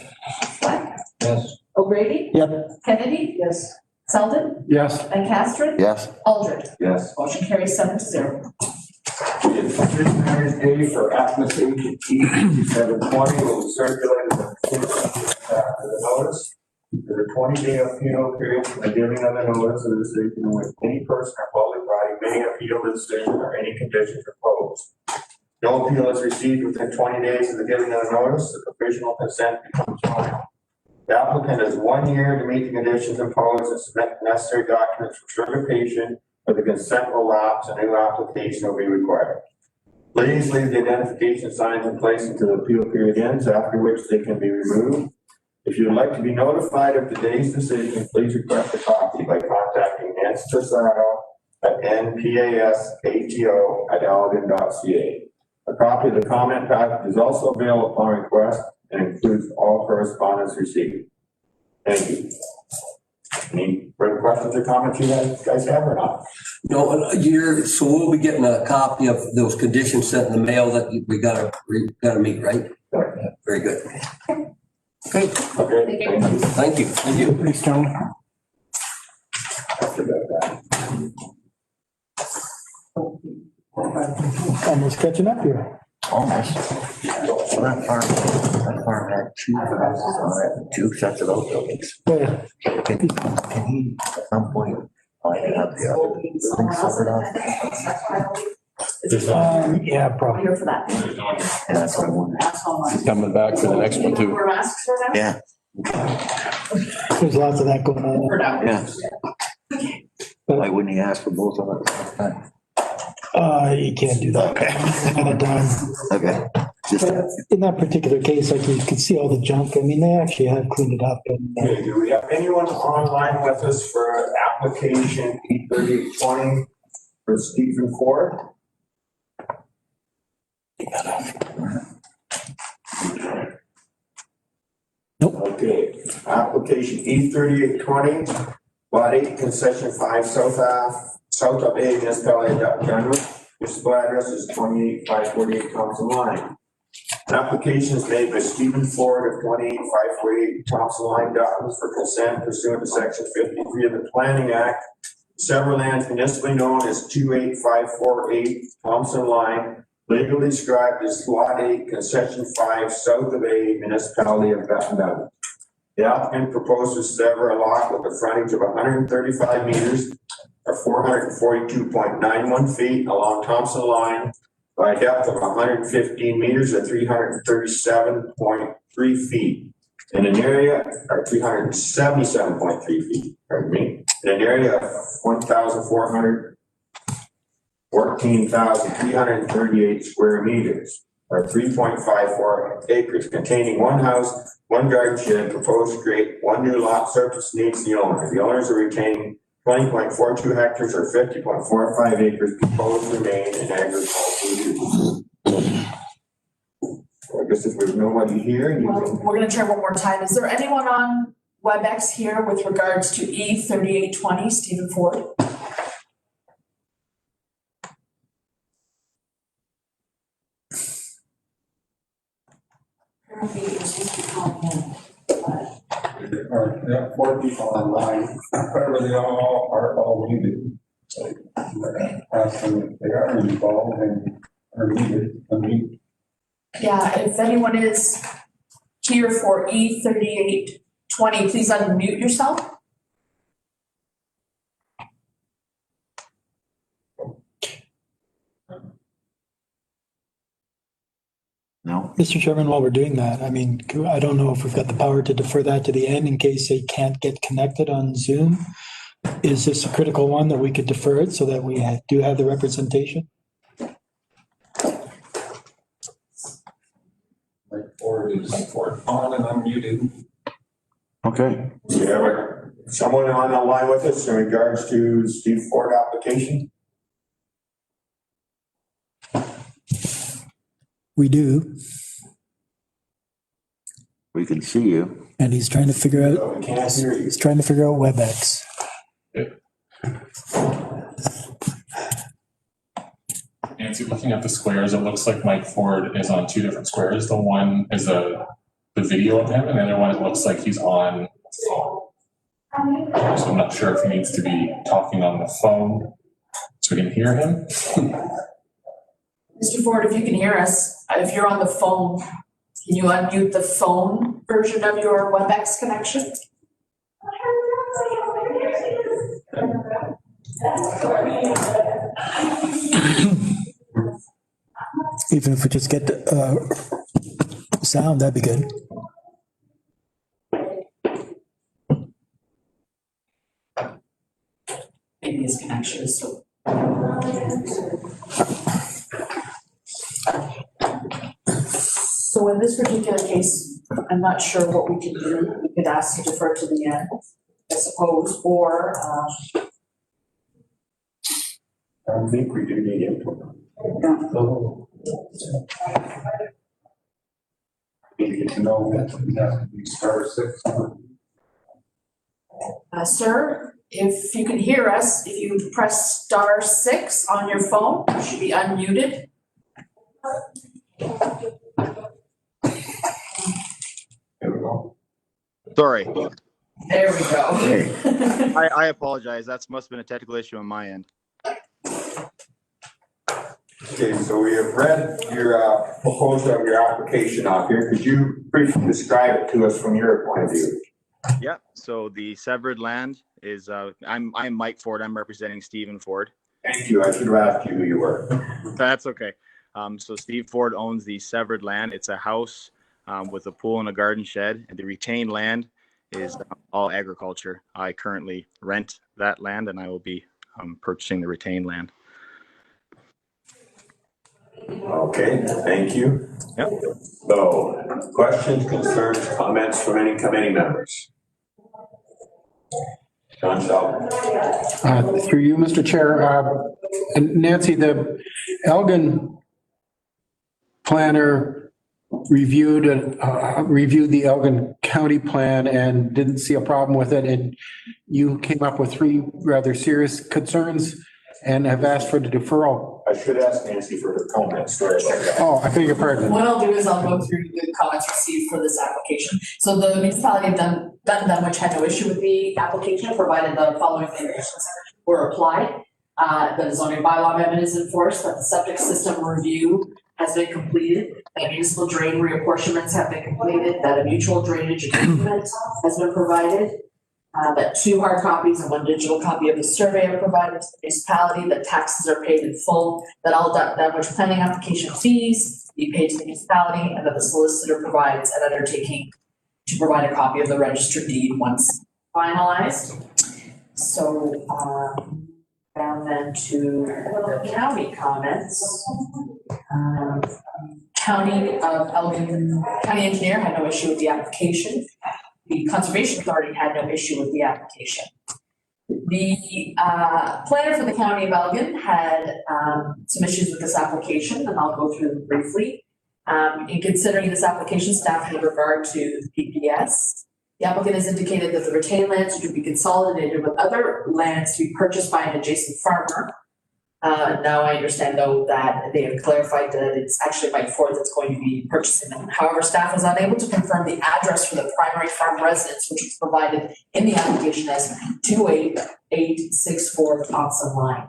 Black, Yes. O'Grady, Yep. Kennedy, Yes. Selden, Yes. Van Castren, Yes, Aldred. Yes. Motion carries 7-0. Day for application E720 will be circulated after the notice. There's a 20-day appeal period from the giving of the notice of the decision in which any person or public body may appeal the decision or any conditions imposed. No appeal is received within 20 days of the giving of the notice, the provisional consent becomes final. The applicant has 1 year to meet the conditions imposed and submit necessary documents for certification, or the consent will lapse, a new application will be required. Please leave the identification signs in place until the appeal period ends, after which they can be removed. If you would like to be notified of today's decision, please request a copy by contacting Nancy Tosado at npasato@elgin.ca. A copy of the comment package is also available upon request and includes all correspondence received. Thank you. Any further questions or comments you guys have or not? No, so we'll be getting a copy of those conditions sent in the mail that we gotta meet, right? Very good. Okay. Okay, thank you. Thank you. Thanks, Tony. Almost catching up here. almost. So that farm had two houses on it, two sets of those buildings. Yeah. Can he at some point find out the other buildings separate off? Yeah, probably. Here for that. Yeah, that's what I wondered. Coming back for the next one too. Wear masks for now? Yeah, There's lots of that going on. For now. yeah. Why wouldn't he ask for both of them at the same time? You can't do that. At a time. Okay. Just, In that particular case, like you could see all the junk. I mean, they actually have cleaned it up and. Okay, do we have anyone online with us for application E3820 for Stephen Ford? Nope. Okay, application E3820, lot 8, concession 5, south of A, municipality of Dunwood. Municipal address is 28548 Thompson Line. An application is made by Stephen Ford of 28548 Thompson Line, Dutton, for consent pursuant to section 53 of the Planning Act. Several lands municipally known as 28548 Thompson Line, legally described as Lot 8, Concession 5, south of A, municipality of Dutton. The applicant proposes to sever a lot with a frontage of 135 meters or 442.91 feet along Thompson Line by a depth of 115 meters or 337.3 feet in an area, or 377.3 feet, pardon me, in an area of 14,338 square meters, or 3.54 acres, containing one house, one garden shed, proposed to create one new lot. Surface needs the owner. The owners are retaining 20.42 hectares or 50.45 acres, proposed to remain in agricultural use. I guess if there's nobody here, you Well, can. we're gonna try one more time. Is there anyone on WebEx here with regards to E3820, Stephen Ford? Yeah, 4 people online, whatever they are all needed. Ask them if they are involved and are needed. I mean, Yeah, if anyone is here for E3820, please unmute yourself. no, Mr. Chairman, while we're doing that, I mean, I don't know if we've got the power to defer that to the end in case they can't get connected on Zoom. Is this a critical one that we could defer it so that we do have the representation? Ford and Mike Ford. On and unmuted. Okay. Do you have someone on the line with us in regards to Steve Ford application? We do, We can see you. and he's trying to figure out, We can't hear you. he's trying to figure out WebEx. Nancy, looking at the squares, it looks like Mike Ford is on two different squares. The one is the video of him, and the other one, it looks like he's on phone. So I'm not sure if he needs to be talking on the phone so we can hear him. Mr. Ford, if you can hear us, if you're on the phone, can you unmute the phone version of your WebEx connection? Even if we just get sound, that'd be good. Maybe his connection is so. So in this particular case, I'm not sure what we can do. We could ask to defer to the end, I suppose, or I think we do need input. Need to know that we start at 6. Sir, if you can hear us, if you press *6 on your phone, you should be unmuted. There we go. Sorry. There we go. Hey. I apologize. That must have been a technical issue on my end. Okay, so we have read your proposal of your application out here. Could you briefly describe it to us from your point of view? Yeah. So the severed land is I'm Mike Ford. I'm representing Stephen Ford. Thank you. I should have asked you who you were. That's okay. So Steve Ford owns the severed land. It's a house with a pool and a garden shed, and the retained land is all agriculture. I currently rent that land, and I will be purchasing the retained land. Okay, thank you. Yep. So, questions, concerns, comments from any committee members? John Sheldon. Through you, Mr. Chair, and Nancy, the Elgin planner reviewed the Elgin County plan and didn't see a problem with it, and you came up with 3 rather serious concerns and have asked for the deferral. I should ask Nancy for her comments. Sorry about that. Oh, I beg your pardon. What I'll do is I'll go through the comments received for this application. So the municipality of Dunwich had no issue with the application, provided the following conditions were applied. That the zoning bylaw amendment is enforced, that the septic system review has been completed, that municipal drain reapportionments have been completed, that a mutual drainage agreement has been provided, that 2 hard copies and 1 digital copy of the survey are provided to the municipality, that taxes are paid in full, that all Dunwich planning application fees be paid to the municipality, and that the solicitor provides an undertaking to provide a copy of the registered deed once finalized. So, down then to the county comments. County of Elgin, county engineer had no issue with the application. The Conservation Authority had no issue with the application. The planner for the County of Elgin had some issues with this application, and I'll go through them briefly. In considering this application, staff in regard to the PPS, the applicant has indicated that the retained lands are to be consolidated with other lands to be purchased by an adjacent farmer. Now I understand though that they have clarified that it's actually Mike Ford that's going to be purchasing them. However, staff was unable to confirm the address for the primary farm residence, which was provided in the application as 28864 Thompson Line.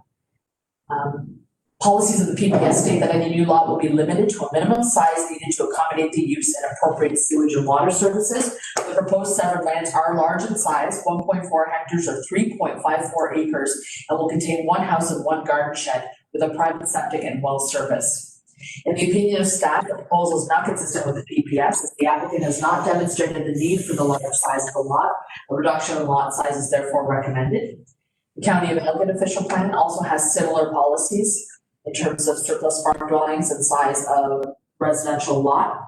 Policies of the PPS state that any new lot will be limited to a minimum size needed to accommodate the use and appropriate sewage and water services. The proposed severed lands are large in size, 1.4 hectares or 3.54 acres, and will contain 1 house and 1 garden shed with a private septic and well service. In the opinion of staff, the proposal is not consistent with the PPS, as the applicant has not demonstrated the need for the larger size of the lot. A reduction in lot size is therefore recommended. The County of Elgin official plan also has similar policies in terms of surplus farm dwellings and size of residential lot.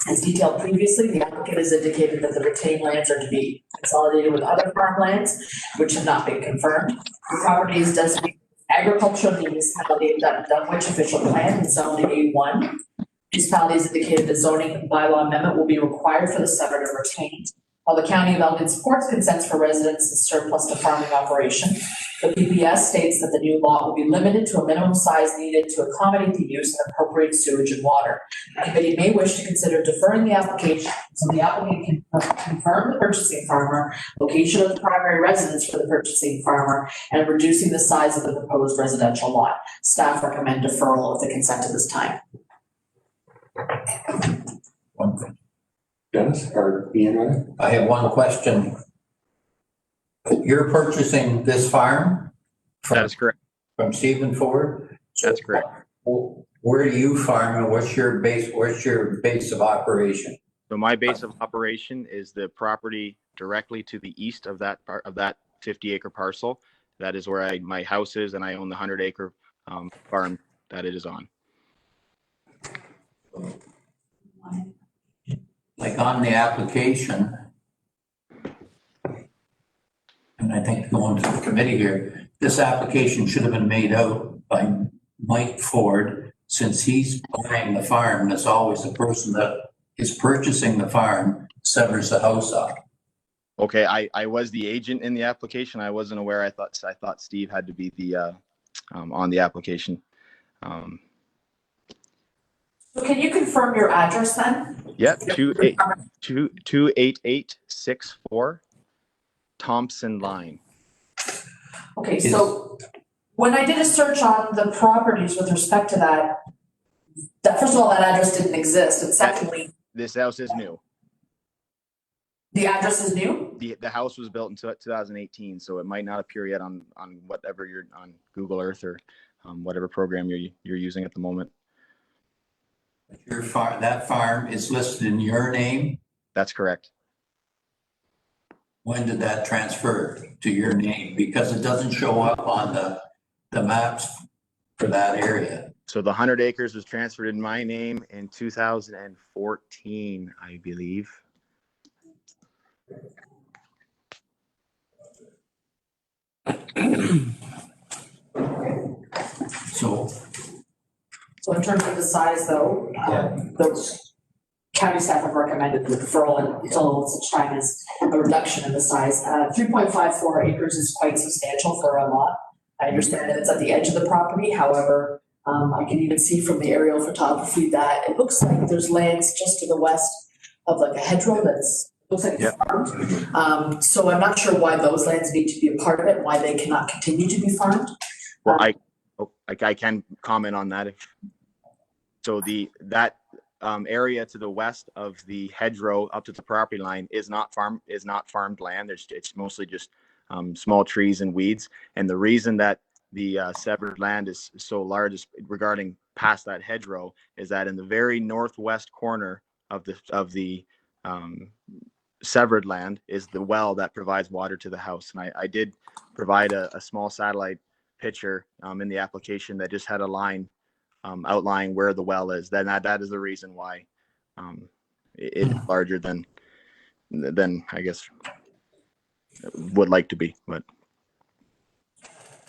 As detailed previously, the applicant has indicated that the retained lands are to be consolidated with other farmlands, which have not been confirmed. The property is designated agricultural municipality of Dunwich official plan and zoned A1. Municipality has indicated the zoning bylaw amendment will be required for the severed and retained. While the County of Elgin supports consents for residents and surplus to farming operation, the PPS states that the new lot will be limited to a minimum size needed to accommodate the use and appropriate sewage and water. The committee may wish to consider deferring the application so the applicant can confirm the purchasing farmer, location of the primary residence for the purchasing farmer, and reducing the size of the proposed residential lot. Staff recommend deferral of the consent at this time. One thing. Dennis or Ian? I have one question. You're purchasing this farm? That is correct. From Stephen Ford? That's correct. Where do you farm and what's your base of operation? So my base of operation is the property directly to the east of that 50-acre parcel. That is where my house is, and I own the 100-acre farm that it is on. Like on the application, and I think going to the committee here, this application should have been made out by Mike Ford, since he's buying the farm. That's always the person that is purchasing the farm severs the house off. Okay, I was the agent in the application. I wasn't aware. I thought Steve had to be the on the application. So can you confirm your address then? Yep, 28864 Thompson Line. Okay, so when I did a search on the properties with respect to that first of all, that address didn't exist, and secondly, This house is new. the address is new? The house was built in 2018, so it might not appear yet on whatever you're on Google Earth or whatever program you're using at the moment. That farm is listed in your name? That's correct. When did that transfer to your name? Because it doesn't show up on the maps for that area. So the 100 acres was transferred in my name in 2014, I believe. So in terms of the size though, the county staff have recommended the deferral until such time as a reduction in the size. 3.54 acres is quite substantial for a lot. I understand that it's at the edge of the property. However, I can even see from the aerial photography that it looks like there's lands just to the west of like a hedgerow that's looks like it's farmed. So I'm not sure why those lands need to be a part of it, why they cannot continue to be farmed. Well, I can comment on that. So that area to the west of the hedgerow up to the property line is not farmed land. It's mostly just small trees and weeds. And the reason that the severed land is so large regarding past that hedgerow is that in the very northwest corner of the severed land is the well that provides water to the house. And I did provide a small satellite picture in the application that just had a line outlining where the well is. Then that is the reason why it is larger than I guess would like to be. But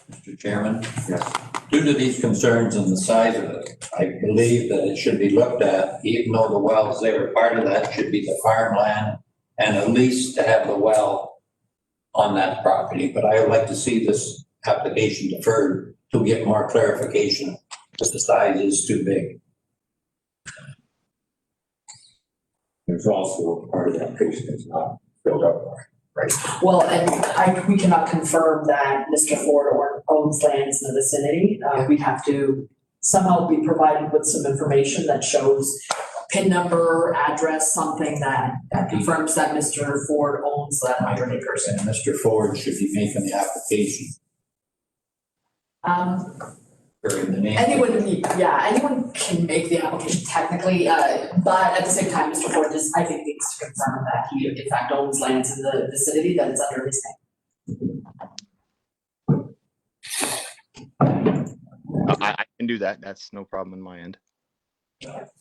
Mr. Chairman? Yes. Due to these concerns and the size of it, I believe that it should be looked at, even though the wells there, part of that should be the farmland, and at least to have the well on that property. But I would like to see this application deferred to get more clarification, because the size is too big. There's also part of the application that's not filled up, right? Well, and we cannot confirm that Mr. Ford owns lands in the vicinity. We'd have to somehow be provided with some information that shows PIN number, address, something that confirms that Mr. Ford owns that 100 acres. And Mr. Ford should be making the application. Anyone can make the application technically, but at the same time, Mr. Ford I think needs to confirm that he in fact owns lands in the vicinity that it's under his name. I can do that. That's no problem on my end.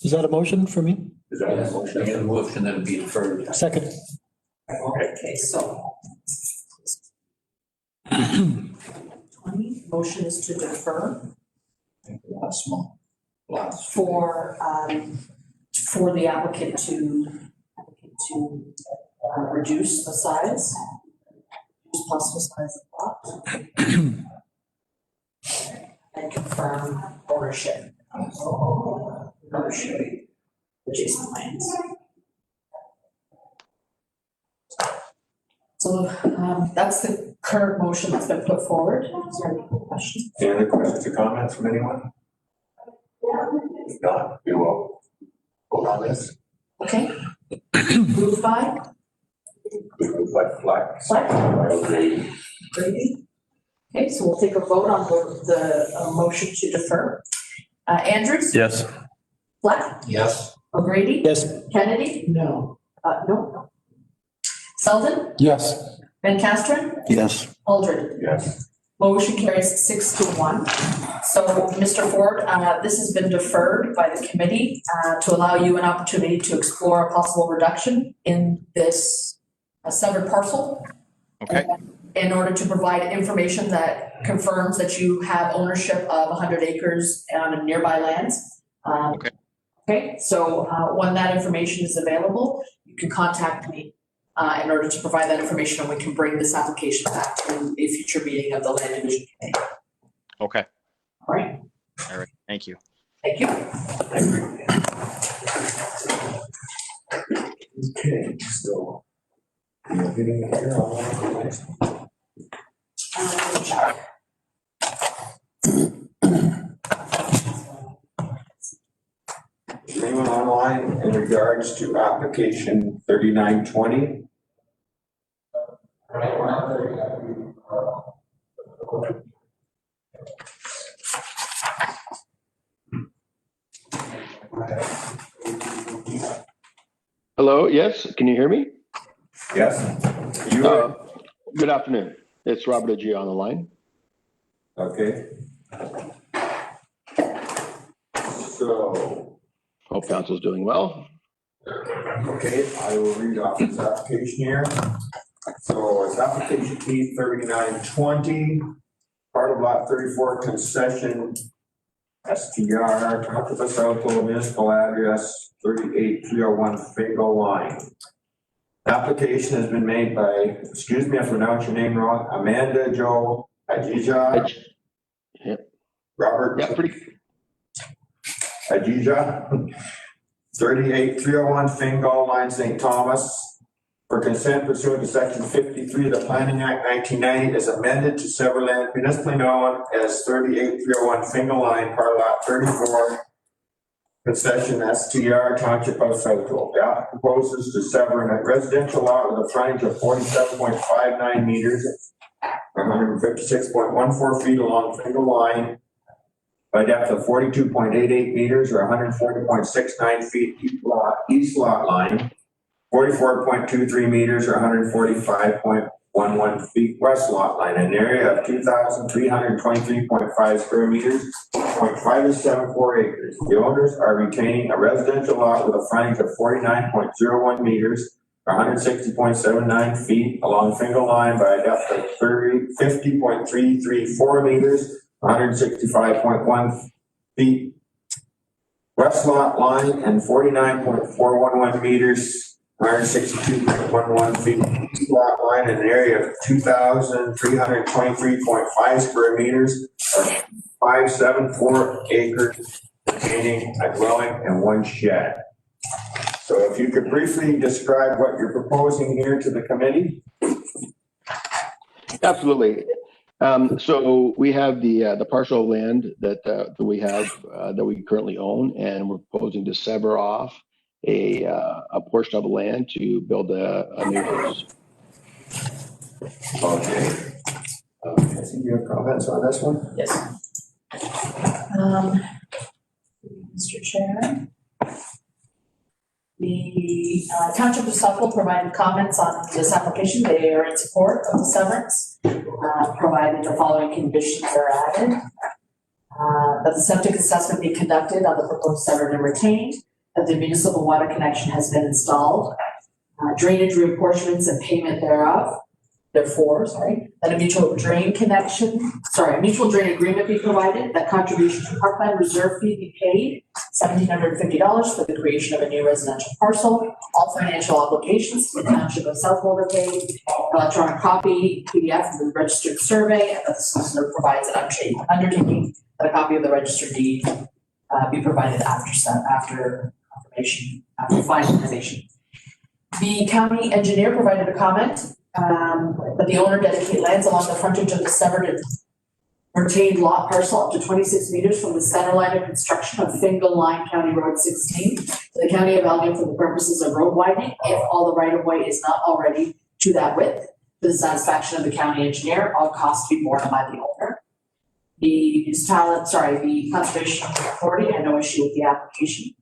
Is that a motion for me? Is that a Yes, motion? I get a motion that it be deferred. Second. Okay, so. 20, motion is to defer Last small. Last. for the applicant to reduce the size, reduce possible size of lot. And confirm ownership. Adjacent lands. So that's the current motion that's been put forward. Is there any questions? Any other questions or comments from anyone? If not, we will vote on this. Okay. Moved by? Moved by Flex. Flex. Grady. Grady. Okay, so we'll take a vote on the motion to defer. Andrews? Yes. Fleck? Yes. O'Grady? Yes. Kennedy? No. No. Selden? Yes. Van Castren? Yes. Aldred? Yes. Motion carries 6-1. So, Mr. Ford, this has been deferred by the committee to allow you an opportunity to explore a possible reduction in this severed parcel. Okay. In order to provide information that confirms that you have ownership of 100 acres on nearby lands. Okay. Okay, so when that information is available, you can contact me in order to provide that information, and we can bring this application back to a future meeting of the Land Division Committee. Okay. All right. All right. Thank you. Thank you. Okay, so. You're getting it here, I'll go next. Is anyone online in regards to application 3920? Hello, yes, can you hear me? Yes. You are, Good afternoon. It's Robert Agee on the line. okay. So, Hope council's doing well. okay, I will read off this application here. So it's application P 3920, part of lot 34 concession, STR, Township of Southwold, municipal address 38301 Fingal Line. Application has been made by, excuse me if I pronounce your name wrong, Amanda Jo Ajija. Yep. Robert. Yeah, pretty. Ajija, 38301 Fingal Line, St. Thomas. For consent pursuant to section 53 of the Planning Act 1990 is amended to sever land municipally known as 38301 Fingal Line, part of lot 34. Concession STR, Township of Southwold. The applicant proposes to sever a residential lot with a frontage of 47.59 meters, 156.14 feet along Fingal Line, by depth of 42.88 meters or 140.69 feet east lot line, 44.23 meters or 145.11 feet west lot line, an area of 2,323.5 square meters, 0.574 acres. The owners are retaining a residential lot with a frontage of 49.01 meters, 160.79 feet along Fingal Line by a depth of 50.334 meters, 165.1 feet west lot line, and 49.411 meters, 162.11 feet east lot line, in an area of 2,323.5 square meters, or 574 acres, containing a dwelling and one shed. So if you could briefly describe what you're proposing here to the committee? Absolutely. So we have the parcel of land that we have that we currently own, and we're proposing to sever off a portion of land to build a new house. Okay. I think you have comments on this one? Yes. Mr. Chair. The Township of Southwold provided comments on this application. They are in support of the severance, provided the following conditions are added. That the septic assessment be conducted on the proposed severed and retained, that the municipal water connection has been installed, drainage reapportionments and payment thereof, therefore, that a mutual drain agreement be provided, that contribution to parkland reserve fee be paid, $1,750 for the creation of a new residential parcel, all financial obligations to the township of South Boulder paid, electronic copy, PDF of the registered survey, and that the solicitor provides an undertaking that a copy of the registered deed be provided after confirmation, after finalization. The county engineer provided a comment that the owner dedicate lands along the frontage of the severed and retained lot parcel up to 26 meters from the center line of construction of Fingal Line County Road 16 to the county of Elgin for the purposes of road widening, if all the right of way is not already to that width. For the satisfaction of the county engineer, all costs be borne by the owner. The Conservation Authority had no issue with the application.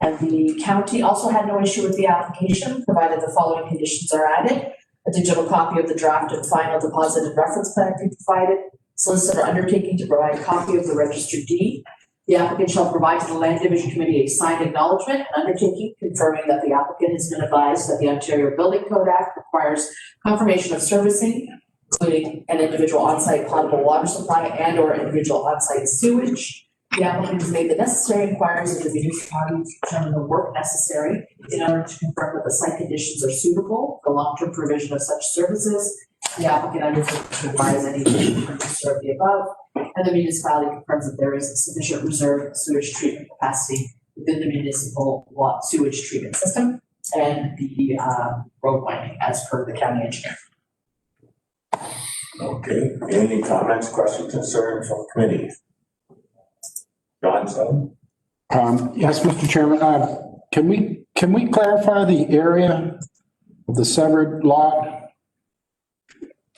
And the county also had no issue with the application, provided the following conditions are added. A digital copy of the draft and final deposit and reference plan be provided. Solicitor undertaking to provide a copy of the registered deed. The applicant shall provide to the Land Division Committee a signed acknowledgement and undertaking confirming that the applicant has been advised that the Ontario Building Code Act requires confirmation of servicing, including an individual on-site potable water supply and or individual on-site sewage. The applicant has made the necessary inquiries of the municipality to determine the work necessary in order to confirm that the site conditions are suitable for long-term provision of such services. The applicant undertakes to advise any purchaser of the above, and the municipality confirms that there is a sufficient reserve sewage treatment capacity within the municipal sewage treatment system and the road winding as per the county engineer. Okay, any comments, questions, concerns from committee? John, Yes, Mr. Chairman, can we clarify the area of the severed lot?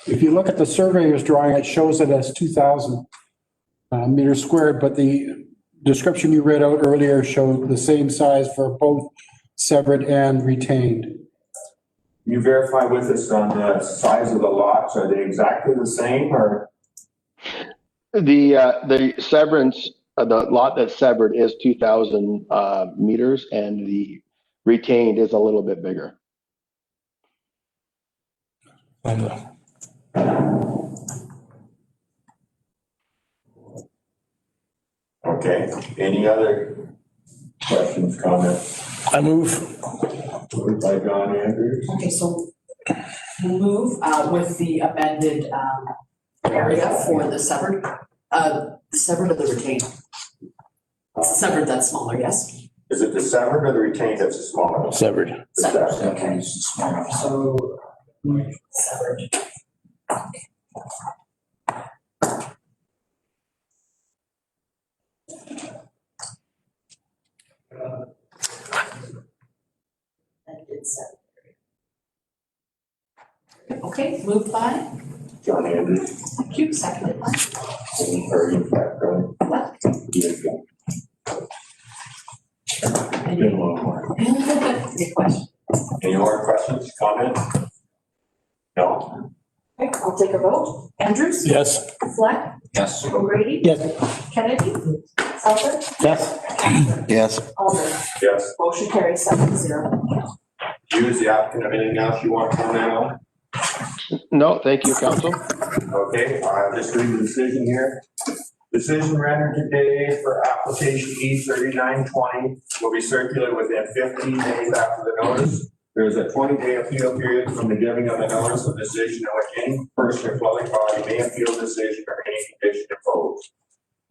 If you look at the surveyor's drawing, it shows it as 2,000 meters squared, but the description you read out earlier showed the same size for both severed and retained. you verify with us on the size of the lots, are they exactly the same or? The severance, the lot that's severed is 2,000 meters, and the retained is a little bit bigger. Okay, any other questions, comments? I move. Moved by John Andrews. Okay, so we'll move with the amended area for the severed or the retained. Severed, that's smaller, yes? Is it the severed or the retained that's the smaller one? Severed. Severed, Okay. so severed. Okay, moved by John Andrews. Thank you, seconded by what? Good question. Any more questions, comments? No? Okay, I'll take a vote. Andrews? Yes. Fleck? Yes. O'Grady? Yes. Kennedy? Southern? Yes. Yes. Alder? Yes. Motion carries 7-0. You as the applicant have anything else you want to comment on? No, thank you, council. Okay, I'll just read the decision here. Decision rendered today for application E3920 will be circulated within 15 days after the notice. There is a 20-day appeal period from the giving of the notice of decision in which any person or public body may appeal the decision or any condition imposed.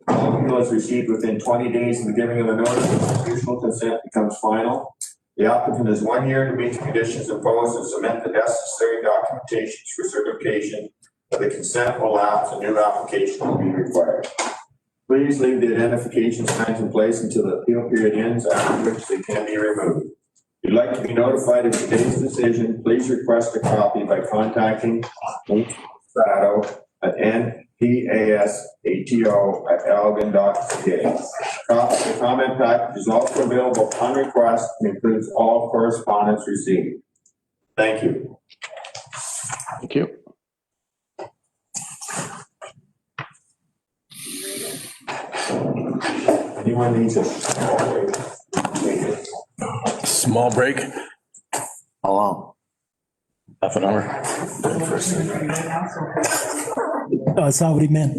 All appeal is received within 20 days of the giving of the notice, constitutional consent becomes final. The applicant has 1 year to meet the conditions imposed and submit the necessary documentations for certification that the consent will lapse and new application will be required. Please leave the identification signs in place until the appeal period ends, after which they can be removed. If you'd like to be notified of today's decision, please request a copy by contacting Strato at npasato@elgin.ca. The comment package is also available upon request and includes all correspondence received. Thank you. Thank you. Anyone needs a Small break, How long? half an hour. That's not what he meant.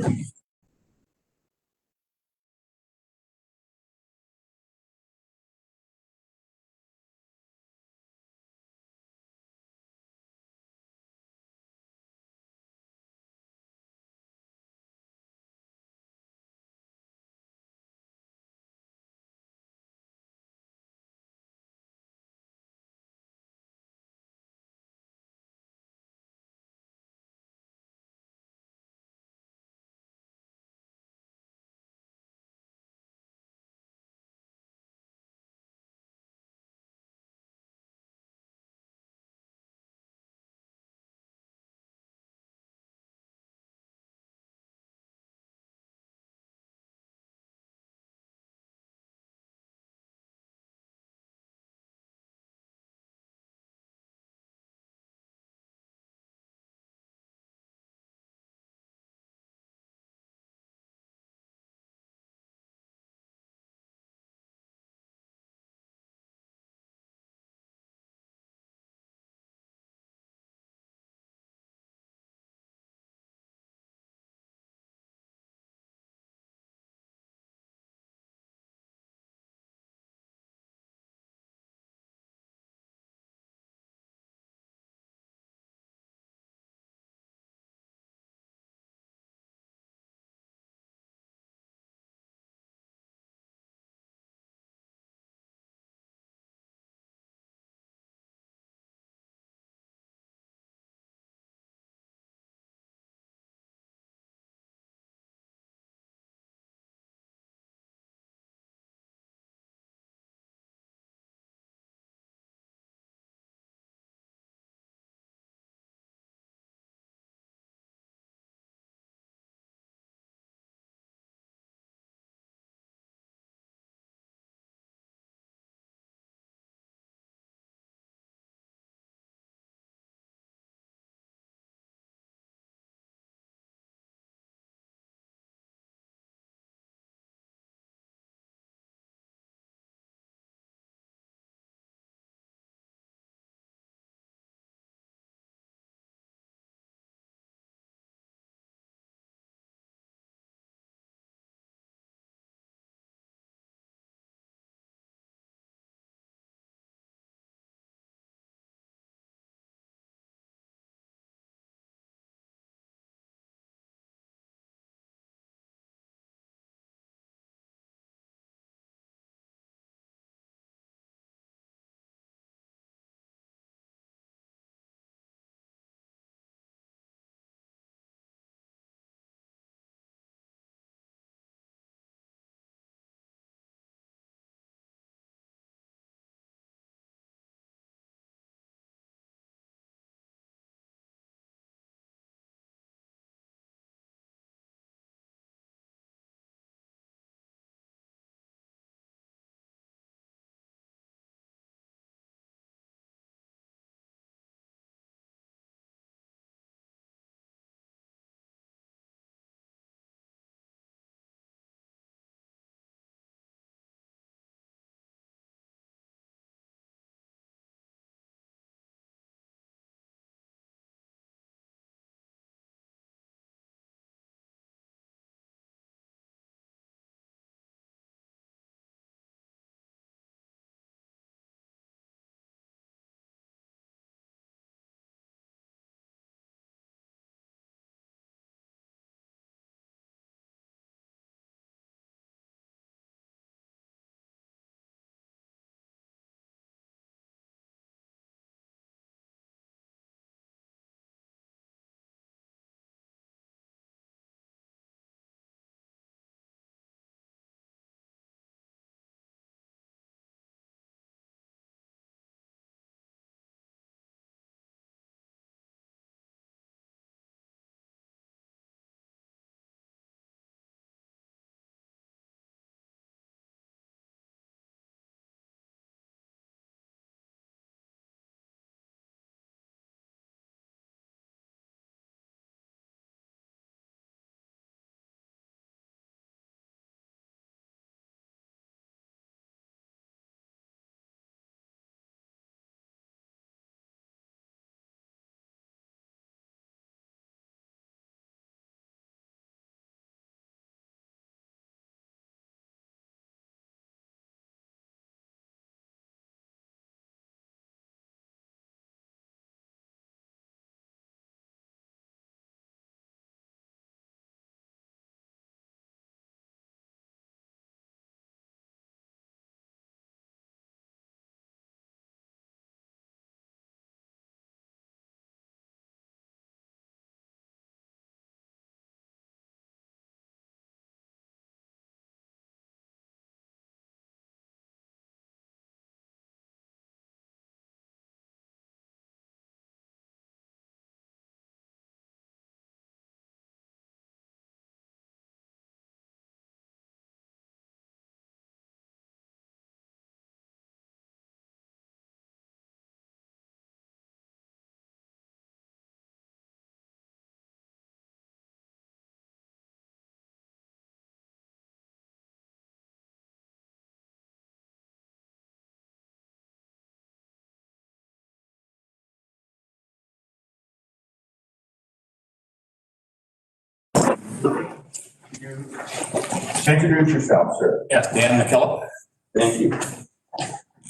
Introduce yourself, sir. Yes, Dan McKillop. Thank you.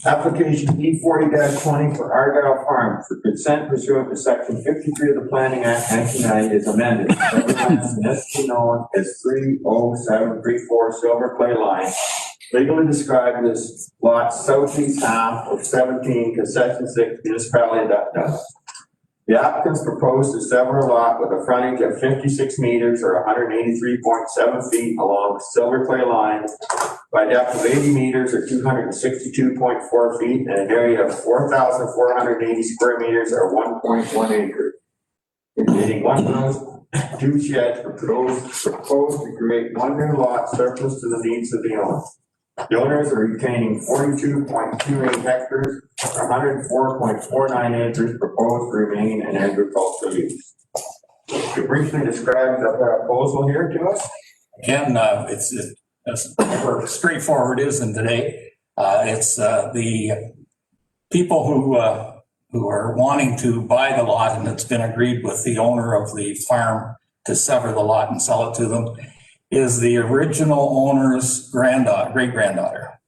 Application E40-20 for Argyle Farm for consent pursuant to section 53 of the Planning Act 1990 is amended. Necessarily known as 30734 Silver Clay Line, legally described as lot southeast half of 17 concession 6 municipality of Dutton. The applicants propose to sever a lot with a frontage of 56 meters or 183.7 feet along Silver Clay Line by depth of 80 meters or 262.4 feet and an area of 4,480 square meters or 1.1 acres. Containing one house, 2 sheds proposed to create one new lot surplus to the needs of the owner. The owners are retaining 42.28 hectares, 104.49 acres proposed to remain in agricultural use. To briefly describe the proposal here to us. Again, it's as straightforward isn't today. It's the people who are wanting to buy the lot, and it's been agreed with the owner of the farm to sever the lot and sell it to them, is the original owner's great-granddaughter.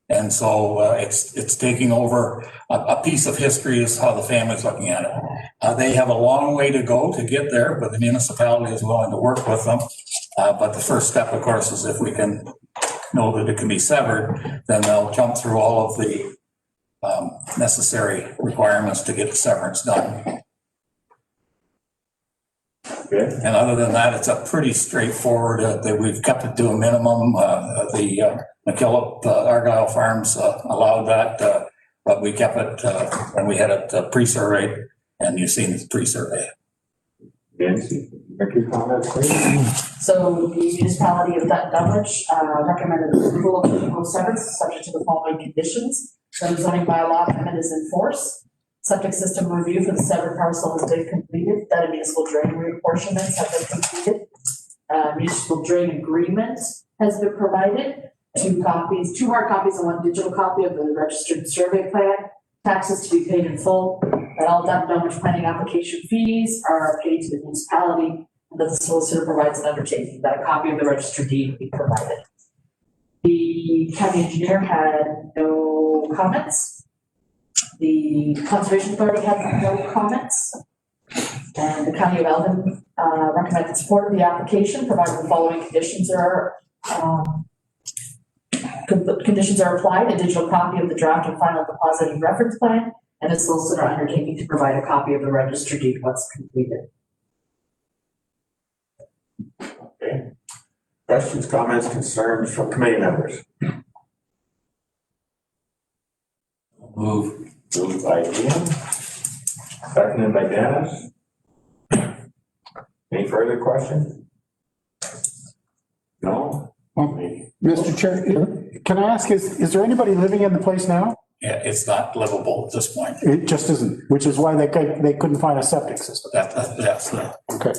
And so it's taking over a piece of history is how the family's looking at it. They have a long way to go to get there, but the municipality is willing to work with them. But the first step, of course, is if we can know that it can be severed, then they'll jump through all of the necessary requirements to get the severance done. Okay. And other than that, it's a pretty straightforward, that we've kept it to a minimum. The McKillop Argyle Farms allowed that, but we kept it when we had it pre-surveyed, and you've seen the pre-survey. Nancy, make your comments, please. So the municipality of Dunwich recommended approval of the proposed severance subject to the following conditions. The zoning bylaw amendment is in force. Septic system review for the severed parcel has been completed. That municipal drain reapportionments have been completed. Municipal drain agreement has been provided. 2 hard copies and 1 digital copy of the registered survey plan. Taxes to be paid in full. That all Dunwich planning application fees are paid to the municipality. And that the solicitor provides an undertaking that a copy of the registered deed be provided. The county engineer had no comments. The Conservation Authority had no comments. And the County of Elgin recommended support of the application, provided the following conditions are applied: a digital copy of the draft and final deposit and reference plan, and a solicitor undertaking to provide a copy of the registered deed once completed. Okay. Questions, comments, concerns from committee members? Move. Moved by Ian, seconded by Dennis. Any further questions? No? Mr. Chair, can I ask, is there anybody living in the place now? Yeah, it's not livable at this point. It just isn't, which is why they couldn't find a septic system. Yes. Okay.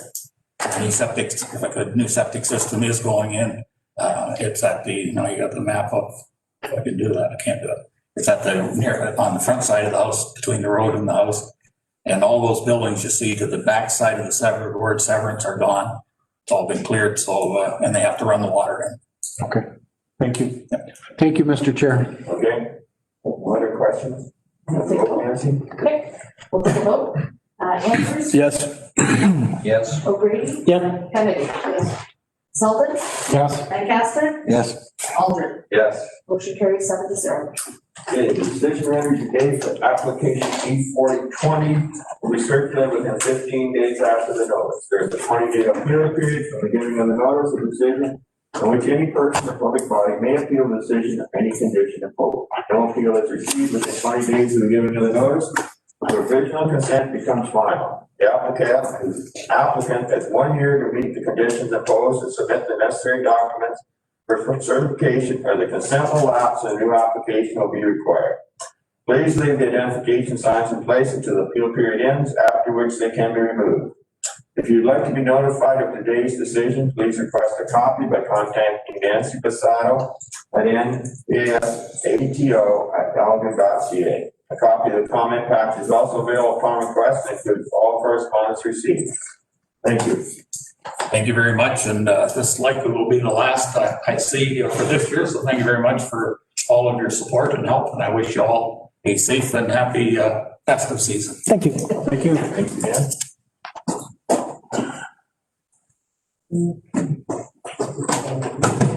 If a new septic system is going in, it's at the, you got the map of, if I can do that, I can't do it. It's at on the front side of the house, between the road and the house. And all those buildings you see to the back side of the word severance are gone. It's all been cleared, so, and they have to run the water in. Okay, thank you. Thank you, Mr. Chair. Okay. What other questions? Nancy? Okay, we'll take a vote. Andrews? Yes. Yes. O'Grady? Yep. Kennedy? Yes. Sullivan? Yes. Lancaster? Yes. Aldrin? Yes. Motion carries 7-0. Okay, the decision rendered today for application E4020 will be circulated within 15 days after the notice. There is a 20-day appeal period from the giving of the notice of decision in which any person or public body may appeal the decision of any condition imposed. No appeal is received within 20 days of the giving of the notice. The provisional consent becomes final. The applicant has 1 year to meet the conditions imposed and submit the necessary documents for certification, or the consent will lapse and a new application will be required. Please leave the identification signs in place until the appeal period ends, after which they can be removed. If you'd like to be notified of today's decision, please request a copy by contacting Nancy Passato at nasato@elgin.ca. A copy of the comment package is also available upon request and includes all correspondence received. Thank you. Thank you very much, and this likely will be the last I see for this year, so thank you very much for all of your support and help, and I wish you all a safe and happy festive season. Thank you. Thank you. Thank you, Dan.